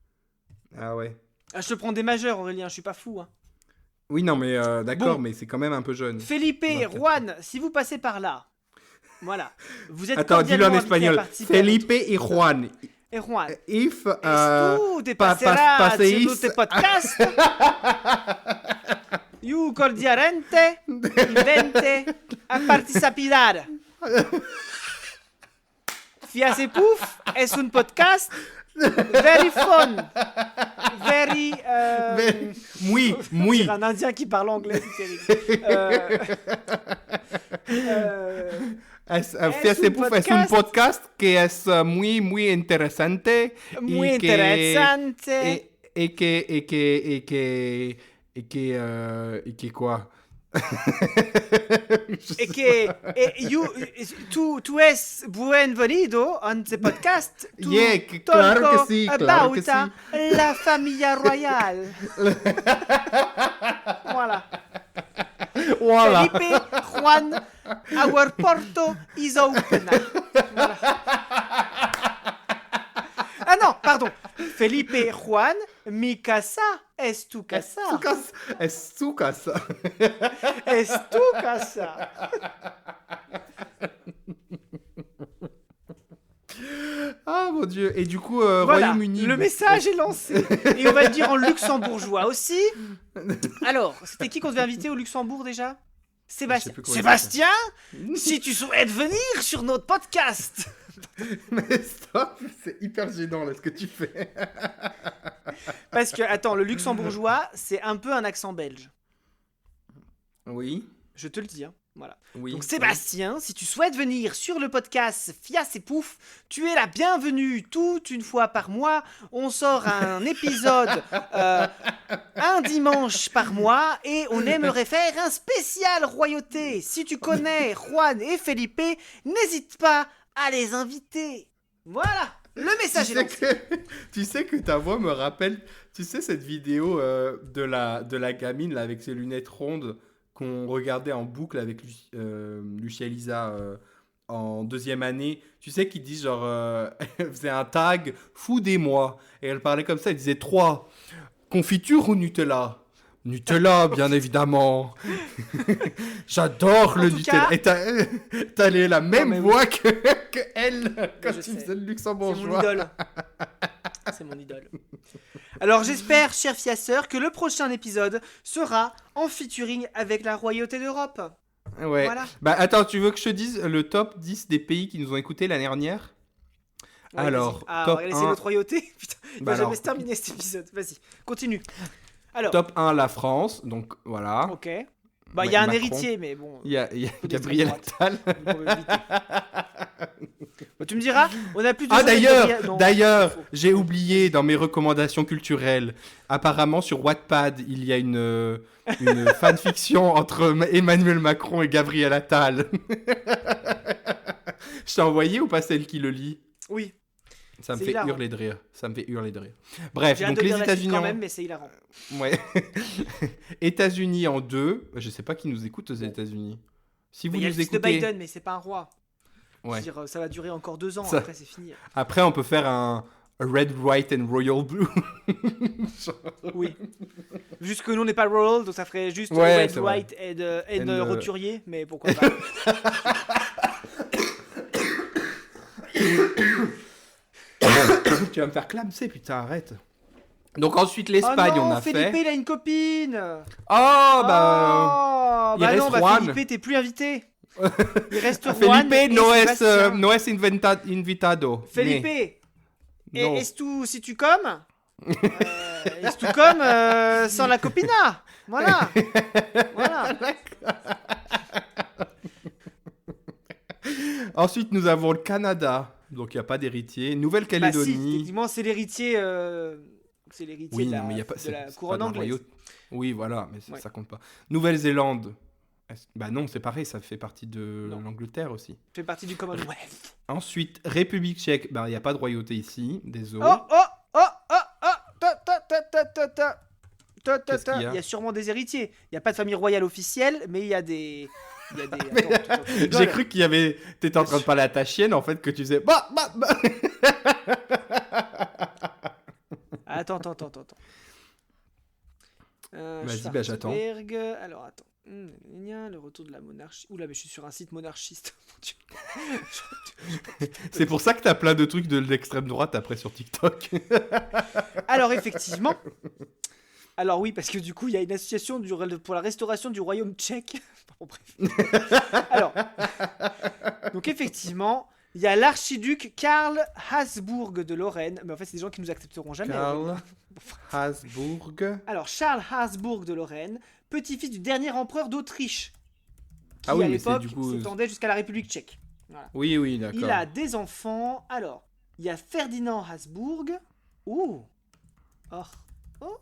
Ah ouais. Je te prends des majeurs, Aurélien, je suis pas fou. Hein. Oui, non, mais d'accord, Bon. mais c'est quand même un peu jeune. Felipe, Juan, si vous passez par là, voilà. Vous êtes Attends, dis-le en cordialement invités à espagnol. participer à Felipe y Juan. Et Juan. If Tu te pa- passeras passeis- sur tes podcasts. You cordialmente invente a participar. Fias et Pouf es un podcast very fun. Very... Muy, muy. C'est un Indien qui parle anglais, c'est terrible. Fias un et Puff es un podcast que es muy, muy interesante. Muy y interesante. que quoi? Et que tu es bienvenido en ce podcast. Tu Yeah, claro que talk sí, claro que about la familia royal. Voilà. Voilà. Felipe, Juan, our porto is open. Voilà. Ah non, pardon. Felipe, Juan, mi casa es tu casa. Es tu casa. Es tu casa. Ah mon dieu. Et du coup, Voilà, Royaume-Uni. le message est lancé. Et on va le dire en luxembourgeois aussi. Alors, c'était qui qu'on devait inviter au Luxembourg déjà ? Sébastien. Je sais plus comment il Sébastien, si tu souhaites venir sur notre podcast. Mais stop, c'est hyper gênant là ce que tu fais. Parce que, attends, le luxembourgeois, c'est un peu un accent belge. Oui. Je te le dis, hein. Voilà. Oui. Donc Sébastien, si tu souhaites venir sur le podcast Fias et Pouf, tu es la bienvenue toute une fois par mois. On sort un épisode un dimanche par mois et on aimerait faire un spécial royauté. Si tu connais Juan et Felipe, n'hésite pas à les inviter. Voilà, le message est lancé. Tu sais que ta voix me rappelle, tu sais cette vidéo de la gamine là, avec ses lunettes rondes qu'on regardait en boucle avec Lucia Lisa en deuxième année. Tu sais qu'ils disent genre, elle faisait un tag fou des mois et elle parlait comme ça, elle disait 3 confiture ou Nutella? Nutella, bien évidemment. J'adore le Nutella. Cas... Et t'as la même voix que elle quand tu sais. faisais le C'est mon luxembourgeois. idole. C'est mon idole. Alors j'espère, chers fiasseurs, que le prochain épisode sera en featuring avec la royauté d'Europe. Ouais. Voilà. Bah attends, tu veux que je te dise le top 10 des pays qui nous ont écoutés l'année dernière? Ouais, Alors, vas-y. Ah, top on va laisser 1. notre royauté. Putain, il Bah va jamais alors. se terminer cet épisode. Vas-y, continue. Alors, Top 1, la France. Donc voilà. ok. Bah, il y a un Macron. héritier, mais bon. Il y a Faut Gabriel d'extrême Attal. on peut éviter. Bah, tu me diras, on a plus de Ah choses avec d'ailleurs, Gabriel- non, d'ailleurs, c'est faux. j'ai oublié dans mes recommandations culturelles. Apparemment sur Wattpad, il y a une fanfiction entre Emmanuel Macron et Gabriel Attal. Je t'ai envoyé ou pas celle qui le lit? Oui, Ça me C'est fait hilarant. hurler de rire. Ça me fait hurler de rire. Bref, j'ai hâte donc de les lire la suite États-Unis quand en... même, mais c'est hilarant. Ouais. États-Unis en 2. Je sais pas qui nous écoute aux États-Unis. Si vous Mais il y a le nous fils de écoutez, Biden, mais c'est pas un roi. Je ouais. veux dire, ça va durer encore 2 ans, Ça- après c'est fini. Après on peut faire un Red, White and Royal Blue. Oui. Juste que nous on n'est pas royal, donc ça ferait juste Ouais, red, c'est vrai. white et And, roturier, mais pourquoi pas. Tu vas me faire clamser, putain, arrête. Donc ensuite l'Espagne, Oh non, on a Felipe, fait. il a une copine. Oh Oh, il bah reste non, bah Juan. Felipe, t'es plus invité. Il reste Juan Felipe et no es, Sébastien. no es invitado. Felipe, Mais- non. est-ce tu si tu comme est-ce tu comme sans la copina. Voilà. Voilà. Ensuite, nous avons le Canada. Donc il n'y a pas d'héritier. Bah si, Nouvelle-Calédonie. techniquement c'est l'héritier Oui, de non, la, mais il n'y a pas. de la c'est couronne pas d'un anglaise. royaume. Oui, voilà, mais Ouais. ça compte pas. Nouvelle-Zélande. Bah non, c'est pareil, ça fait partie de Non. l'Angleterre aussi. Fait partie du Commonwealth. Ensuite, République tchèque. Bah il n'y a pas de royauté ici. Désolé. Oh oh oh oh oh ta ta ta ta ta ta. Ta, ta, Qu'est-ce ta. qu'il y a Il y a sûrement des héritiers. Il n'y a pas de famille royale officielle, mais il y a des. Attends, tu rigoles. J'ai cru qu'il y avait. T'étais en train de parler à ta chienne, en fait, que tu faisais. Bah. Attends. Vas-y, bah, j'attends. Schwarzberg. Alors attends. Le retour de la monarchie. Oula, mais je suis sur un site monarchiste. Mon Dieu. C'est pour ça que t'as plein de trucs de l'extrême droite après sur TikTok. Alors, effectivement. Alors, oui, parce que du coup, il y a une association pour la restauration du royaume tchèque. Bon, bref. Alors, donc, effectivement, il y a l'archiduc Karl Habsbourg de Lorraine. Mais en fait, c'est des gens qui nous accepteront jamais. Karl Habsbourg. Alors, Charles Habsbourg de Lorraine, petit-fils du dernier empereur d'Autriche, qui Ah oui, à mais c'est l'époque du coup- s'étendait jusqu'à la République tchèque. Voilà. Oui, d'accord. Il a des enfants. Alors, il y a Ferdinand Habsbourg. Ouh. Oh. Oh.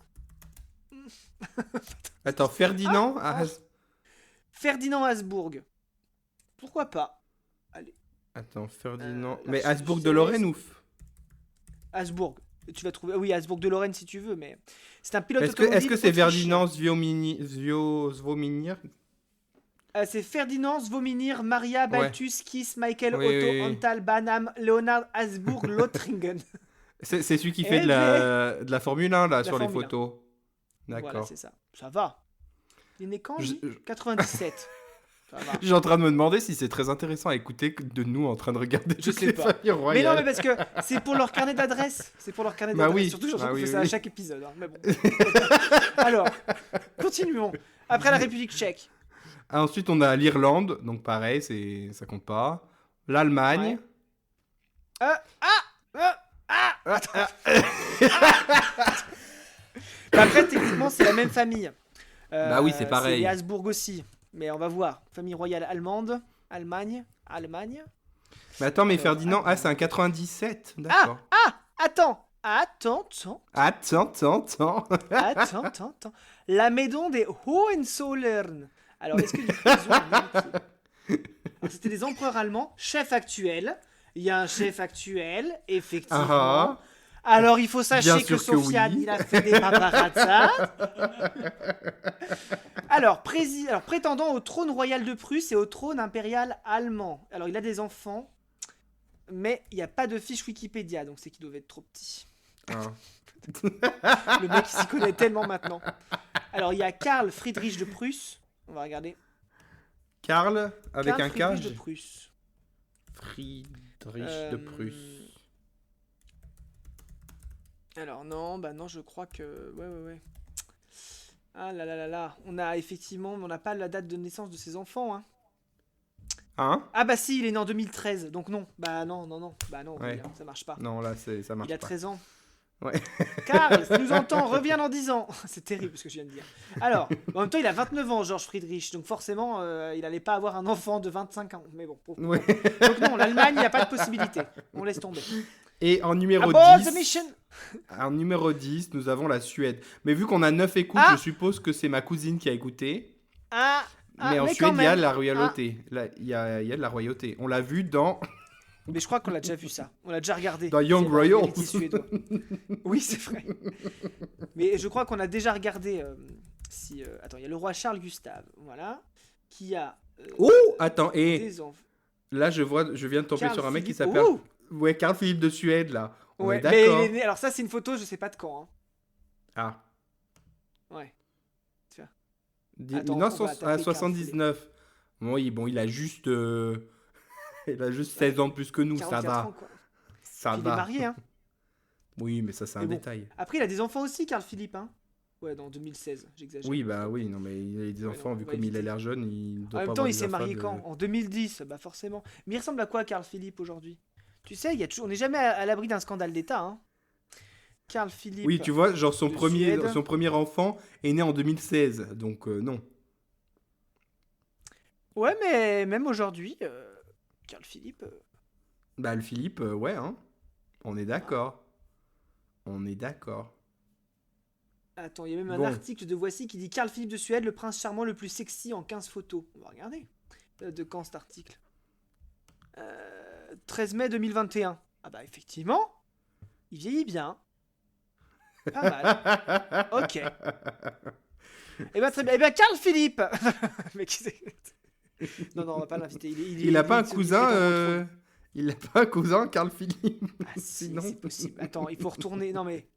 Attends, Ferdinand Ferdinand Habsbourg. Pourquoi pas? Attends, Ferdinand... l'archiduc mais Habsbourg de céleste. Lorraine ou... Habsbourg. Tu vas trouver. Oui, Habsbourg de Lorraine si tu veux, mais c'est un pilote Est-ce automobile que c'est autrichien. Ferdinand Zvomir? C'est Ferdinand Zvomir, Maria Ouais. Balthus, Kiss, Michael Oui, Otto, oui, oui. Antal, Banham, Leonard Habsbourg, Lothringen. C'est celui qui fait Eh de la Formule 1, là, La sur les Formule 1. photos. Voilà, D'accord. c'est ça. Ça va. Il est né quand, lui Je- 97. Ça va. J'ai en train de me demander si c'est très intéressant à écouter que de nous en train de regarder Je toutes sais les pas. familles Mais royales. non, mais parce que c'est pour leur carnet d'adresse. C'est pour leur carnet Bah d'adresse. oui. Surtout, j'entends Bah qu'on oui, fait ça à oui. chaque épisode. Hein. Mais bon. Alors, continuons. Après la République tchèque. Ensuite, on a l'Irlande, donc pareil, ça compte pas. L'Allemagne. Bah, après, techniquement, c'est la même famille. Bah oui, c'est pareil. C'est les Habsbourg aussi. Mais on va voir. Famille royale allemande. Allemagne. Mais attends, mais Alors, Ferdinand, attends. c'est un 97. D'accord. Attends. Attends. La maison des Hohenzollern. Alors, est-ce que du coup, ils ont hérité Alors, c'était des empereurs allemands, chef actuel. Il y a un chef actuel, effectivement. Ah, Alors, il faut Bien sachez que sûr que Sofiane, oui. il a fait des paparazzas. Alors, prétendant au trône royal de Prusse et au trône impérial allemand. Alors, il a des enfants, mais il n'y a pas de fiche Wikipédia, donc c'est qu'il doit être trop petit. ah. Le mec, il s'y connaît tellement maintenant. Alors, il y a Karl Friedrich de Prusse. On va regarder. Karl, avec Karl un K. Friedrich de Prusse. Friedrich de Euh, Prusse. Alors, non, je crois que... Ouais. Ah là là là là. On a effectivement... On n'a pas la date de naissance de ses enfants, hein. Hein? Ah bah si, il est né en 2013, donc non. Bah non. Bah non, Ouais. ça marche pas. Non, là, ça marche Il a pas. 13 ans. Ouais. Karl, si tu nous entends, reviens dans 10 ans. C'est terrible ce que je viens de dire. Alors, en même temps, il a 29 ans, Georges Friedrich, donc forcément, il allait pas avoir un enfant de 25 ans. Mais bon. Ouais. Donc non, l'Allemagne, il n'y a pas de possibilité. On laisse tomber. Et en numéro Abort 10... the mission. En numéro 10, nous avons la Suède. Mais vu qu'on a 9 écoutes, Ah je suppose que c'est ma cousine qui a écouté. Mais en quand Suède, il y a même. la royauté. Il y a de la royauté. On l'a vu dans... Mais je crois qu'on l'a déjà vu ça. On l'a déjà regardé. Dans Young C'est vrai, Royals. vérité suédois. Oui, c'est vrai. Mais je crois qu'on a déjà regardé. Attends, il y a le roi Charles Gustave, voilà, qui a Oh, attends, et des enfants. là, je viens de tomber Karl sur un mec qui Philippe- s'appelle... Ouh Ouais, Carl Philippe de Suède, là. On Ouais, est mais d'accord. il est né- alors ça, c'est une photo, je sais pas de quand. Hein. Ah. Ouais. Attends, Attends, on va taper Carl 79. Bon, il a juste... il a juste 16 ans de plus que nous, ça 44 ans, va. quoi. Ça Puis il est va. marié, hein. Oui, mais ça, c'est un Mais bon. détail. Après, il a des enfants aussi, Carl Philippe, hein. Ouais, dans 2016, j'exagère. Oui, bah oui, non, mais il a des Ouais, enfants, non, vu on va comme il a éviter. l'air jeune, il doit En pas même temps, avoir il des s'est enfants marié de- quand? En 2010, bah forcément. Mais il ressemble à quoi, Carl Philippe, aujourd'hui? Tu sais, on n'est jamais à l'abri d'un scandale d'État, hein. Carl Philippe. Oui, tu vois, genre de Suède. son premier enfant est né en 2016, donc non. Ouais, mais même aujourd'hui, Carl Philippe. Bah, le Philippe, ouais, hein. On est d'accord. On est d'accord. Attends, il y a même un Bon. article de Voici qui dit Carl Philippe de Suède, le prince charmant le plus sexy en 15 photos. On va regarder. De quand cet article 13 mai 2021. Ah bah effectivement, il vieillit bien. Pas mal. Ok. Eh ben très bien. Eh ben Carl Philippe. Mais qui c'est Non, on va pas l'inviter. Il a pas un se cousin, fait dans le trou. il a pas un cousin, Carl Philippe. Ah si, Sinon. c'est possible. Attends, il faut retourner. Non mais,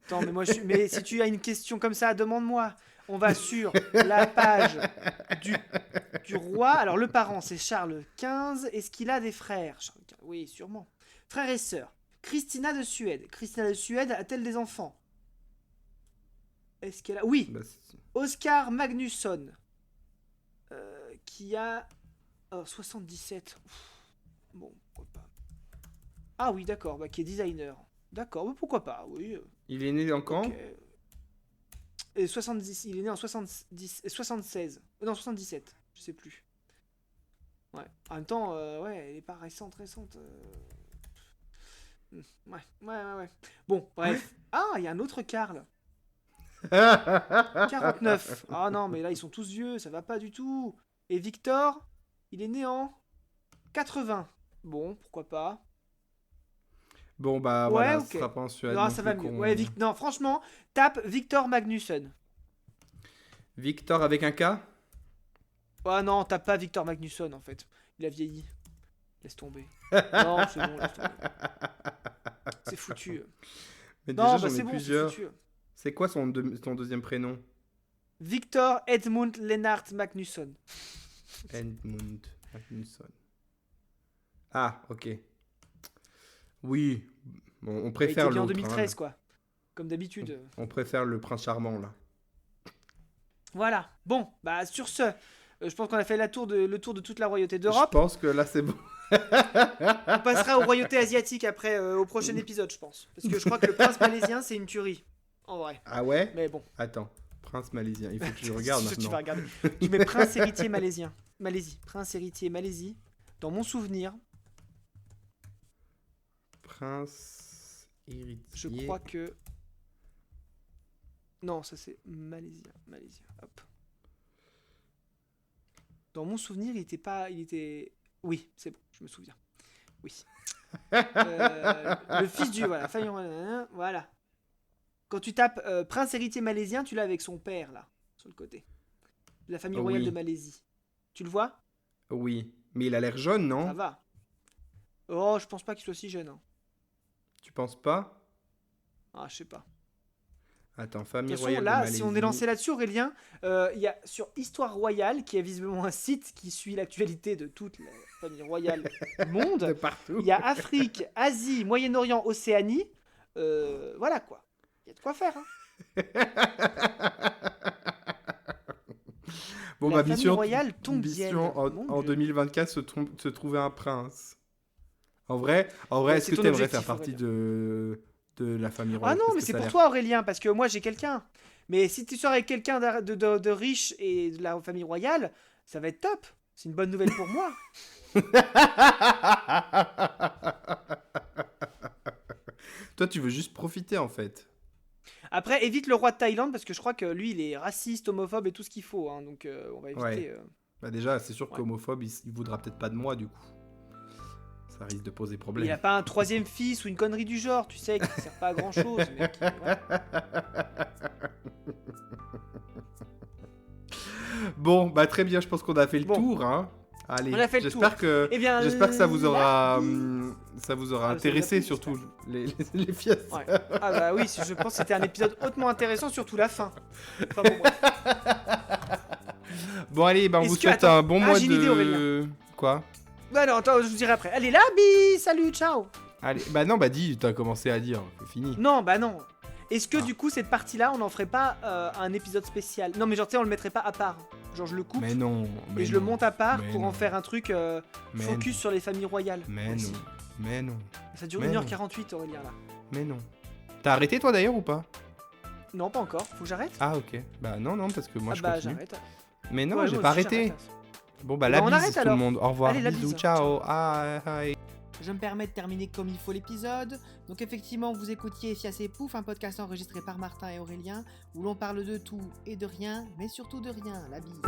attends, mais moi, mais si tu as une question comme ça, demande-moi. On va sur la page du roi. Alors, le parent, c'est Charles XV. Est-ce qu'il a des frères? Charles XV, oui, sûrement. Frères et sœurs. Christina de Suède. Christina de Suède a-t-elle des enfants? Est-ce qu'elle a... Oui. Bah, Oscar Magnusson. Qui a 77. Bon, pourquoi pas. Ah oui, d'accord, qui est designer. D'accord, pourquoi pas, oui. il est né en quand? Okay. Et 70, il est né en 76. Non, 77, je sais plus. Ouais. En même temps, ouais, elle est pas récente. Ouais. Bon, bref. Ah, il y a un autre Karl. 49. Ah non, mais là, ils sont tous vieux, ça va pas du tout. Et Victor, il est né en 80. Bon, pourquoi pas. Bon, bah ouais, voilà, okay. ce sera pas en Suède. Non, ça va mieux. Ouais, non, franchement, tape Victor Magnusson. Victor avec un K? Ah non, tape pas Victor Magnusson en fait. Il a vieilli. Laisse tomber. Non, c'est bon, laisse tomber. C'est foutu. Mais déjà, non, j'en ai c'est plusieurs. bon, c'est foutu. C'est quoi son deuxième prénom? Victor Edmund Lennart Magnusson. Edmund Magnusson. Ah, ok. Oui, on préfère l'autre. Il était bien en 2013, quoi. Comme d'habitude. On préfère le prince charmant, là. Voilà. Bon, bah sur ce, je pense qu'on a fait le tour de toute la royauté d'Europe. Je pense que là, c'est bon. On passera aux royautés asiatiques après, au prochain épisode, je pense. Parce que je crois que le prince malaisien, c'est une tuerie. En vrai. Ah ouais? Mais bon. Attends, prince malaisien, il faut que je regarde maintenant. Tu vas regarder. Tu mets prince héritier malaisien. Malaisie. Prince héritier Malaisie. Dans mon souvenir. Prince héritier. Je crois que... Non, ça c'est malaisien. Hop. Dans mon souvenir, il était... Oui, c'est bon, je me souviens. Oui. Le fils du... Voilà, famille... Voilà. Quand tu tapes prince héritier malaisien, tu l'as avec son père, là, sur le côté. La famille royale de Malaisie. Tu le vois? Oui, mais il a l'air jeune, non? Ça va. Oh, je pense pas qu'il soit si jeune. Hein. Tu penses pas? Ah, je sais pas. Attends, famille royale royale là, de Malaisie. Si on est lancé là-dessus, Aurélien, il y a sur Histoire Royale, qui est visiblement un site qui suit l'actualité de toute la famille royale du monde. De partout. Il y a Afrique, Asie, Moyen-Orient, Océanie. Voilà quoi. Il y a de quoi faire. Hein. Bon, la ma famille mission, royale tombe en 2024 se trouver un prince. En vrai, est-ce que tu aimerais faire partie de la famille royale? Ah non, mais c'est pour toi, Aurélien, parce que moi j'ai quelqu'un. Mais si tu sors avec quelqu'un de riche et de la famille royale, ça va être top. C'est une bonne nouvelle pour moi. Toi, tu veux juste profiter en fait. Après, évite le roi de Thaïlande parce que je crois que lui, il est raciste, homophobe et tout ce qu'il faut. Hein, donc, on va éviter. Ouais. Bah déjà, c'est sûr qu'homophobe, il voudra peut-être pas de moi du coup. Ça risque de poser problème. Il a pas un troisième fils ou une connerie du genre, tu sais, qui sert pas à grand chose. Bon, bah très bien, je pense qu'on a fait le tour. Hein. Allez, on a fait le tour. J'espère que ça vous aura intéressé, surtout les fiestes. Ouais. Ah bah oui, je pense que c'était un épisode hautement intéressant, surtout la fin. Enfin bon, bref. Bon allez, bah, on vous souhaite un bon mois de... Quoi? Bah non, attends, je vous dirai après. Allez, là, salut, ciao. Allez, bah non, bah dis, t'as commencé à dire, c'est fini. Non, bah non. Est-ce que du coup, cette partie-là, on n'en ferait pas un épisode spécial? Non, mais genre, tu sais, on le mettrait pas à part. Genre, je le coupe. Mais non. Et je le monte à part pour en faire un truc focus sur les familles royales. Mais non. Ça dure 1h48, Aurélien, là. Mais non. T'as arrêté, toi, d'ailleurs, ou pas? Non, pas encore. Faut que j'arrête. Ah, ok. Bah non, parce que moi, je continue. J'arrête. Mais non, j'ai pas arrêté. Bon, bah la bise, tout le monde. Au revoir. Allez, bisous, ciao. Bye. Je me permets de terminer comme il faut l'épisode. Donc effectivement, vous écoutiez Fiasse et Pouf, un podcast enregistré par Martin et Aurélien, où l'on parle de tout et de rien, mais surtout de rien. La bise.